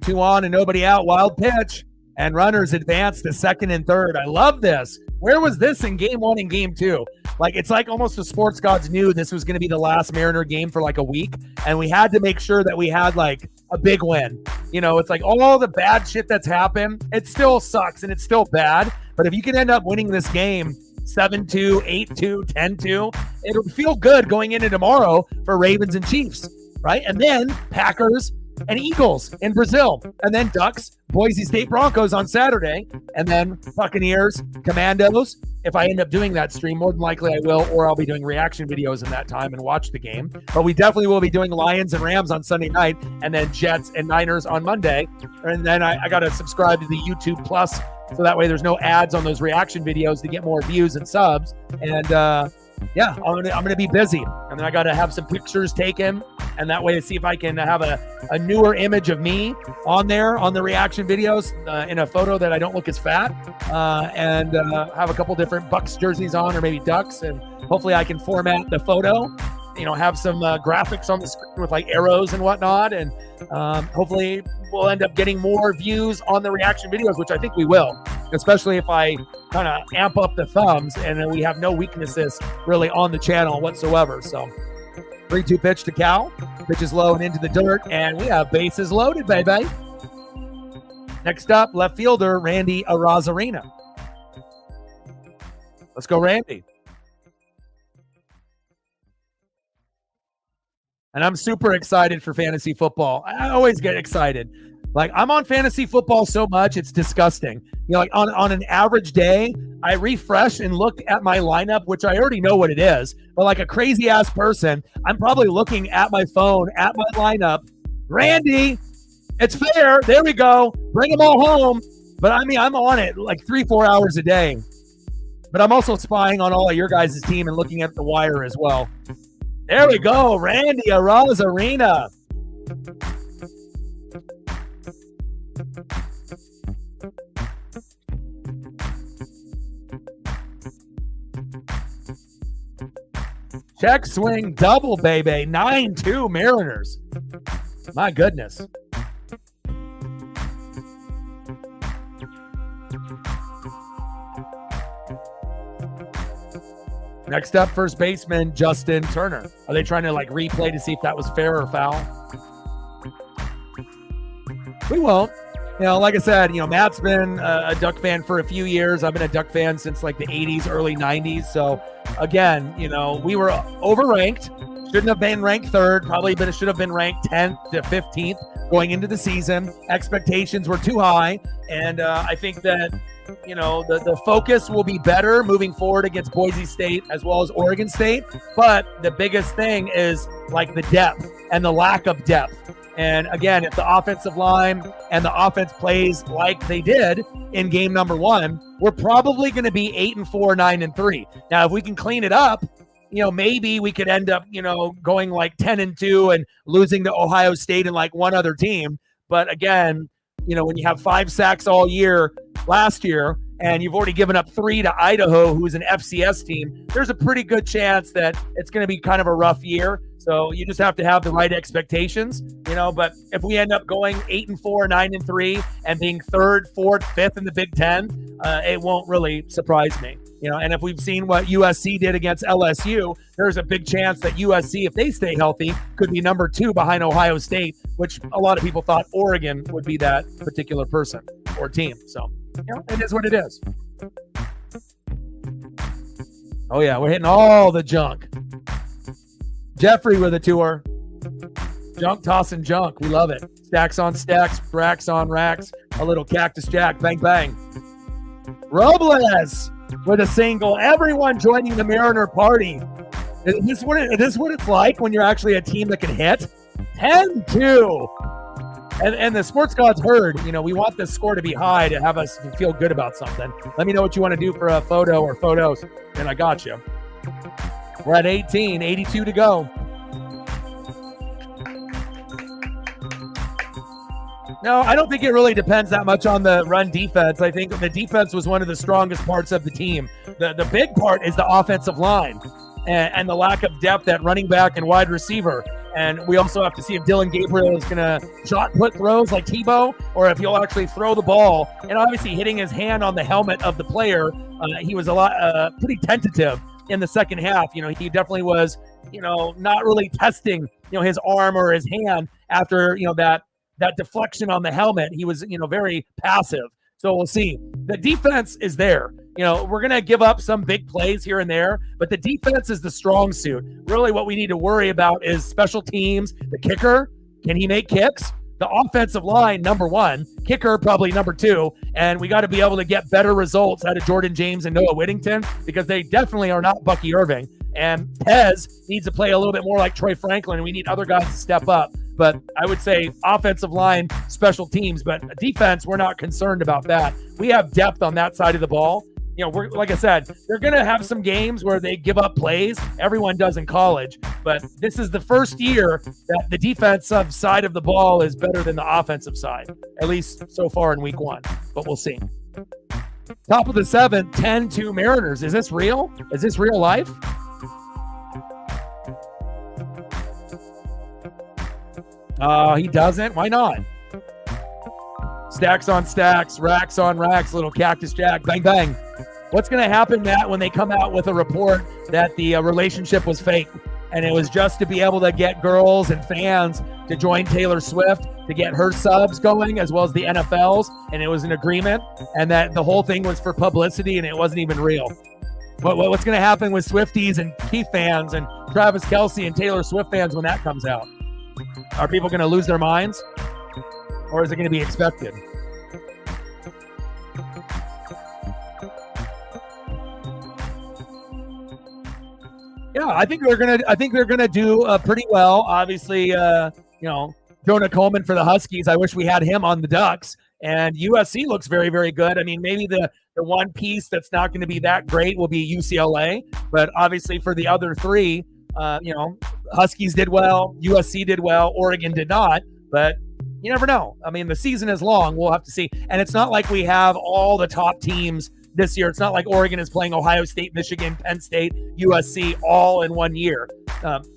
Two on and nobody out. Wild pitch. And runners advance to second and third. I love this. Where was this in game 1 and game 2? Like, it's like almost the sports gods knew this was going to be the last Mariner game for like a week. And we had to make sure that we had like a big win. You know, it's like all the bad shit that's happened. It still sucks and it's still bad. But if you can end up winning this game 7-2, 8-2, 10-2, it'll feel good going into tomorrow for Ravens and Chiefs, right? And then Packers and Eagles in Brazil. And then Ducks, Boise State Broncos on Saturday. And then Buccaneers, Commandos. If I end up doing that stream, more than likely I will, or I'll be doing reaction videos in that time and watch the game. But we definitely will be doing Lions and Rams on Sunday night, and then Jets and Niners on Monday. And then I got to subscribe to the YouTube Plus, so that way there's no ads on those reaction videos to get more views and subs. And yeah, I'm gonna be busy. And then I got to have some pictures taken, and that way to see if I can have a newer image of me on there on the reaction videos in a photo that I don't look as fat, and have a couple different Bucks jerseys on, or maybe Ducks, and hopefully I can format the photo, have some graphics on the screen with like arrows and whatnot, and hopefully we'll end up getting more views on the reaction videos, which I think we will, especially if I kind of amp up the thumbs and then we have no weaknesses really on the channel whatsoever. So 3-2 pitch to Cal. Pitch is low and into the dirt, and we have bases loaded, baby. Next up, left fielder Randy Arozarena. Let's go, Randy. And I'm super excited for fantasy football. I always get excited. Like, I'm on fantasy football so much, it's disgusting. Like on an average day, I refresh and look at my lineup, which I already know what it is. But like a crazy ass person, I'm probably looking at my phone, at my lineup. Randy, it's fair. There we go. Bring them all home. But I mean, I'm on it like 3-4 hours a day. But I'm also spying on all of your guys' team and looking at the wire as well. There we go, Randy Arozarena. Check swing double, baby. 9-2 Mariners. My goodness. Next up, first baseman Justin Turner. Are they trying to like replay to see if that was fair or foul? We won't. Like I said, Matt's been a Duck fan for a few years. I've been a Duck fan since like the 80s, early 90s. So again, we were overranked. Shouldn't have been ranked third. Probably should have been ranked 10th to 15th going into the season. Expectations were too high. And I think that, the focus will be better moving forward against Boise State as well as Oregon State. But the biggest thing is like the depth and the lack of depth. And again, if the offensive line and the offense plays like they did in game number 1, we're probably going to be 8-4, 9-3. Now, if we can clean it up, maybe we could end up, going like 10-2 and losing to Ohio State and like one other team. But again, when you have 5 sacks all year last year, and you've already given up 3 to Idaho, who's an FCS team, there's a pretty good chance that it's going to be kind of a rough year. So you just have to have the right expectations, but if we end up going 8-4, 9-3 and being 3rd, 4th, 5th in the Big Ten, it won't really surprise me. And if we've seen what USC did against LSU, there's a big chance that USC, if they stay healthy, could be number 2 behind Ohio State, which a lot of people thought Oregon would be that particular person or team. So, it is what it is. Oh, yeah, we're hitting all the junk. Jeffrey with a tour. Junk tossing junk. We love it. Stacks on stacks, racks on racks. A little Cactus Jack. Bang, bang. Robles with a single. Everyone joining the Mariner party. Is this what it's like when you're actually a team that can hit? 10-2. And the sports gods heard, we want this score to be high to have us feel good about something. Let me know what you want to do for a photo or photos, and I got you. We're at 18, 82 to go. No, I don't think it really depends that much on the run defense. I think the defense was one of the strongest parts of the team. The big part is the offensive line and the lack of depth at running back and wide receiver. And we also have to see if Dylan Gabriel is going to shot put throws like Tebow, or if he'll actually throw the ball. And obviously hitting his hand on the helmet of the player, he was pretty tentative in the second half. He definitely was, not really testing, his arm or his hand after, that deflection on the helmet. He was, very passive. So we'll see. The defense is there. We're going to give up some big plays here and there, but the defense is the strong suit. Really what we need to worry about is special teams. The kicker, can he make kicks? the offensive line, number one, kicker, probably number two, and we got to be able to get better results out of Jordan James and Noah Whittington because they definitely are not Bucky Irving. And Pez needs to play a little bit more like Troy Franklin, and we need other guys to step up. But I would say offensive line, special teams, but defense, we're not concerned about that. We have depth on that side of the ball. You know, we're like I said, they're going to have some games where they give up plays. Everyone does in college. But this is the first year that the defensive side of the ball is better than the offensive side, at least so far in week one. But we'll see. Top of the seventh, 10-2 Mariners. Is this real? Is this real life? He doesn't. Why not? Stacks on stacks, racks on racks, little Cactus Jack, bang, bang. What's going to happen, Matt, when they come out with a report that the relationship was fake and it was just to be able to get girls and fans to join Taylor Swift to get her subs going as well as the NFL's, and it was an agreement, and that the whole thing was for publicity and it wasn't even real? What's going to happen with Swifties and Keith fans and Travis Kelce and Taylor Swift fans when that comes out? Are people going to lose their minds, or is it going to be expected? Yeah, I think they're gonna do pretty well. Obviously, Jonah Coleman for the Huskies. I wish we had him on the Ducks. And USC looks very, very good. I mean, maybe the one piece that's not going to be that great will be UCLA. But obviously, for the other three, Huskies did well, USC did well, Oregon did not. But you never know. I mean, the season is long. We'll have to see. And it's not like we have all the top teams this year. It's not like Oregon is playing Ohio State, Michigan, Penn State, USC all in one year.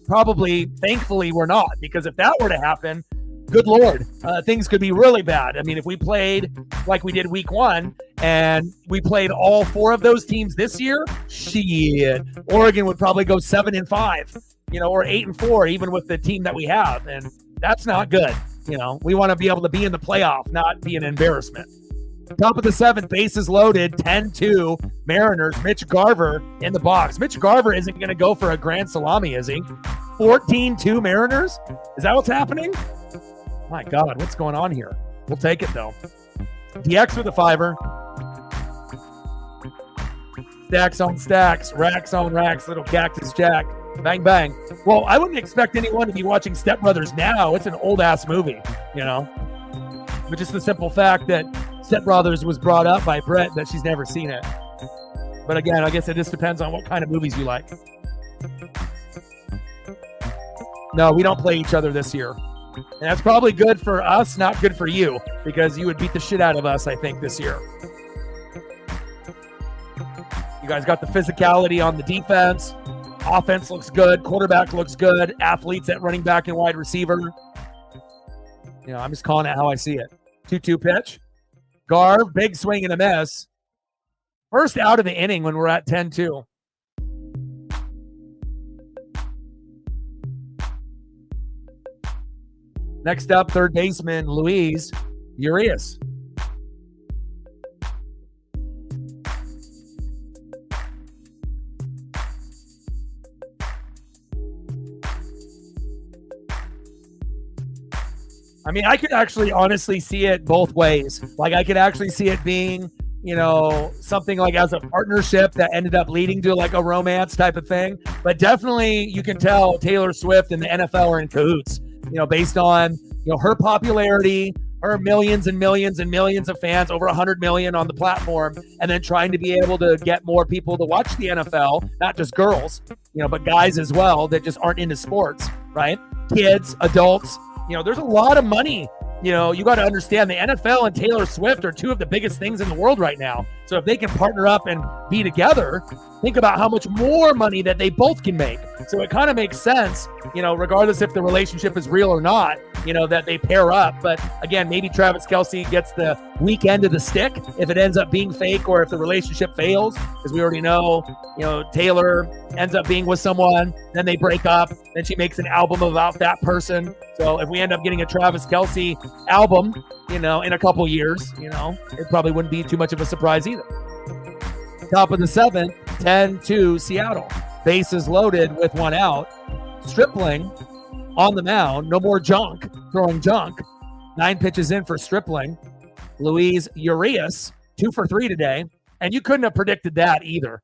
Probably, thankfully, we're not, because if that were to happen, good Lord, things could be really bad. I mean, if we played like we did week one and we played all four of those teams this year, shit, Oregon would probably go 7-5, or 8-4, even with the team that we have. And that's not good. We want to be able to be in the playoff, not be an embarrassment. Top of the seventh, bases loaded, 10-2 Mariners. Mitch Garver in the box. Mitch Garver isn't going to go for a grand salami, is he? 14-2 Mariners? Is that what's happening? My God, what's going on here? We'll take it, though. DX with a fiver. Stacks on stacks, racks on racks, little Cactus Jack. Bang, bang. Well, I wouldn't expect anyone to be watching Step Brothers now. It's an old-ass movie, But just the simple fact that Step Brothers was brought up by Brett that she's never seen it. But again, I guess it just depends on what kind of movies you like. No, we don't play each other this year. And that's probably good for us, not good for you, because you would beat the shit out of us, I think, this year. You guys got the physicality on the defense. Offense looks good. Quarterback looks good. Athletes at running back and wide receiver. I'm just calling it how I see it. 2-2 pitch. Garv, big swing and a miss. First out of the inning when we're at 10-2. Next up, third baseman Luis Urias. I mean, I could actually honestly see it both ways. Like, I could actually see it being, something like as a partnership that ended up leading to like a romance type of thing. But definitely you can tell Taylor Swift and the NFL are in cahoots, based on, her popularity, her millions and millions and millions of fans, over 100 million on the platform, and then trying to be able to get more people to watch the NFL, not just girls, but guys as well that just aren't into sports, right? Kids, adults. There's a lot of money. You got to understand the NFL and Taylor Swift are two of the biggest things in the world right now. So if they can partner up and be together, think about how much more money that they both can make. So it kind of makes sense, regardless if the relationship is real or not, that they pair up. But again, maybe Travis Kelce gets the weak end of the stick if it ends up being fake, or if the relationship fails, because we already know, Taylor ends up being with someone, then they break up, then she makes an album about that person. So if we end up getting a Travis Kelce album, in a couple years, it probably wouldn't be too much of a surprise either. Top of the seventh, 10-2 Seattle. Bases loaded with one out. Stripling on the mound. No more junk, throwing junk. 9 pitches in for Stripling. Luis Urias, 2 for 3 today. And you couldn't have predicted that either.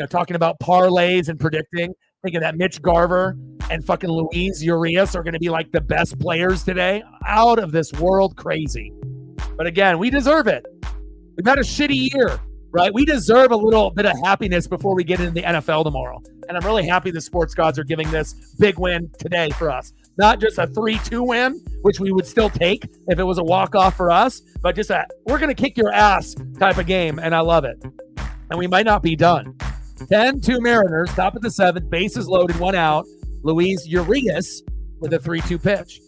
Talking about parlays and predicting, thinking that Mitch Garver and fucking Luis Urias are going to be like the best players today. Out of this world crazy. But again, we deserve it. We've had a shitty year, right? We deserve a little bit of happiness before we get into the NFL tomorrow. And I'm really happy the sports gods are giving this big win today for us. Not just a 3-2 win, which we would still take if it was a walk-off for us, but just we're going to kick your ass type of game, and I love it. And we might not be done. 10-2 Mariners, top of the 7th, bases loaded, 1 out. Luis Urias with a 3-2 pitch.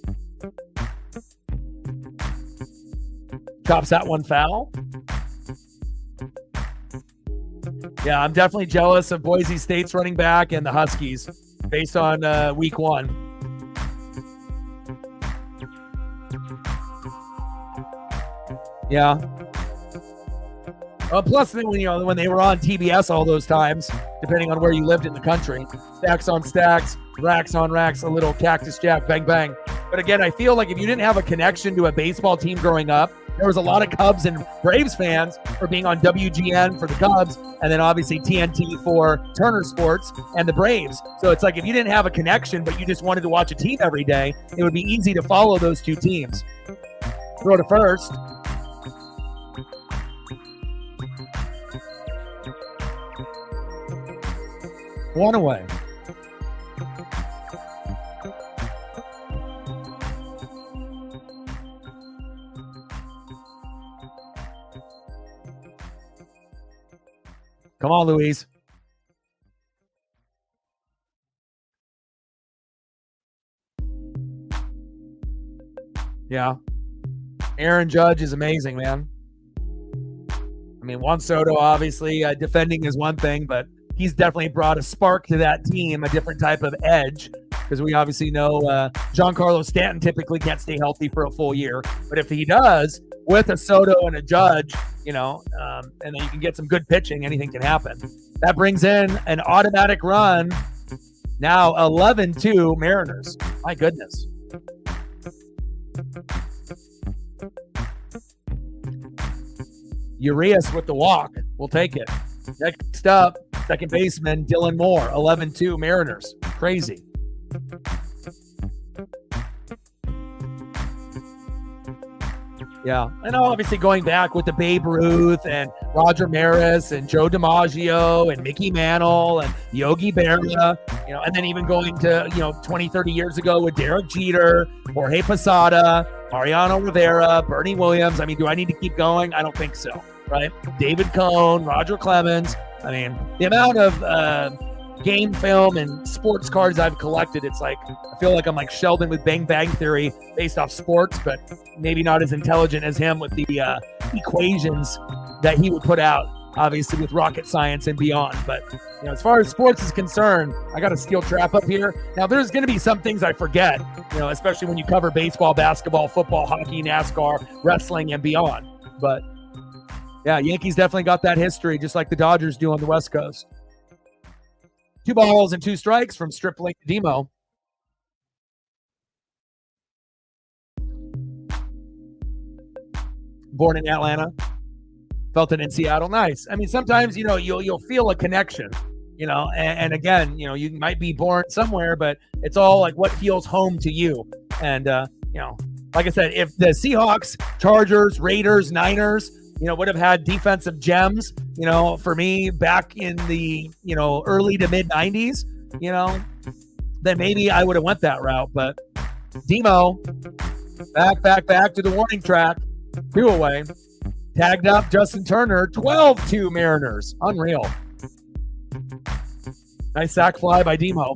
Chops that one foul. Yeah, I'm definitely jealous of Boise State's running back and the Huskies based on week 1. Yeah. Plus, when they were on TBS all those times, depending on where you lived in the country, stacks on stacks, racks on racks, a little Cactus Jack, bang, bang. But again, I feel like if you didn't have a connection to a baseball team growing up, there was a lot of Cubs and Braves fans for being on WGN for the Cubs, and then obviously TNT for Turner Sports and the Braves. So it's like if you didn't have a connection, but you just wanted to watch a team every day, it would be easy to follow those two teams. Throw to first. One away. Come on, Luis. Yeah. Aaron Judge is amazing, man. I mean, Juan Soto, obviously, defending is one thing, but he's definitely brought a spark to that team, a different type of edge, because we obviously know Giancarlo Stanton typically can't stay healthy for a full year. But if he does, with a Soto and a Judge, and then you can get some good pitching, anything can happen. That brings in an automatic run. Now 11-2 Mariners. My goodness. Urias with the walk. We'll take it. Next up, second baseman Dylan Moore. 11-2 Mariners. Crazy. Yeah, and obviously going back with the Babe Ruth and Roger Maris and Joe DiMaggio and Mickey Mantle and Yogi Berra, and then even going to, 20, 30 years ago with Derek Jeter, Jorge Posada, Mariano Rivera, Bernie Williams. I mean, do I need to keep going? I don't think so, right? David Cohn, Roger Clemens. I mean, the amount of game film and sports cards I've collected, it's like I feel like I'm like Sheldon with Bang Bang Theory based off sports, but maybe not as intelligent as him with the equations that he would put out, obviously with rocket science and beyond. But as far as sports is concerned, I got a steel trap up here. Now there's going to be some things I forget, especially when you cover baseball, basketball, football, hockey, NASCAR, wrestling, and beyond. But yeah, Yankees definitely got that history, just like the Dodgers do on the West Coast. 2 balls and 2 strikes from Stripling to Demo. Born in Atlanta, felt it in Seattle. Nice. I mean, sometimes you'll feel a connection, and again, you might be born somewhere, but it's all like what feels home to you. And like I said, if the Seahawks, Chargers, Raiders, Niners, would have had defensive gems, for me back in the, early to mid 90s, then maybe I would have went that route. But Demo, back to the warning track, 2 away. Tagged up Justin Turner, 12-2 Mariners. Unreal. Nice sac fly by Demo.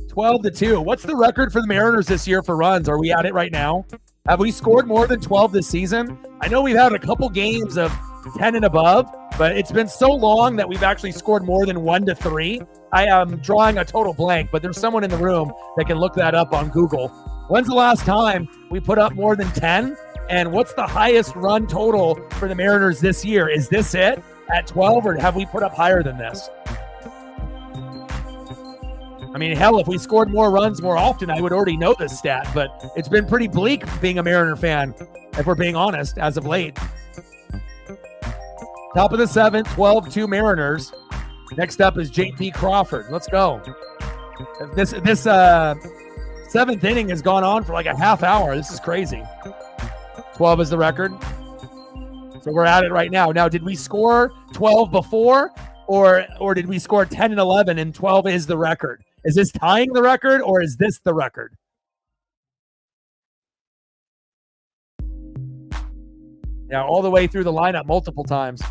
12-2. What's the record for the Mariners this year for runs? Are we at it right now? Have we scored more than 12 this season? I know we've had a couple games of 10 and above, but it's been so long that we've actually scored more than 1 to 3. I am drawing a total blank, but there's someone in the room that can look that up on Google. When's the last time we put up more than 10? And what's the highest run total for the Mariners this year? Is this it at 12, or have we put up higher than this? I mean, hell, if we scored more runs more often, I would already know this stat, but it's been pretty bleak being a Mariner fan, if we're being honest, as of late. Top of the 7th, 12-2 Mariners. Next up is JP Crawford. Let's go. This 7th inning has gone on for like a half hour. This is crazy. 12 is the record. So we're at it right now. Now, did we score 12 before, or did we score 10 and 11 and 12 is the record? Is this tying the record, or is this the record? Yeah, all the way through the lineup multiple times.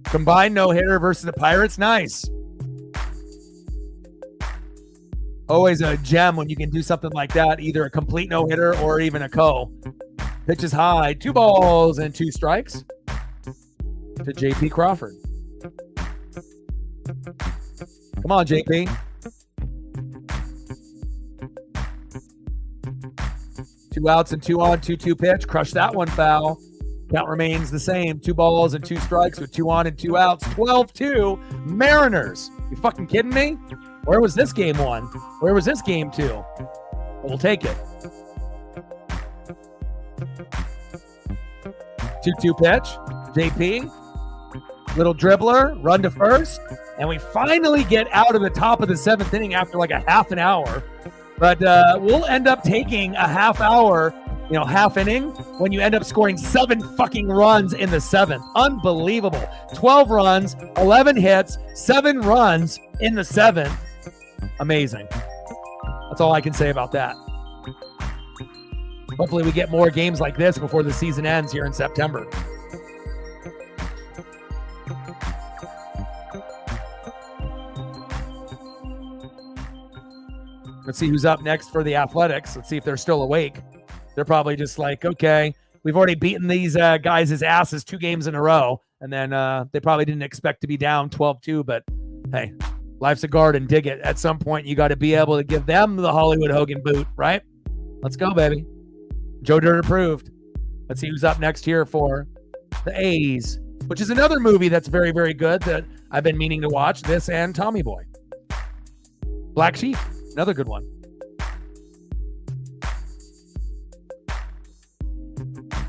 Combined no-hitter versus the Pirates. Nice. Always a gem when you can do something like that, either a complete no-hitter or even a co. Pitch is high. 2 balls and 2 strikes to JP Crawford. Come on, JP. 2 outs and 2 on, 2-2 pitch. Crush that one foul. Count remains the same. 2 balls and 2 strikes with 2 on and 2 outs. 12-2 Mariners. You fucking kidding me? Where was this game 1? Where was this game 2? We'll take it. 2-2 pitch. JP. Little dribbler. Run to first. And we finally get out of the top of the 7th inning after like a half an hour. But we'll end up taking a half hour, half inning, when you end up scoring 7 fucking runs in the 7th. Unbelievable. 12 runs, 11 hits, 7 runs in the 7th. Amazing. That's all I can say about that. Hopefully we get more games like this before the season ends here in September. Let's see who's up next for the Athletics. Let's see if they're still awake. They're probably just like, okay, we've already beaten these guys' asses 2 games in a row. And then they probably didn't expect to be down 12-2. But, hey, life's a garden. Dig it. At some point, you got to be able to give them the Hollywood Hogan boot, right? Let's go, baby. Joe Dirt approved. Let's see who's up next here for the A's, which is another movie that's very, very good that I've been meaning to watch. This and Tommy Boy. Black Sheep. Another good one.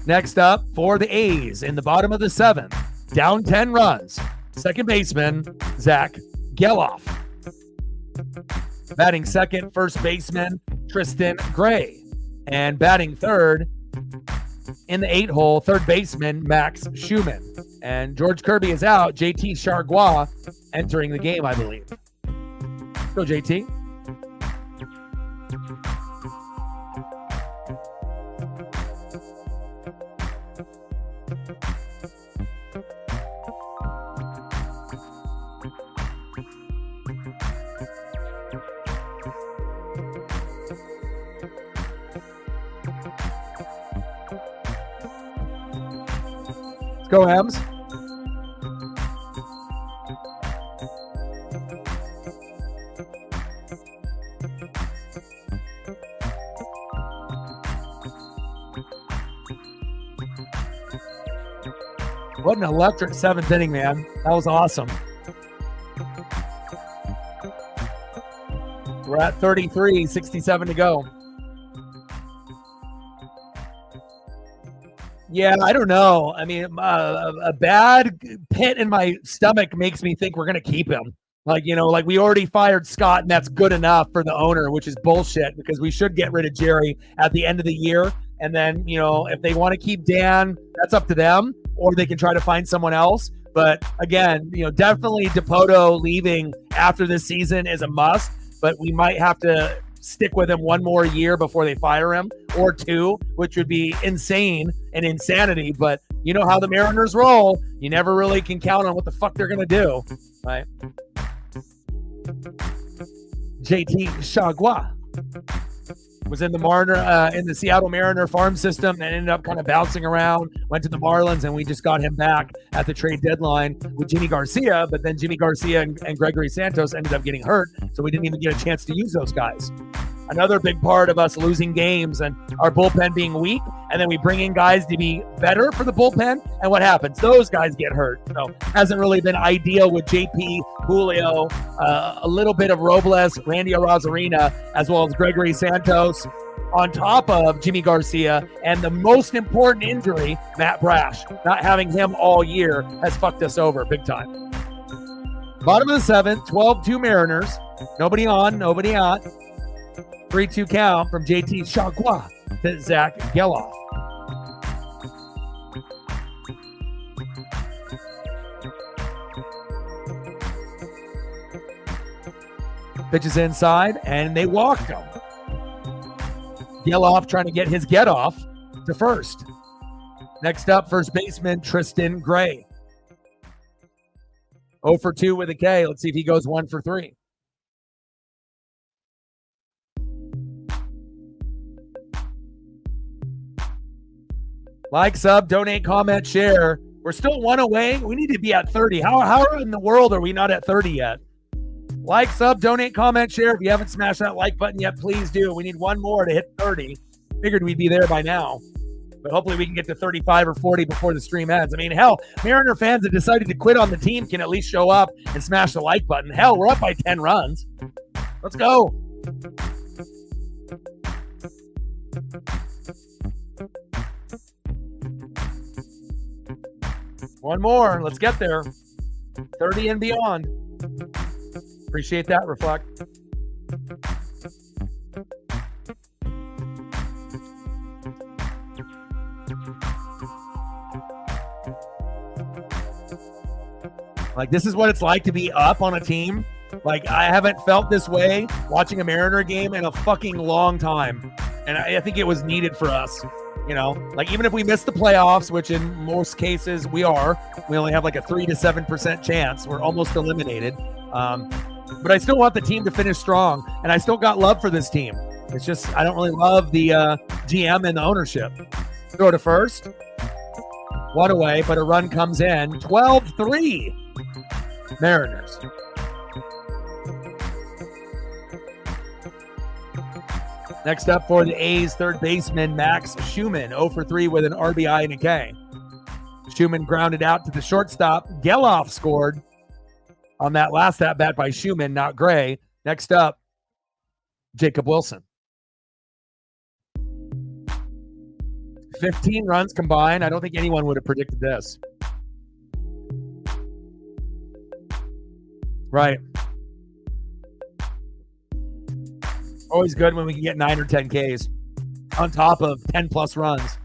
Next up for the A's in the bottom of the 7th, down 10 runs, second baseman, Zach Geloff. Batting second, first baseman, Tristan Gray. And batting third in the 8-hole, third baseman, Max Schumann. And George Kirby is out. JT Chargois entering the game, I believe. Go, JT. Let's go, Ems. What an electric 7th inning, man. That was awesome. We're at 33, 67 to go. Yeah, I don't know. I mean, a bad pit in my stomach makes me think we're going to keep him. Like we already fired Scott, and that's good enough for the owner, which is bullshit because we should get rid of Jerry at the end of the year. And then, if they want to keep Dan, that's up to them, or they can try to find someone else. But again, definitely Dipoto leaving after this season is a must, but we might have to stick with him one more year before they fire him, or 2, which would be insane and insanity. But you know how the Mariners roll. You never really can count on what the fuck they're going to do, right? JT Chargois was in the Seattle Mariner farm system and ended up kind of bouncing around, went to the Marlins, and we just got him back at the trade deadline with Jimmy Garcia. But then Jimmy Garcia and Gregory Santos ended up getting hurt, so we didn't even get a chance to use those guys. another big part of us losing games and our bullpen being weak. And then we bring in guys to be better for the bullpen. And what happens? Those guys get hurt. So hasn't really been ideal with JP, Julio, a little bit of Robles, Randy Arozarena, as well as Gregory Santos, on top of Jimmy Garcia, and the most important injury, Matt Brash. Not having him all year has fucked us over big time. Bottom of the 7th, 12-2 Mariners. Nobody on, nobody out. 3-2 count from JT Chargois to Zach Geloff. Pitches inside, and they walked him. Geloff trying to get his get off to first. Next up, first baseman Tristan Gray. 0 for 2 with a K. Let's see if he goes 1 for 3. Like, sub, donate, comment, share. We're still 1 away. We need to be at 30. How in the world are we not at 30 yet? Like, sub, donate, comment, share. If you haven't smashed that like button yet, please do. We need 1 more to hit 30. Figured we'd be there by now. But hopefully we can get to 35 or 40 before the stream ends. I mean, hell, Mariner fans that decided to quit on the team can at least show up and smash the like button. Hell, we're up by 10 runs. Let's go. One more. Let's get there. 30 and beyond. Appreciate that, Reflect. Like, this is what it's like to be up on a team. Like, I haven't felt this way watching a Mariner game in a fucking long time. And I think it was needed for us. You know, like, even if we miss the playoffs, which in most cases we are, we only have like a 3 to 7% chance. We're almost eliminated. But I still want the team to finish strong. And I still got love for this team. It's just, I don't really love the GM and the ownership. Throw to first. 1 away, but a run comes in. 12-3 Mariners. Next up for the A's, third baseman Max Schumann, 0 for 3 with an RBI and a K. Schumann grounded out to the shortstop. Geloff scored on that last at-bat by Schumann, not Gray. Next up, Jacob Wilson. 15 runs combined. I don't think anyone would have predicted this. Right. Always good when we can get 9 or 10 Ks on top of 10 plus runs.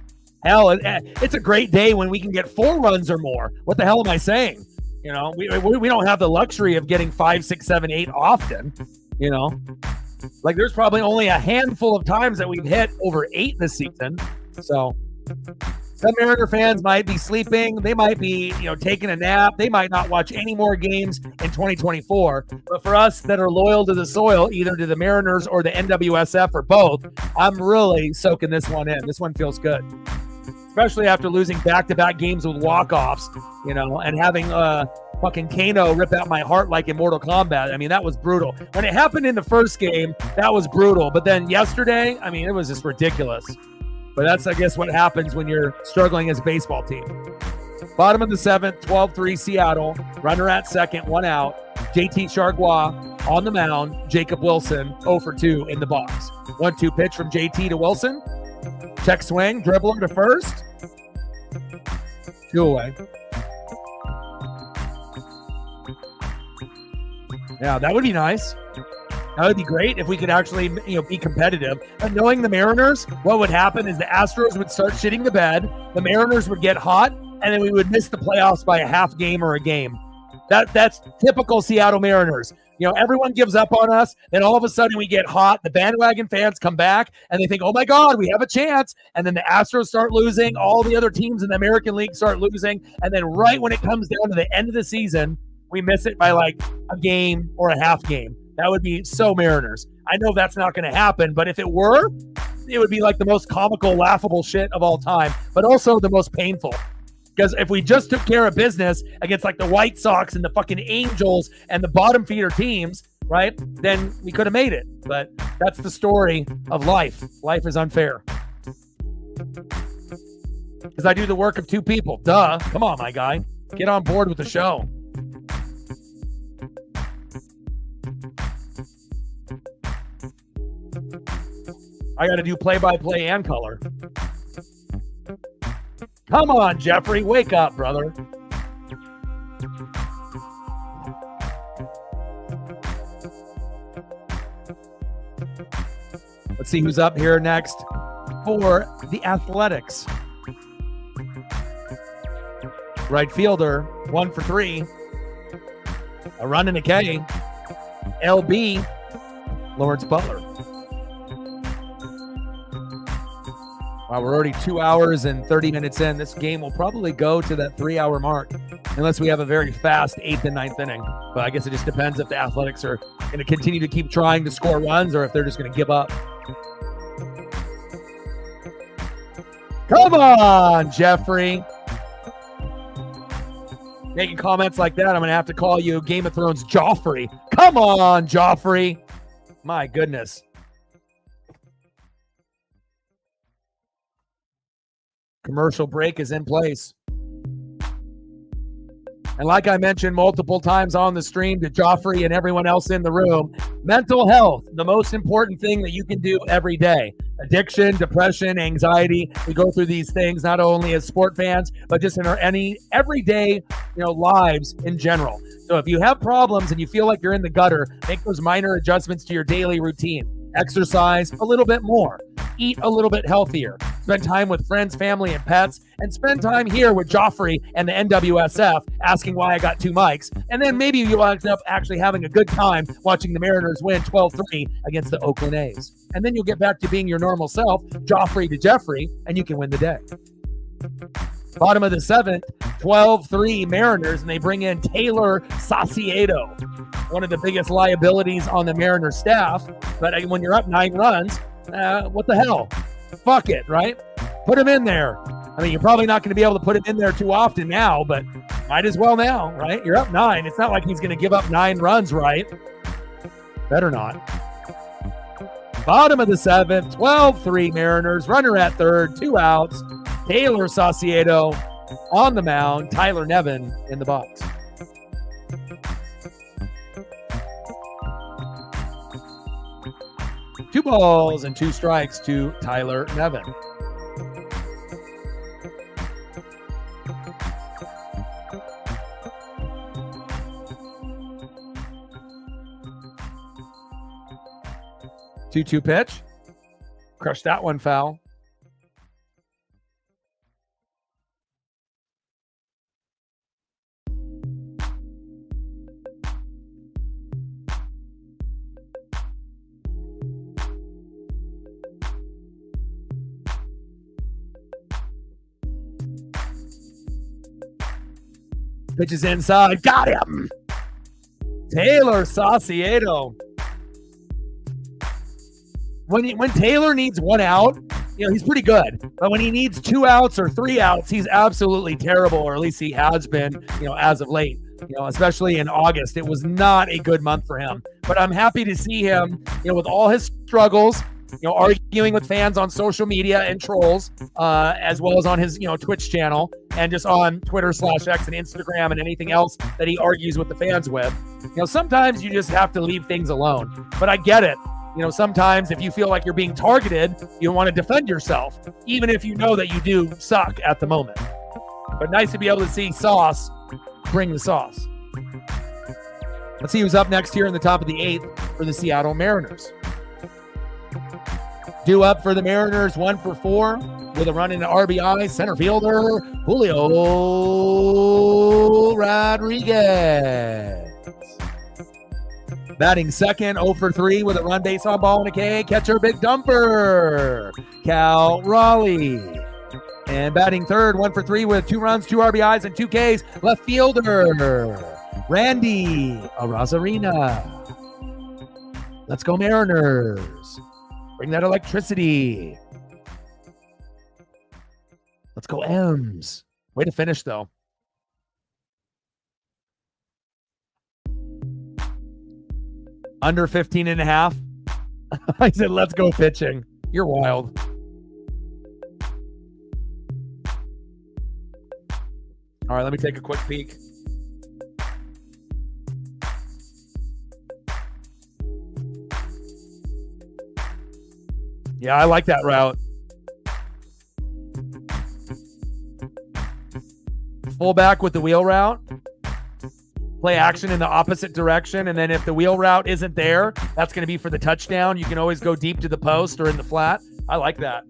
Hell, it's a great day when we can get 4 runs or more. What the hell am I saying? You know, we don't have the luxury of getting 5, 6, 7, 8 often. You know, like, there's probably only a handful of times that we've hit over 8 this season. So some Mariner fans might be sleeping. They might be, taking a nap. They might not watch any more games in 2024. But for us that are loyal to the soil, either to the Mariners or the NWSF or both, I'm really soaking this one in. This one feels good, especially after losing back-to-back games with walk-offs, and having fucking Kano rip out my heart like in Mortal Kombat. I mean, that was brutal. When it happened in the first game, that was brutal. But then yesterday, I mean, it was just ridiculous. But that's, I guess, what happens when you're struggling as a baseball team. Bottom of the 7th, 12-3 Seattle. Runner at second, 1 out. JT Chargois on the mound. Jacob Wilson, 0 for 2 in the box. 1-2 pitch from JT to Wilson. Check swing, dribbler to first. 2 away. Yeah, that would be nice. That would be great if we could actually, be competitive. But knowing the Mariners, what would happen is the Astros would start shitting the bed, the Mariners would get hot, and then we would miss the playoffs by a half game or a game. That's typical Seattle Mariners. Everyone gives up on us, then all of a sudden we get hot, the bandwagon fans come back, and they think, oh my God, we have a chance. And then the Astros start losing, all the other teams in the American League start losing, and then right when it comes down to the end of the season, we miss it by like a game or a half game. That would be so Mariners. I know that's not going to happen, but if it were, it would be like the most comical, laughable shit of all time, but also the most painful. Because if we just took care of business against like the White Sox and the fucking Angels and the bottom feeder teams, right? Then we could have made it. But that's the story of life. Life is unfair. Because I do the work of two people. Duh. Come on, my guy. Get on board with the show. I got to do play-by-play and color. Come on, Jeffrey. Wake up, brother. Let's see who's up here next for the Athletics. Right fielder, 1 for 3. A run and a K. LB, Lawrence Butler. Wow, we're already 2 hours and 30 minutes in. This game will probably go to that 3-hour mark unless we have a very fast 8th and 9th inning. But I guess it just depends if the Athletics are going to continue to keep trying to score runs or if they're just going to give up. Come on, Jeffrey. Making comments like that, I'm going to have to call you Game of Thrones Joffrey. Come on, Joffrey. My goodness. Commercial break is in place. And like I mentioned multiple times on the stream to Joffrey and everyone else in the room, mental health, the most important thing that you can do every day. Addiction, depression, anxiety. We go through these things not only as sport fans, but just in our everyday, lives in general. So if you have problems and you feel like you're in the gutter, make those minor adjustments to your daily routine. Exercise a little bit more. Eat a little bit healthier. Spend time with friends, family, and pets. And spend time here with Joffrey and the NWSF asking why I got 2 mics. And then maybe you'll end up actually having a good time watching the Mariners win 12-3 against the Oakland A's. And then you'll get back to being your normal self, Joffrey to Jeffrey, and you can win the day. Bottom of the 7th, 12-3 Mariners, and they bring in Taylor Saucedo, one of the biggest liabilities on the Mariners staff. But when you're up 9 runs, what the hell? Fuck it, right? Put him in there. I mean, you're probably not going to be able to put him in there too often now, but might as well now, right? You're up 9. It's not like he's going to give up 9 runs, right? Better not. Bottom of the 7th, 12-3 Mariners, runner at third, 2 outs. Taylor Saucedo on the mound, Tyler Nevin in the box. Two balls and 2 strikes to Tyler Nevin. Two pitch. Crushed that one foul. Pitches inside. Got him. Taylor Saucedo. When Taylor needs 1 out, he's pretty good. But when he needs 2 outs or 3 outs, he's absolutely terrible, or at least he has been, as of late. Especially in August. It was not a good month for him. But I'm happy to see him, with all his struggles, arguing with fans on social media and trolls, as well as on his, Twitch channel and just on Twitter /X and Instagram and anything else that he argues with the fans with. Sometimes you just have to leave things alone. But I get it. Sometimes if you feel like you're being targeted, you want to defend yourself, even if you know that you do suck at the moment. But nice to be able to see Sauce bring the sauce. Let's see who's up next here in the top of the 8th for the Seattle Mariners. Due up for the Mariners, 1 for 4 with a run into RBI, center fielder Julio Rodriguez. Batting second, 0 for 3 with a run, base on ball, and a K. Catcher, big dumper, Cal Raleigh. And batting third, 1 for 3 with 2 runs, 2 RBIs, and 2 Ks, left fielder, Randy Arozarena. Let's go Mariners. Bring that electricity. Let's go M's. Way to finish, though. Under 15.5. I said, let's go pitching. You're wild. All right, let me take a quick peek. Yeah, I like that route. Fullback with the wheel route. Play action in the opposite direction, and then if the wheel route isn't there, that's going to be for the touchdown. You can always go deep to the post or in the flat. I like that.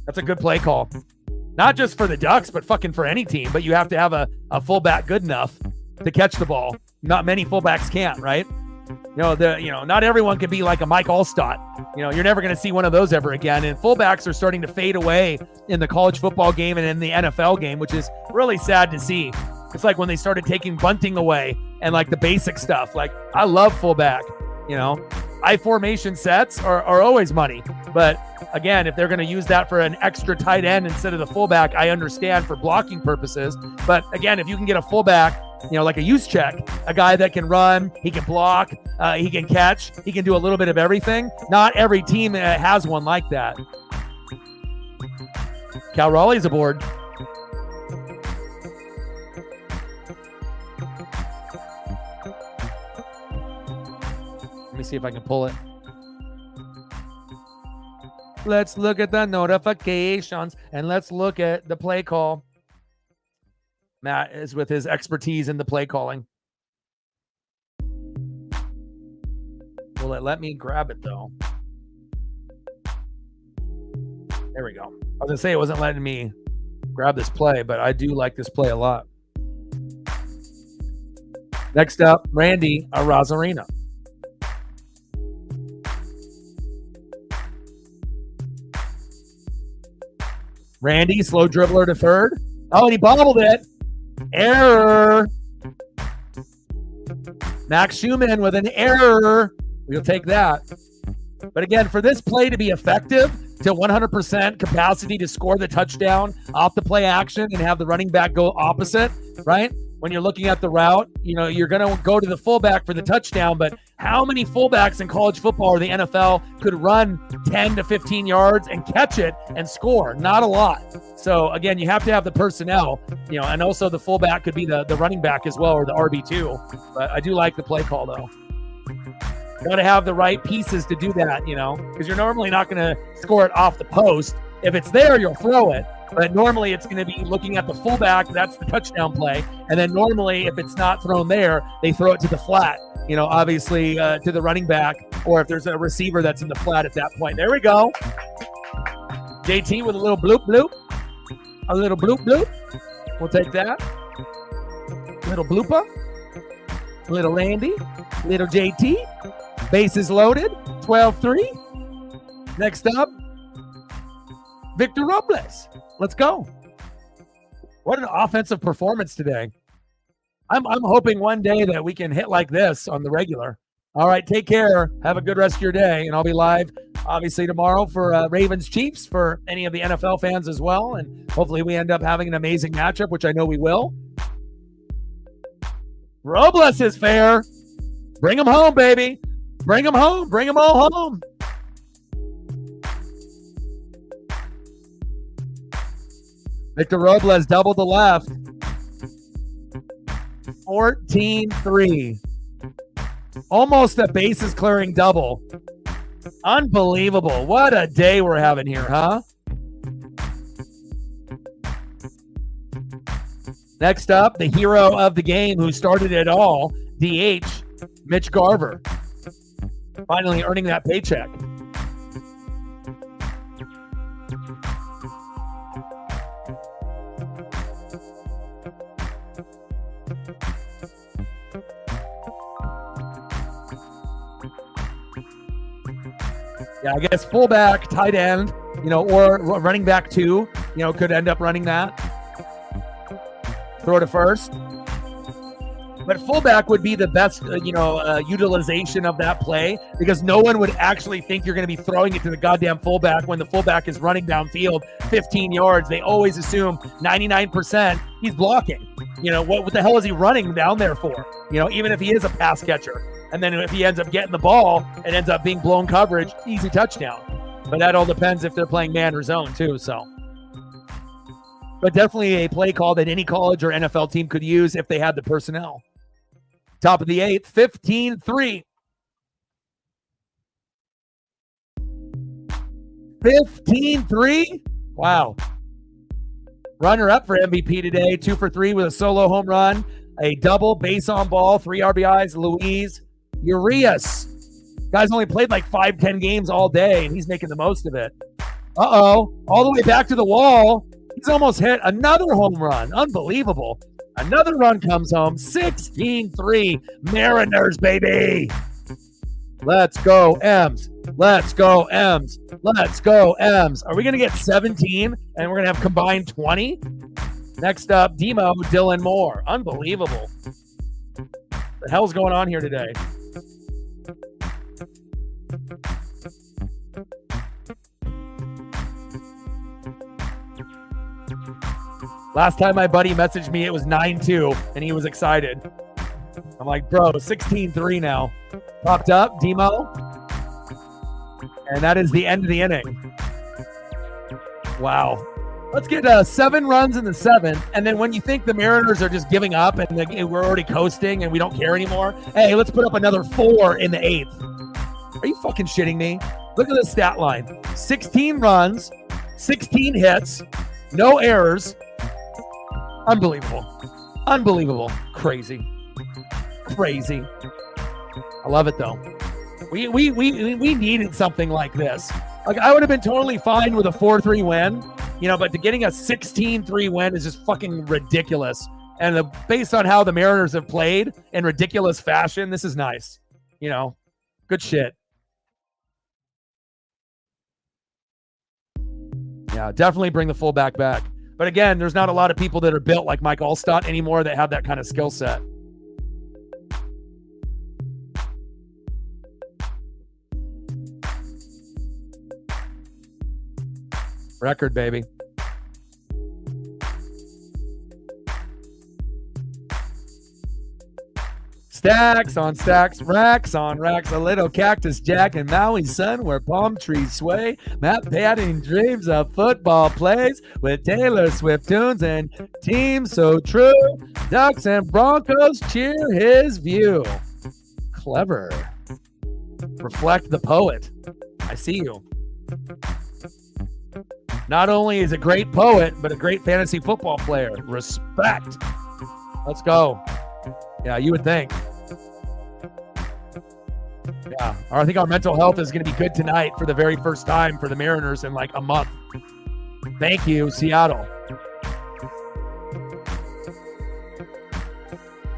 That's a good play call. Not just for the Ducks, but fucking for any team. But you have to have a fullback good enough to catch the ball. Not many fullbacks can't, right? Not everyone can be like a Mike Allstott. You're never going to see one of those ever again. And fullbacks are starting to fade away in the college football game and in the NFL game, which is really sad to see. It's like when they started taking bunting away and like the basic stuff. Like, I love fullback. I formation sets are always money. But again, if they're going to use that for an extra tight end instead of the fullback, I understand for blocking purposes. But again, if you can get a fullback, like a use check, a guy that can run, he can block, he can catch, he can do a little bit of everything. Not every team has one like that. Cal Raleigh's aboard. Let me see if I can pull it. Let's look at the notifications and let's look at the play call. Matt is with his expertise in the play calling. Will it let me grab it though? There we go. I was gonna say it wasn't letting me grab this play, but I do like this play a lot. Next up, Randy Arozarena. Randy, slow dribbler to third. Oh, and he bobbled it. Error. Max Schumann with an error. We'll take that. But again, for this play to be effective, to 100% capacity to score the touchdown off the play action and have the running back go opposite, right? When you're looking at the route, you're going to go to the fullback for the touchdown, but how many fullbacks in college football or the NFL could run 10 to 15 yards and catch it and score? Not a lot. So again, you have to have the personnel, and also the fullback could be the running back as well, or the RB2. But I do like the play call though. Got to have the right pieces to do that, because you're normally not going to score it off the post. If it's there, you'll throw it. But normally it's going to be looking at the fullback. That's the touchdown play. And then normally if it's not thrown there, they throw it to the flat, obviously to the running back, or if there's a receiver that's in the flat at that point. There we go. JT with a little bloop bloop. A little bloop bloop. We'll take that. Little blooper. Little Landy. Little JT. Bases loaded. 12-3. Next up, Victor Robles. Let's go. What an offensive performance today. I'm hoping one day that we can hit like this on the regular. All right, take care. Have a good rest of your day. And I'll be live, obviously, tomorrow for Ravens Chiefs for any of the NFL fans as well. And hopefully we end up having an amazing matchup, which I know we will. Robles is fair. Bring him home, baby. Bring him home. Bring them all home. Victor Robles doubled the left. 14-3. Almost a bases clearing double. Unbelievable. What a day we're having here, huh? Next up, the hero of the game who started it all, DH, Mitch Garver. Finally earning that paycheck. Yeah, I guess fullback, tight end, or running back too, could end up running that. Throw to first. But fullback would be the best, utilization of that play because no one would actually think you're going to be throwing it to the goddamn fullback when the fullback is running downfield 15 yards. They always assume 99% he's blocking. What the hell is he running down there for? Even if he is a pass catcher. And then if he ends up getting the ball, it ends up being blown coverage, easy touchdown. But that all depends if they're playing man or zone too, so. But definitely a play call that any college or NFL team could use if they had the personnel. Top of the 8th, 15-3. 15-3? Wow. Runner up for MVP today, 2 for 3 with a solo home run, a double, base on ball, 3 RBIs, Luis Urias. Guy's only played like 5-10 games all day, and he's making the most of it. All the way back to the wall. He's almost hit another home run. Unbelievable. Another run comes home. 16-3 Mariners, baby. Let's go, M's. Let's go, M's. Let's go, M's. Are we going to get 17 and we're going to have combined 20? Next up, Demo Dylan Moore. Unbelievable. What the hell's going on here today? Last time my buddy messaged me, it was 9-2, and he was excited. I'm like, bro, 16-3 now. Popped up, Demo. And that is the end of the inning. Wow. Let's get 7 runs in the 7th, and then when you think the Mariners are just giving up and we're already coasting and we don't care anymore, hey, let's put up another 4 in the 8th. Are you fucking shitting me? Look at the stat line. 16 runs, 16 hits, no errors. Unbelievable. Unbelievable. Crazy. Crazy. I love it though. We needed something like this. Like I would have been totally fine with a 4-3 win, but getting a 16-3 win is just fucking ridiculous. And based on how the Mariners have played in ridiculous fashion, this is nice. Good shit. Yeah, definitely bring the fullback back. But again, there's not a lot of people that are built like Mike Allstott anymore that have that kind of skill set. Record, baby. Stacks on stacks, racks on racks, a little Cactus Jack and Maui's son where palm trees sway. Matt Padding dreams of football plays with Taylor Swift tunes and teams so true. Ducks and Broncos cheer his view. Clever. Reflect the poet. I see you. Not only is a great poet, but a great fantasy football player. Respect. Let's go. Yeah, you would think. Yeah, I think our mental health is going to be good tonight for the very first time for the Mariners in like a month. Thank you, Seattle.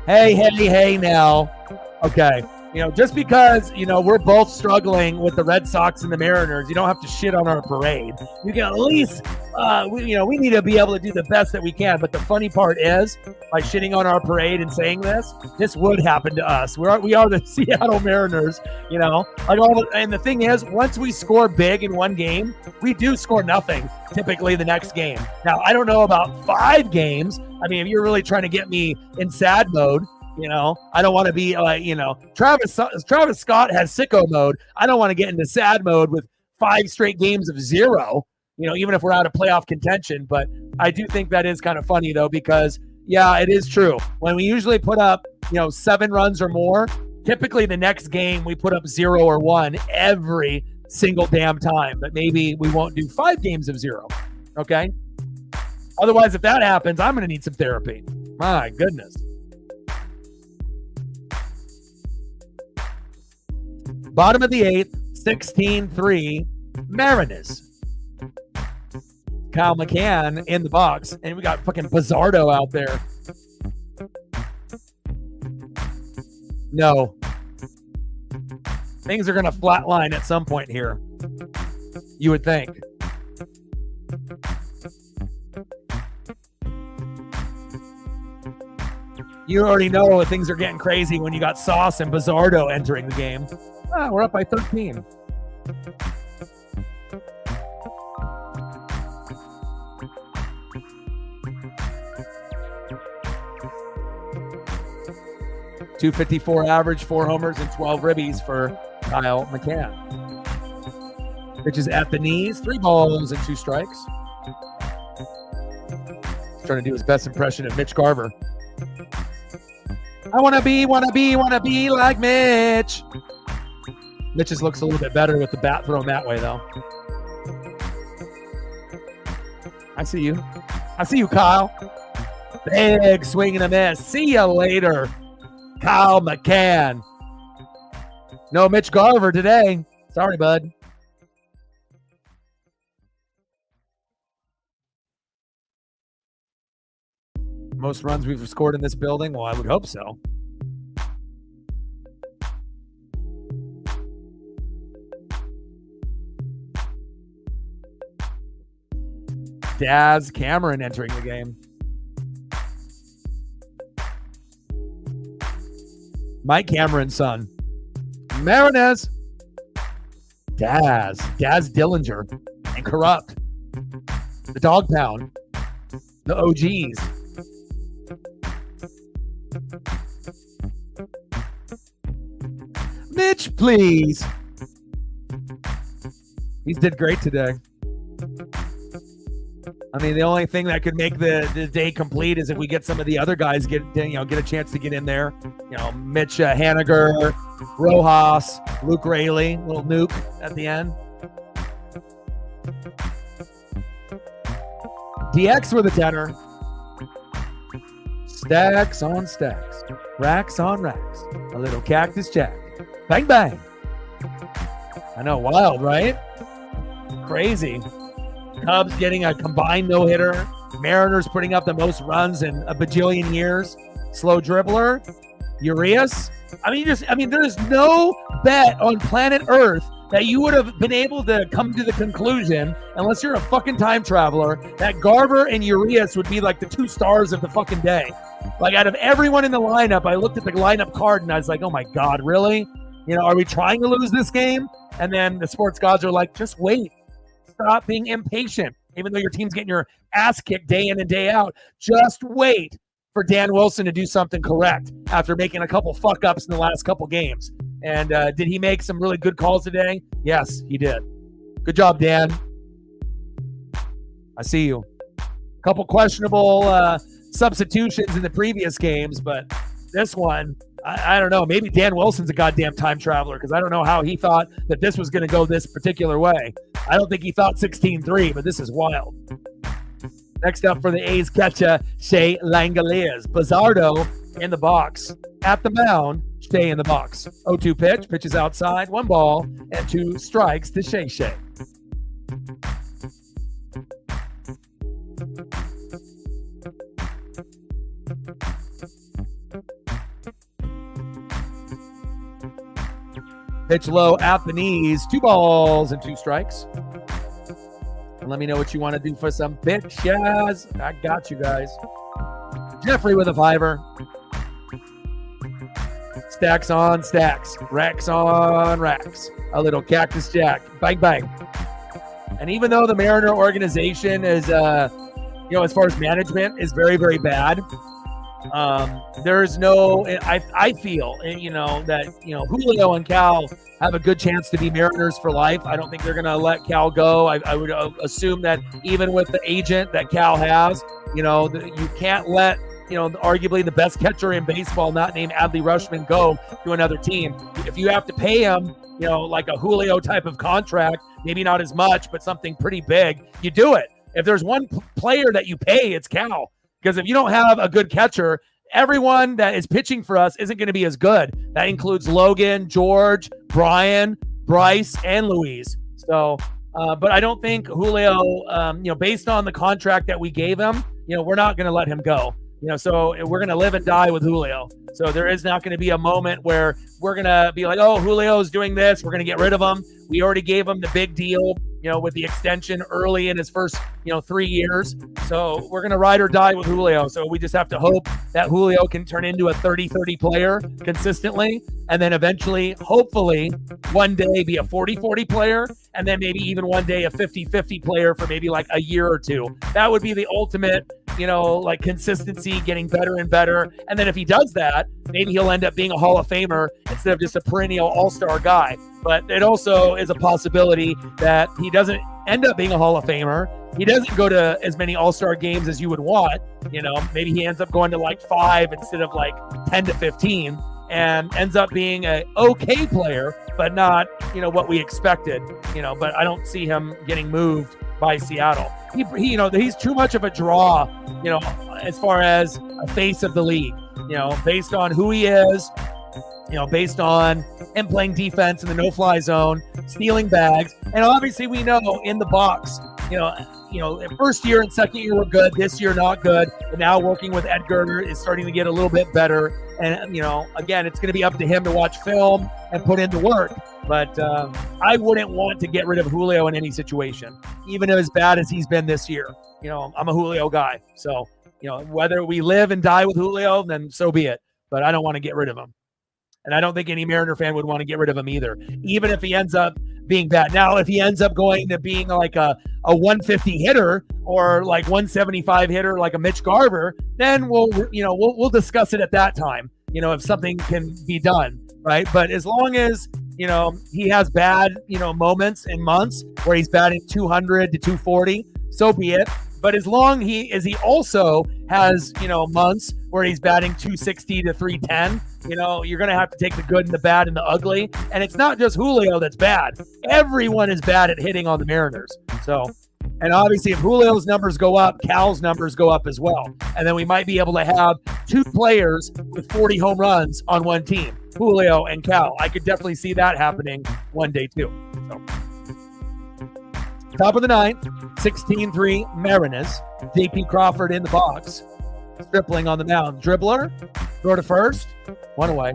Hey now. Okay. Just because, we're both struggling with the Red Sox and the Mariners, you don't have to shit on our parade. You can at least, we need to be able to do the best that we can. But the funny part is, by shitting on our parade and saying this would happen to us. We are the Seattle Mariners, and the thing is, once we score big in one game, we do score nothing, typically the next game. Now, I don't know about 5 games. I mean, if you're really trying to get me in sad mode, I don't want to be like, Travis Scott has sicko mode. I don't want to get into sad mode with 5 straight games of 0, even if we're out of playoff contention. But I do think that is kind of funny, though, because, yeah, it is true. When we usually put up, 7 runs or more, typically the next game we put up 0 or 1 every single damn time. But maybe we won't do 5 games of 0, okay? Otherwise, if that happens, I'm going to need some therapy. My goodness. Bottom of the 8th, 16-3, Mariners. Kyle McCann in the box, and we got fucking Pizzardo out there. No. Things are going to flatline at some point here. You would think. You already know things are getting crazy when you got Sauce and Bizzardo entering the game. We're up by 13. .254 average, 4 homers, and 12 ribbies for Kyle McCann. Pitches at the knees, 3 balls and 2 strikes. He's trying to do his best impression of Mitch Garver. I wanna be like Mitch. Mitch just looks a little bit better with the bat thrown that way, though. I see you, Kyle. Big swing and a miss. See you later, Kyle McCann. No Mitch Garver today. Sorry, bud. Most runs we've scored in this building? Well, I would hope so. Daz Cameron entering the game. Mike Cameron's son. Marinez. Daz Dillinger. And Corrupt. The Dog Pound. The OGs. Mitch, please. He did great today. I mean, the only thing that could make the day complete is if we get some of the other guys get a chance to get in there. Mitch Haniger, Rojas, Luke Raley, little nuke at the end. DX with a tenor. Stacks on stacks, racks on racks. A little Cactus Jack. Bang, bang. I know, wild, right? Crazy. Cubs getting a combined no-hitter. Mariners putting up the most runs in a bajillion years. Slow dribbler. Urias. I mean, there's no bet on planet Earth that you would have been able to come to the conclusion, unless you're a fucking time traveler, that Garver and Urias would be like the 2 stars of the fucking day. Like, out of everyone in the lineup, I looked at the lineup card and I was like, oh my God, really? Are we trying to lose this game? And then the sports gods are like, just wait. Stop being impatient. Even though your team's getting your ass kicked day in and day out, just wait for Dan Wilson to do something correct after making a couple fuck ups in the last couple games. And did he make some really good calls today? Yes, he did. Good job, Dan. I see you. A couple questionable substitutions in the previous games, but this one, I don't know. Maybe Dan Wilson's a goddamn time traveler, because I don't know how he thought that this was going to go this particular way. I don't think he thought 16-3, but this is wild. Next up for the A's catcher, Shea Langoliers. Bizzardo in the box. At the mound, Shea in the box. 0-2 pitch, pitches outside, 1 ball, and 2 strikes to Shea. Pitch low at the knees, 2 balls and 2 strikes. And let me know what you want to do for some pitches. I got you guys. Jeffrey with a 5-er. Stacks on stacks, racks on racks. A little Cactus Jack, bang, bang. And even though the Mariner organization is, as far as management is very, very bad, there's no, I feel, that, Julio and Cal have a good chance to be Mariners for life. I don't think they're going to let Cal go. I would assume that even with the agent that Cal has, you can't let, arguably the best catcher in baseball, not named Adley Rutschman, go to another team. If you have to pay him, like a Julio type of contract, maybe not as much, but something pretty big, you do it. If there's one player that you pay, it's Cal. Because if you don't have a good catcher, everyone that is pitching for us isn't going to be as good. That includes Logan, George, Brian, Bryce, and Luis. So, but I don't think Julio, based on the contract that we gave him, we're not going to let him go. So we're going to live and die with Julio. So there is not going to be a moment where we're going to be like, oh, Julio's doing this, we're going to get rid of him. We already gave him the big deal with the extension early in his first, 3 years. So we're going to ride or die with Julio. So we just have to hope that Julio can turn into a 30-30 player consistently, and then eventually, hopefully, one day be a 40-40 player, and then maybe even one day a 50-50 player for maybe like a year or two. That would be the ultimate, like consistency, getting better and better. And then if he does that, maybe he'll end up being a Hall of Famer instead of just a perennial all-star guy. But it also is a possibility that he doesn't end up being a Hall of Famer. He doesn't go to as many all-star games as you would want. Maybe he ends up going to like 5 instead of like 10 to 15 and ends up being a okay player, but not, what we expected, but I don't see him getting moved by Seattle. He's too much of a draw, as far as a face of the league, based on who he is, based on him playing defense in the no-fly zone, stealing bags. And obviously we know in the box, first year and second year were good. This year, not good. And now working with Edgar is starting to get a little bit better. And, again, it's going to be up to him to watch film and put in the work. But I wouldn't want to get rid of Julio in any situation, even as bad as he's been this year. I'm a Julio guy. So, whether we live and die with Julio, then so be it. But I don't want to get rid of him. And I don't think any Mariner fan would want to get rid of him either, even if he ends up being bad. Now, if he ends up going to being like a 150 hitter or like 175 hitter like a Mitch Garver, then we'll discuss it at that time, if something can be done, right? But as long as, he has bad, moments and months where he's batting 200 to 240, so be it. But as long as he also has, months where he's batting 260 to 310, you're going to have to take the good and the bad and the ugly. And it's not just Julio that's bad. Everyone is bad at hitting on the Mariners. So, and obviously if Julio's numbers go up, Cal's numbers go up as well. And then we might be able to have 2 players with 40 home runs on one team, Julio and Cal. I could definitely see that happening one day too. So. Top of the 9th, 16-3 Mariners. J.P. Crawford in the box. Stripling on the mound. Dribbler, throw to first, 1 away.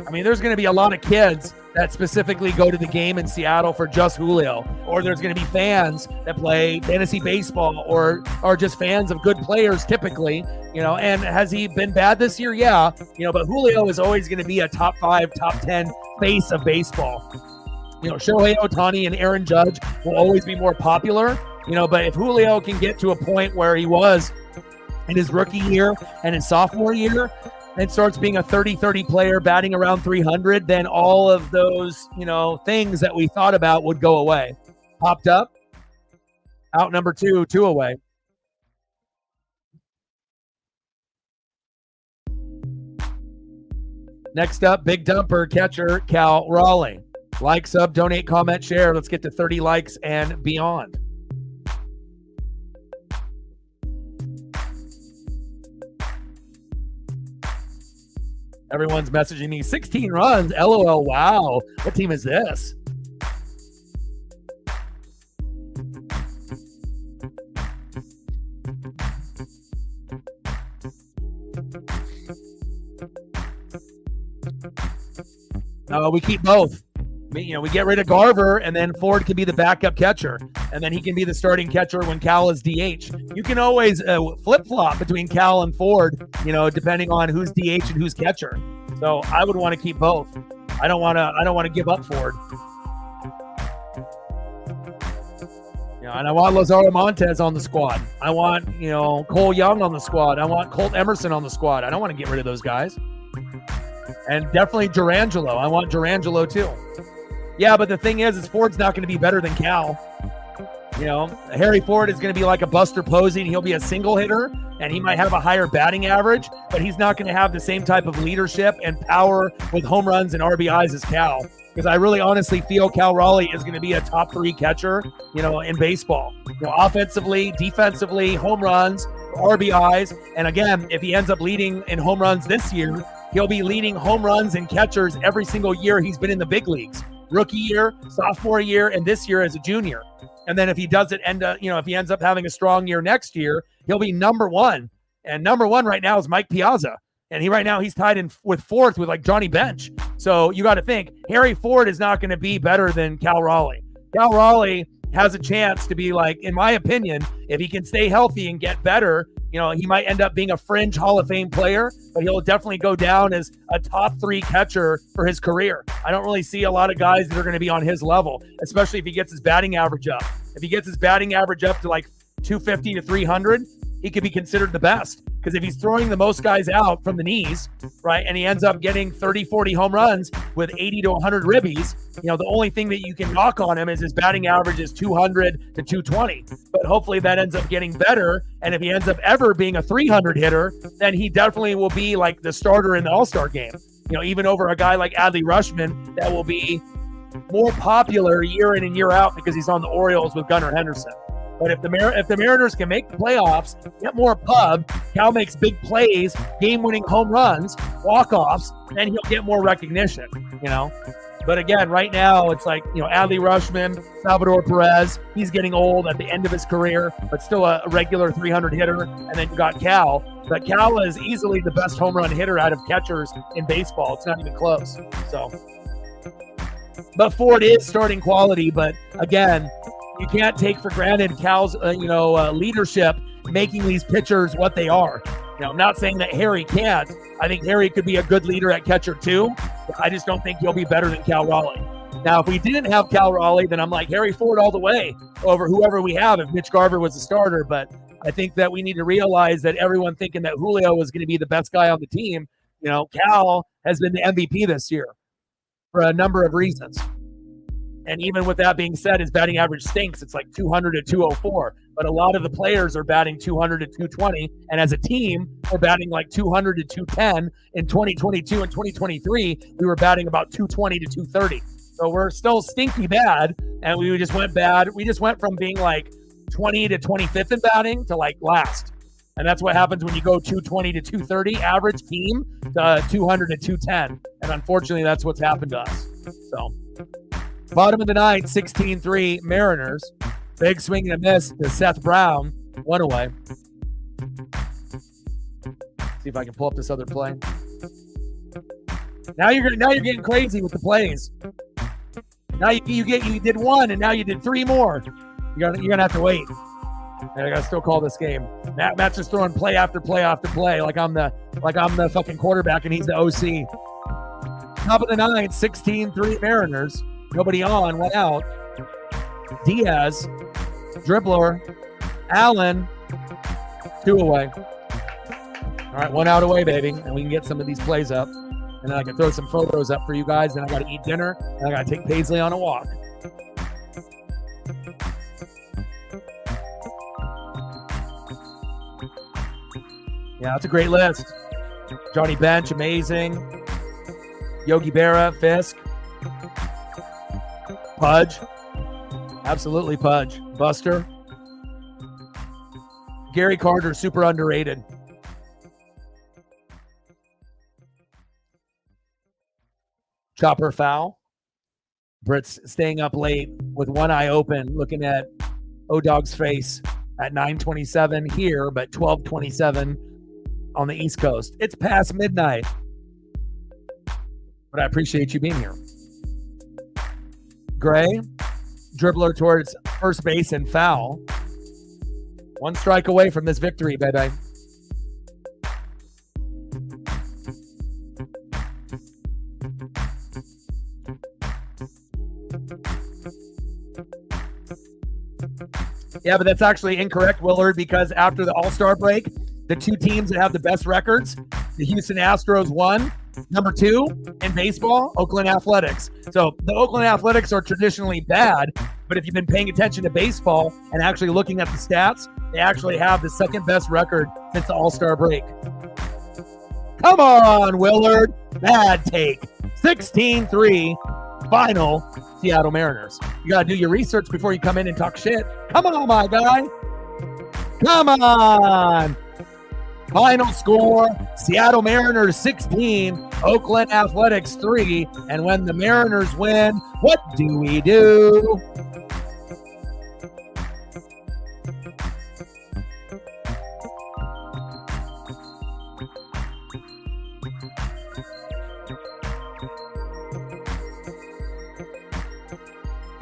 I mean, there's going to be a lot of kids that specifically go to the game in Seattle for just Julio, or there's going to be fans that play fantasy baseball or are just fans of good players typically, and has he been bad this year? Yeah, but Julio is always going to be a top 5, top 10 face of baseball. Shohei Ohtani and Aaron Judge will always be more popular, but if Julio can get to a point where he was in his rookie year and his sophomore year, and starts being a 30-30 player batting around 300, then all of those, things that we thought about would go away. Popped up, out number 2, 2 away. Next up, big dumper catcher, Cal Raleigh. Like, sub, donate, comment, share. Let's get to 30 likes and beyond. Everyone's messaging me, 16 runs, LOL, wow. What team is this? We keep both. We get rid of Garver, and then Ford can be the backup catcher, and then he can be the starting catcher when Cal is DH. You can always flip-flop between Cal and Ford, depending on who's DH and who's catcher. So I would want to keep both. I don't want to give up Ford. And I want Lazaro Montes on the squad. I want, Cole Young on the squad. I want Colt Emerson on the squad. I don't want to get rid of those guys. And definitely Durangelo. I want Durangelo too. Yeah, but the thing is Ford's not going to be better than Cal. Harry Ford is going to be like a Buster Posey, and he'll be a single hitter, and he might have a higher batting average, but he's not going to have the same type of leadership and power with home runs and RBIs as Cal. Because I really honestly feel Cal Raleigh is going to be a top 3 catcher, in baseball. Offensively, defensively, home runs, RBIs. And again, if he ends up leading in home runs this year, he'll be leading home runs and catchers every single year he's been in the big leagues. Rookie year, sophomore year, and this year as a junior. And then if he doesn't if he ends up having a strong year next year, he'll be number 1. And number 1 right now is Mike Piazza. And right now he's tied in with fourth with like Johnny Bench. So you got to think Harry Ford is not going to be better than Cal Raleigh. Cal Raleigh has a chance to be like, in my opinion, if he can stay healthy and get better, he might end up being a fringe Hall of Fame player, but he'll definitely go down as a top 3 catcher for his career. I don't really see a lot of guys that are going to be on his level, especially if he gets his batting average up. If he gets his batting average up to like 250 to 300, he could be considered the best. Because if he's throwing the most guys out from the knees, right, and he ends up getting 30, 40 home runs with 80 to 100 ribbies, the only thing that you can knock on him is his batting average is 200 to 220. But hopefully that ends up getting better. And if he ends up ever being a 300 hitter, then he definitely will be like the starter in the All-Star game. Even over a guy like Adley Rutschman that will be more popular year in and year out because he's on the Orioles with Gunnar Henderson. But if the Mariners can make the playoffs, get more pub, Cal makes big plays, game-winning home runs, walk-offs, then he'll get more recognition, But again, right now, it's like, Adley Rutschman, Salvador Perez, he's getting old at the end of his career, but still a regular 300 hitter. And then you got Cal. But Cal is easily the best home run hitter out of catchers in baseball. It's not even close. But Ford is starting quality. But again, you can't take for granted Cal's, leadership making these pitchers what they are. I'm not saying that Harry can't. I think Harry could be a good leader at catcher too. I just don't think he'll be better than Cal Raleigh. Now, if we didn't have Cal Raleigh, then I'm like Harry Ford all the way over whoever we have if Mitch Garver was the starter. But I think that we need to realize that everyone thinking that Julio was going to be the best guy on the team, Cal has been the MVP this year for a number of reasons. And even with that being said, his batting average stinks. It's like 200 to 204. But a lot of the players are batting 200 to 220. And as a team, we're batting like 200 to 210. In 2022 and 2023, we were batting about 220 to 230. So we're still stinky bad. And we just went bad. We just went from being like 20 to 25th in batting to like last. And that's what happens when you go 220 to 230 average team to 200 to 210. And unfortunately, that's what's happened to us. So bottom of the ninth, 16-3 Mariners. Big swing and a miss to Seth Brown. 1 away. See if I can pull up this other play. Now you're getting crazy with the plays. Now you did 1 and now you did 3 more. You're gonna have to wait. And I gotta still call this game. Matt's just throwing play after play after play like I'm the fucking quarterback and he's the OC. Top of the ninth, 16-3 Mariners. Nobody on, 1 out. Diaz, dribbler, Allen, 2 away. All right, 1 out away, baby. And we can get some of these plays up. And then I can throw some photos up for you guys. Then I got to eat dinner. And I got to take Paisley on a walk. Yeah, that's a great list. Johnny Bench, amazing. Yogi Berra, Fisk. Pudge. Absolutely Pudge. Buster. Gary Carter, super underrated. Chopper foul. Britt's staying up late with one eye open, looking at O-Dog's face at 9:27 here, but 12:27 on the East Coast. It's past midnight. But I appreciate you being here. Gray, dribbler towards first base and foul. 1 strike away from this victory, baby. Yeah, but that's actually incorrect, Willard, because after the All-Star break, the 2 teams that have the best records, the Houston Astros won. Number 2 in baseball, Oakland Athletics. So the Oakland Athletics are traditionally bad, but if you've been paying attention to baseball and actually looking at the stats, they actually have the 2nd best record since the All-Star break. Come on, Willard. Bad take. 16-3 final Seattle Mariners. You got to do your research before you come in and talk shit. Come on, my guy. Come on. Final score, Seattle Mariners 16, Oakland Athletics 3. And when the Mariners win, what do we do?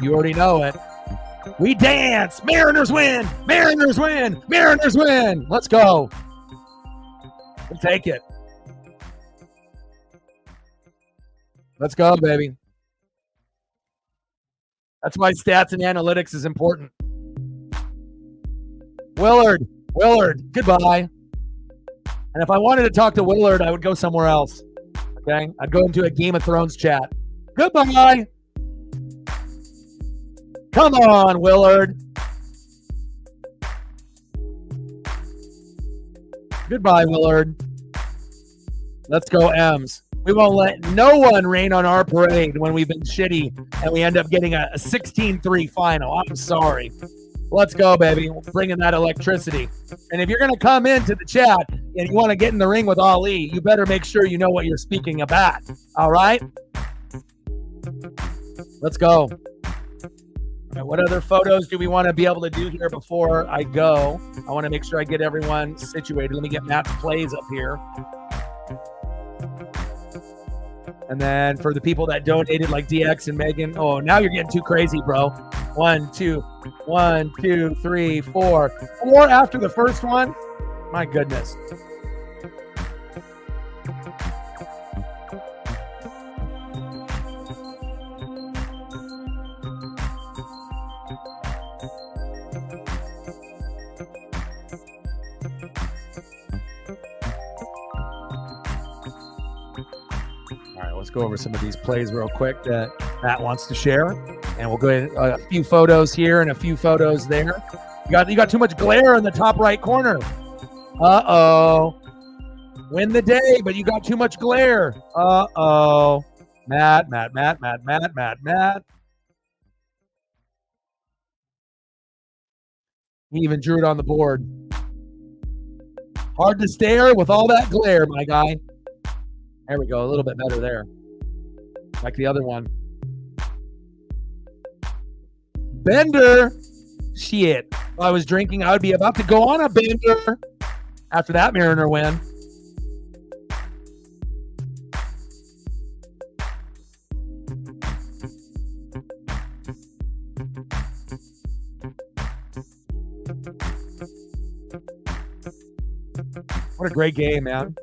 You already know it. We dance. Mariners win. Mariners win. Mariners win. Let's go. We'll take it. Let's go, baby. That's why stats and analytics is important. Willard, goodbye. And if I wanted to talk to Willard, I would go somewhere else. Okay? I'd go into a Game of Thrones chat. Goodbye. Come on, Willard. Goodbye, Willard. Let's go, M's. We won't let no one rain on our parade when we've been shitty and we end up getting a 16-3 final. I'm sorry. Let's go, baby. We're bringing that electricity. And if you're going to come into the chat and you want to get in the ring with Ali, you better make sure you know what you're speaking about. All right? Let's go. All right, what other photos do we want to be able to do here before I go? I want to make sure I get everyone situated. Let me get Matt's plays up here. And then for the people that donated, like DX and Megan, oh, now you're getting too crazy, bro. 1, 2, 3, 4. 4 after the first one? My goodness. Let's go over some of these plays real quick that Matt wants to share. And we'll go ahead, a few photos here and a few photos there. You got too much glare in the top right corner. Uh-oh. Win the day, but you got too much glare. Uh-oh. Matt. He even drew it on the board. Hard to stare with all that glare, my guy. There we go. A little bit better there. Like the other one. Bender. Shit. If I was drinking, I would be about to go on a bender after that Mariner win. What a great game, man.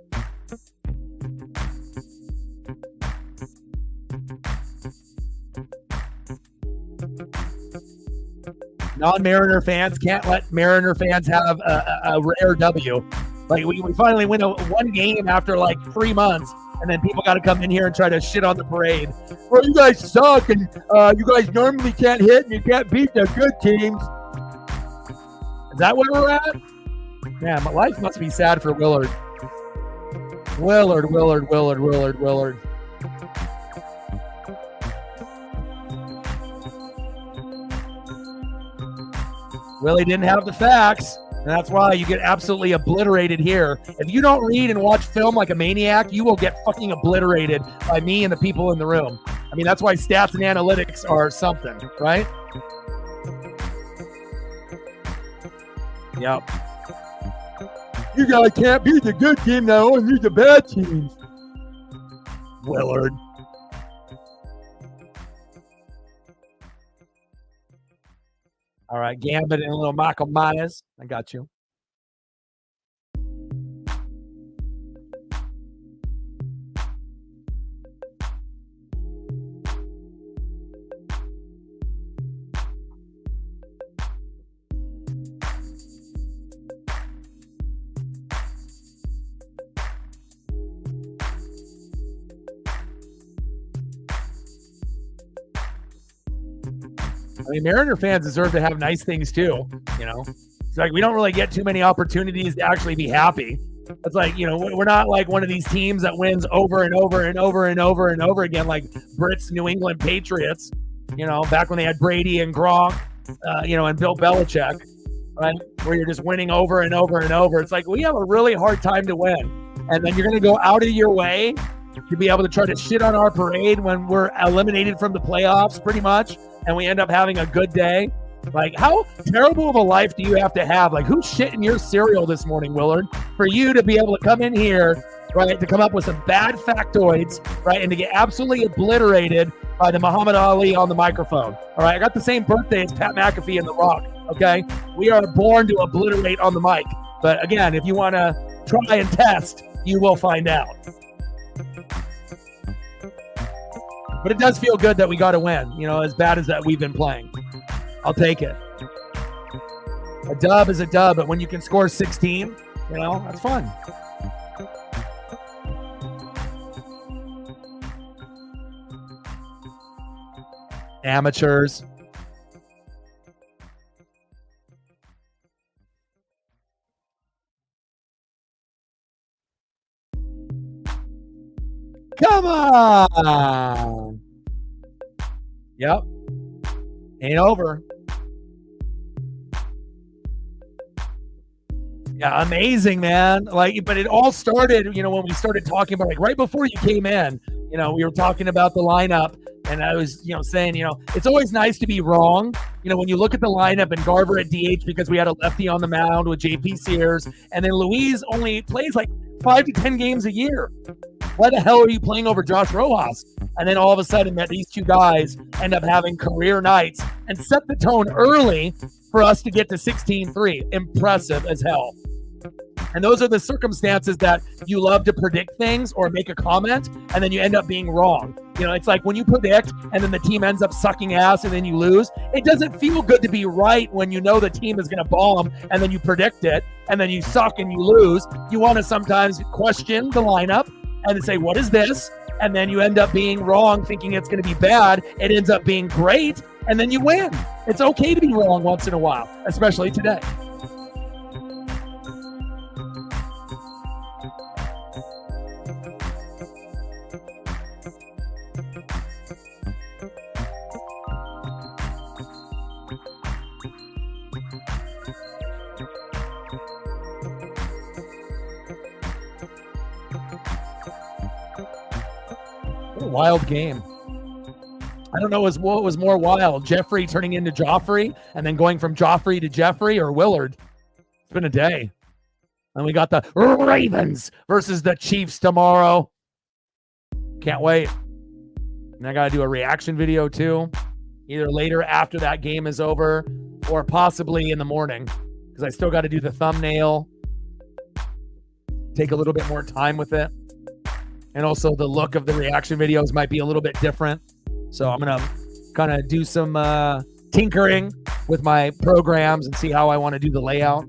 Non-Mariner fans can't let Mariner fans have a rare W. Like we finally win one game after like 3 months, and then people got to come in here and try to shit on the parade. Well, you guys suck, and you guys normally can't hit, and you can't beat the good teams. Is that where we're at? Man, my life must be sad for Willard. Willard. Willie didn't have the facts, and that's why you get absolutely obliterated here. If you don't read and watch film like a maniac, you will get fucking obliterated by me and the people in the room. I mean, that's why stats and analytics are something, right? Yep. You guys can't beat the good team now, only the bad teams. Willard. All right, Gambit and a little Michael Myers. I got you. I mean, Mariner fans deserve to have nice things too, you know? It's like we don't really get too many opportunities to actually be happy. It's like, you know, we're not like one of these teams that wins over and over and over and over and over again, like Brits New England Patriots, you know, back when they had Brady and Gronk, you know, and Bill Belichick, right? Where you're just winning over and over and over. It's like we have a really hard time to win. And then you're going to go out of your way to be able to try to shit on our parade when we're eliminated from the playoffs pretty much. And we end up having a good day. Like, how terrible of a life do you have to have? Like, who's shitting your cereal this morning, Willard, for you to be able to come in here right, to come up with some bad factoids, right, and to get absolutely obliterated by the Muhammad Ali on the microphone. All right, I got the same birthday as Pat McAfee and The Rock, okay? We are born to obliterate on the mic. But again, if you want to try and test, you will find out. But it does feel good that we got to win, you know, as bad as that we've been playing. I'll take it. A dub is a dub, but when you can score 16, you know, that's fun. Amateurs. Come on. Yep. Ain't over. Yeah, amazing, man. Like, but it all started, you know, when we started talking about, like, right before you came in, you know, we were talking about the lineup, and I was, you know, saying, you know, it's always nice to be wrong. You know, when you look at the lineup and Garver at DH because we had a lefty on the mound with JP Sears, and then Luis only plays like 5 to 10 games a year. Why the hell are you playing over Josh Rojas? And then all of a sudden that these two guys end up having career nights and set the tone early for us to get to 16-3. Impressive as hell. And those are the circumstances that you love to predict things or make a comment, and then you end up being wrong. You know, it's like when you predict and then the team ends up sucking ass and then you lose. It doesn't feel good to be right when you know the team is going to bomb and then you predict it and then you suck and you lose. You want to sometimes question the lineup and say, what is this? And then you end up being wrong, thinking it's going to be bad. It ends up being great, and then you win. It's okay to be wrong once in a while, especially today. Wild game. I don't know what was more wild, Jeffrey turning into Joffrey and then going from Joffrey to Jeffrey, or Willard. It's been a day. And we got the Ravens versus the Chiefs tomorrow. Can't wait. And I got to do a reaction video too, either later after that game is over or possibly in the morning, because I still got to do the thumbnail, take a little bit more time with it. And also the look of the reaction videos might be a little bit different. So I'm going to kind of do some tinkering with my programs and see how I want to do the layout.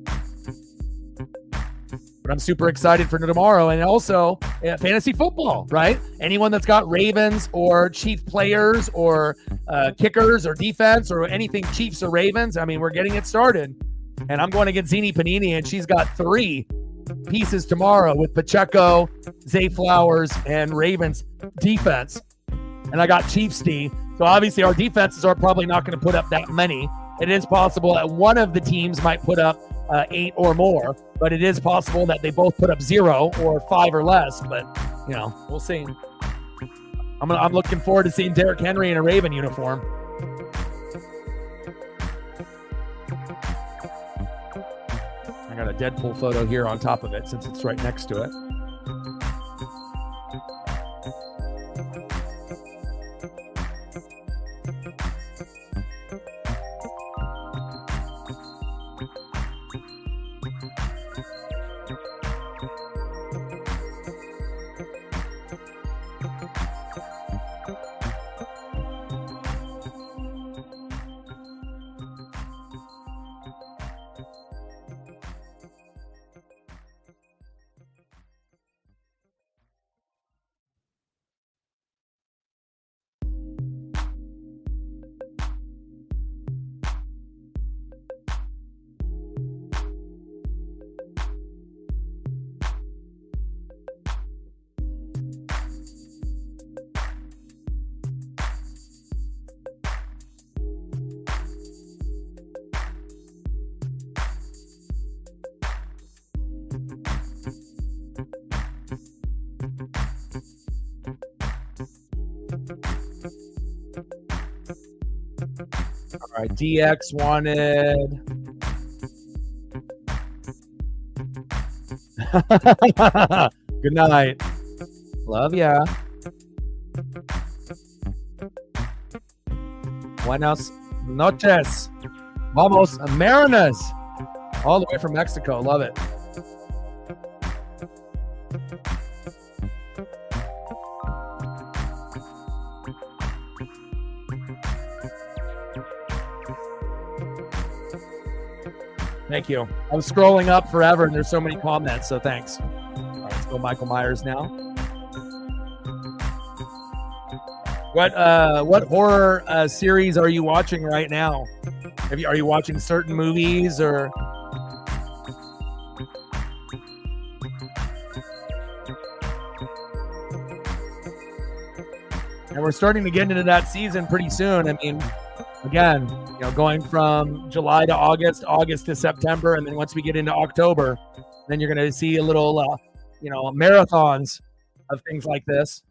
But I'm super excited for tomorrow. And also fantasy football, right? Anyone that's got Ravens or Chief players or kickers or defense or anything Chiefs or Ravens, I mean, we're getting it started. And I'm going against Zini Panini, and she's got 3 pieces tomorrow with Pacheco, Zay Flowers, and Ravens defense. And I got Chiefs D. So obviously our defenses are probably not going to put up that many. It is possible that one of the teams might put up 8 or more, but it is possible that they both put up 0 or 5 or less. But, you know, we'll see. I'm looking forward to seeing Derrick Henry in a Raven uniform. I got a Deadpool photo here on top of it since it's right next to it. All right, DX wanted. Good night. Love ya. Buenas noches. Vamos, Mariners. All the way from Mexico. Love it. Thank you. I was scrolling up forever and there's so many comments, so thanks. All right, let's go Michael Myers now. What horror series are you watching right now? Are you watching certain movies or? And we're starting to get into that season pretty soon. I mean, again, going from July to August, August to September, and then once we get into October, then you're going to see a little, marathons of things like this.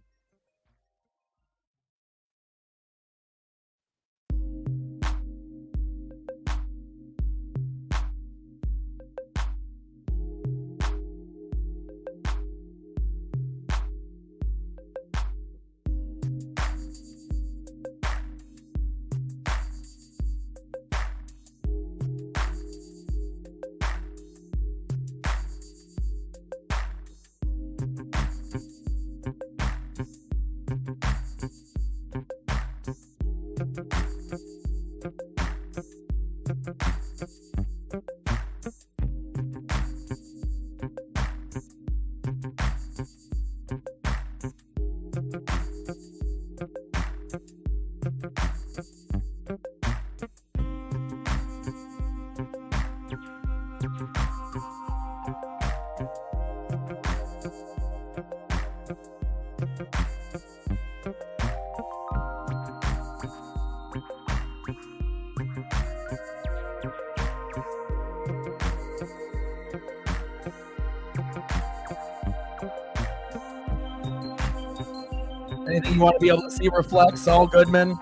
Anything you want to be able to see reflect, Saul Goodman?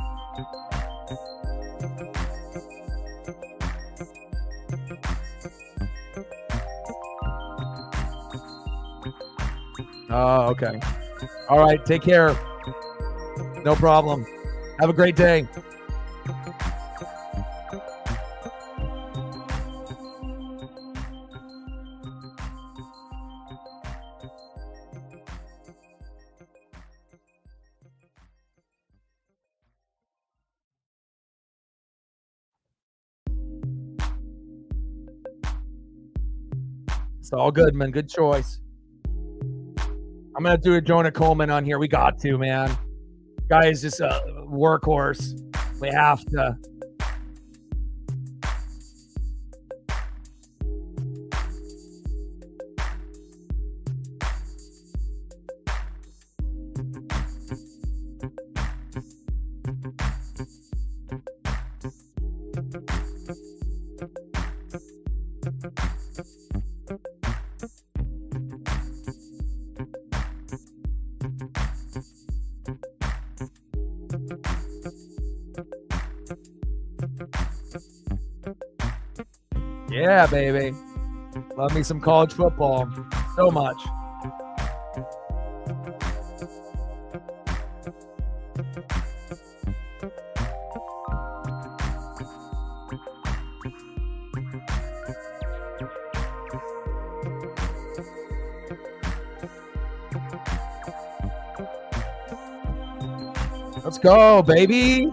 Oh, okay. All right, take care. No problem. Have a great day. Saul Goodman, good choice. I'm going to do a Jonah Coleman on here. We got to, man. Guy is just a workhorse. We have to. Yeah, baby. Love me some college football. So much. Let's go, baby.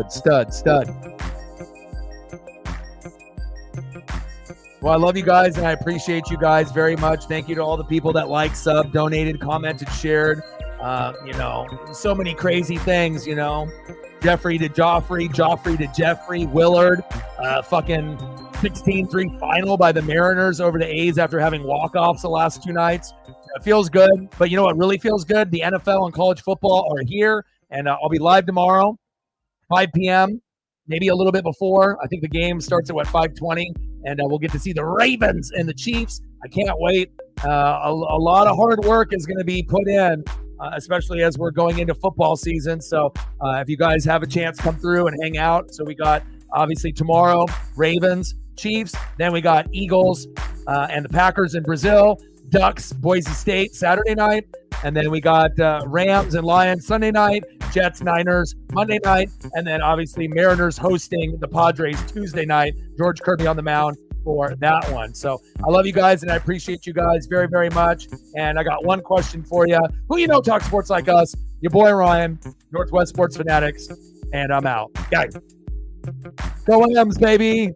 Stud. Well, I love you guys, and I appreciate you guys very much. Thank you to all the people that liked, sub, donated, commented, shared. So many crazy things, Jeffrey to Joffrey, Joffrey to Jeffrey, Willard, fucking 16-3 final by the Mariners over the A's after having walk-offs the last two nights. It feels good, but you know what really feels good? The NFL and college football are here, and I'll be live tomorrow, 5 p.m., maybe a little bit before. I think the game starts at 5:20, and we'll get to see the Ravens and the Chiefs. I can't wait. A lot of hard work is going to be put in, especially as we're going into football season. So if you guys have a chance, come through and hang out. So we got, obviously, tomorrow, Ravens, Chiefs. Then we got Eagles, and the Packers in Brazil. Ducks, Boise State, Saturday night. And then we got Rams and Lions Sunday night, Jets, Niners Monday night, and then obviously Mariners hosting the Padres Tuesday night. George Kirby on the mound for that one. So I love you guys, and I appreciate you guys very, very much. And I got one question for you. Who you know talks sports like us? Your boy Ryan, Northwest Sports Fanatics, and I'm out. Guys, go Rams, baby.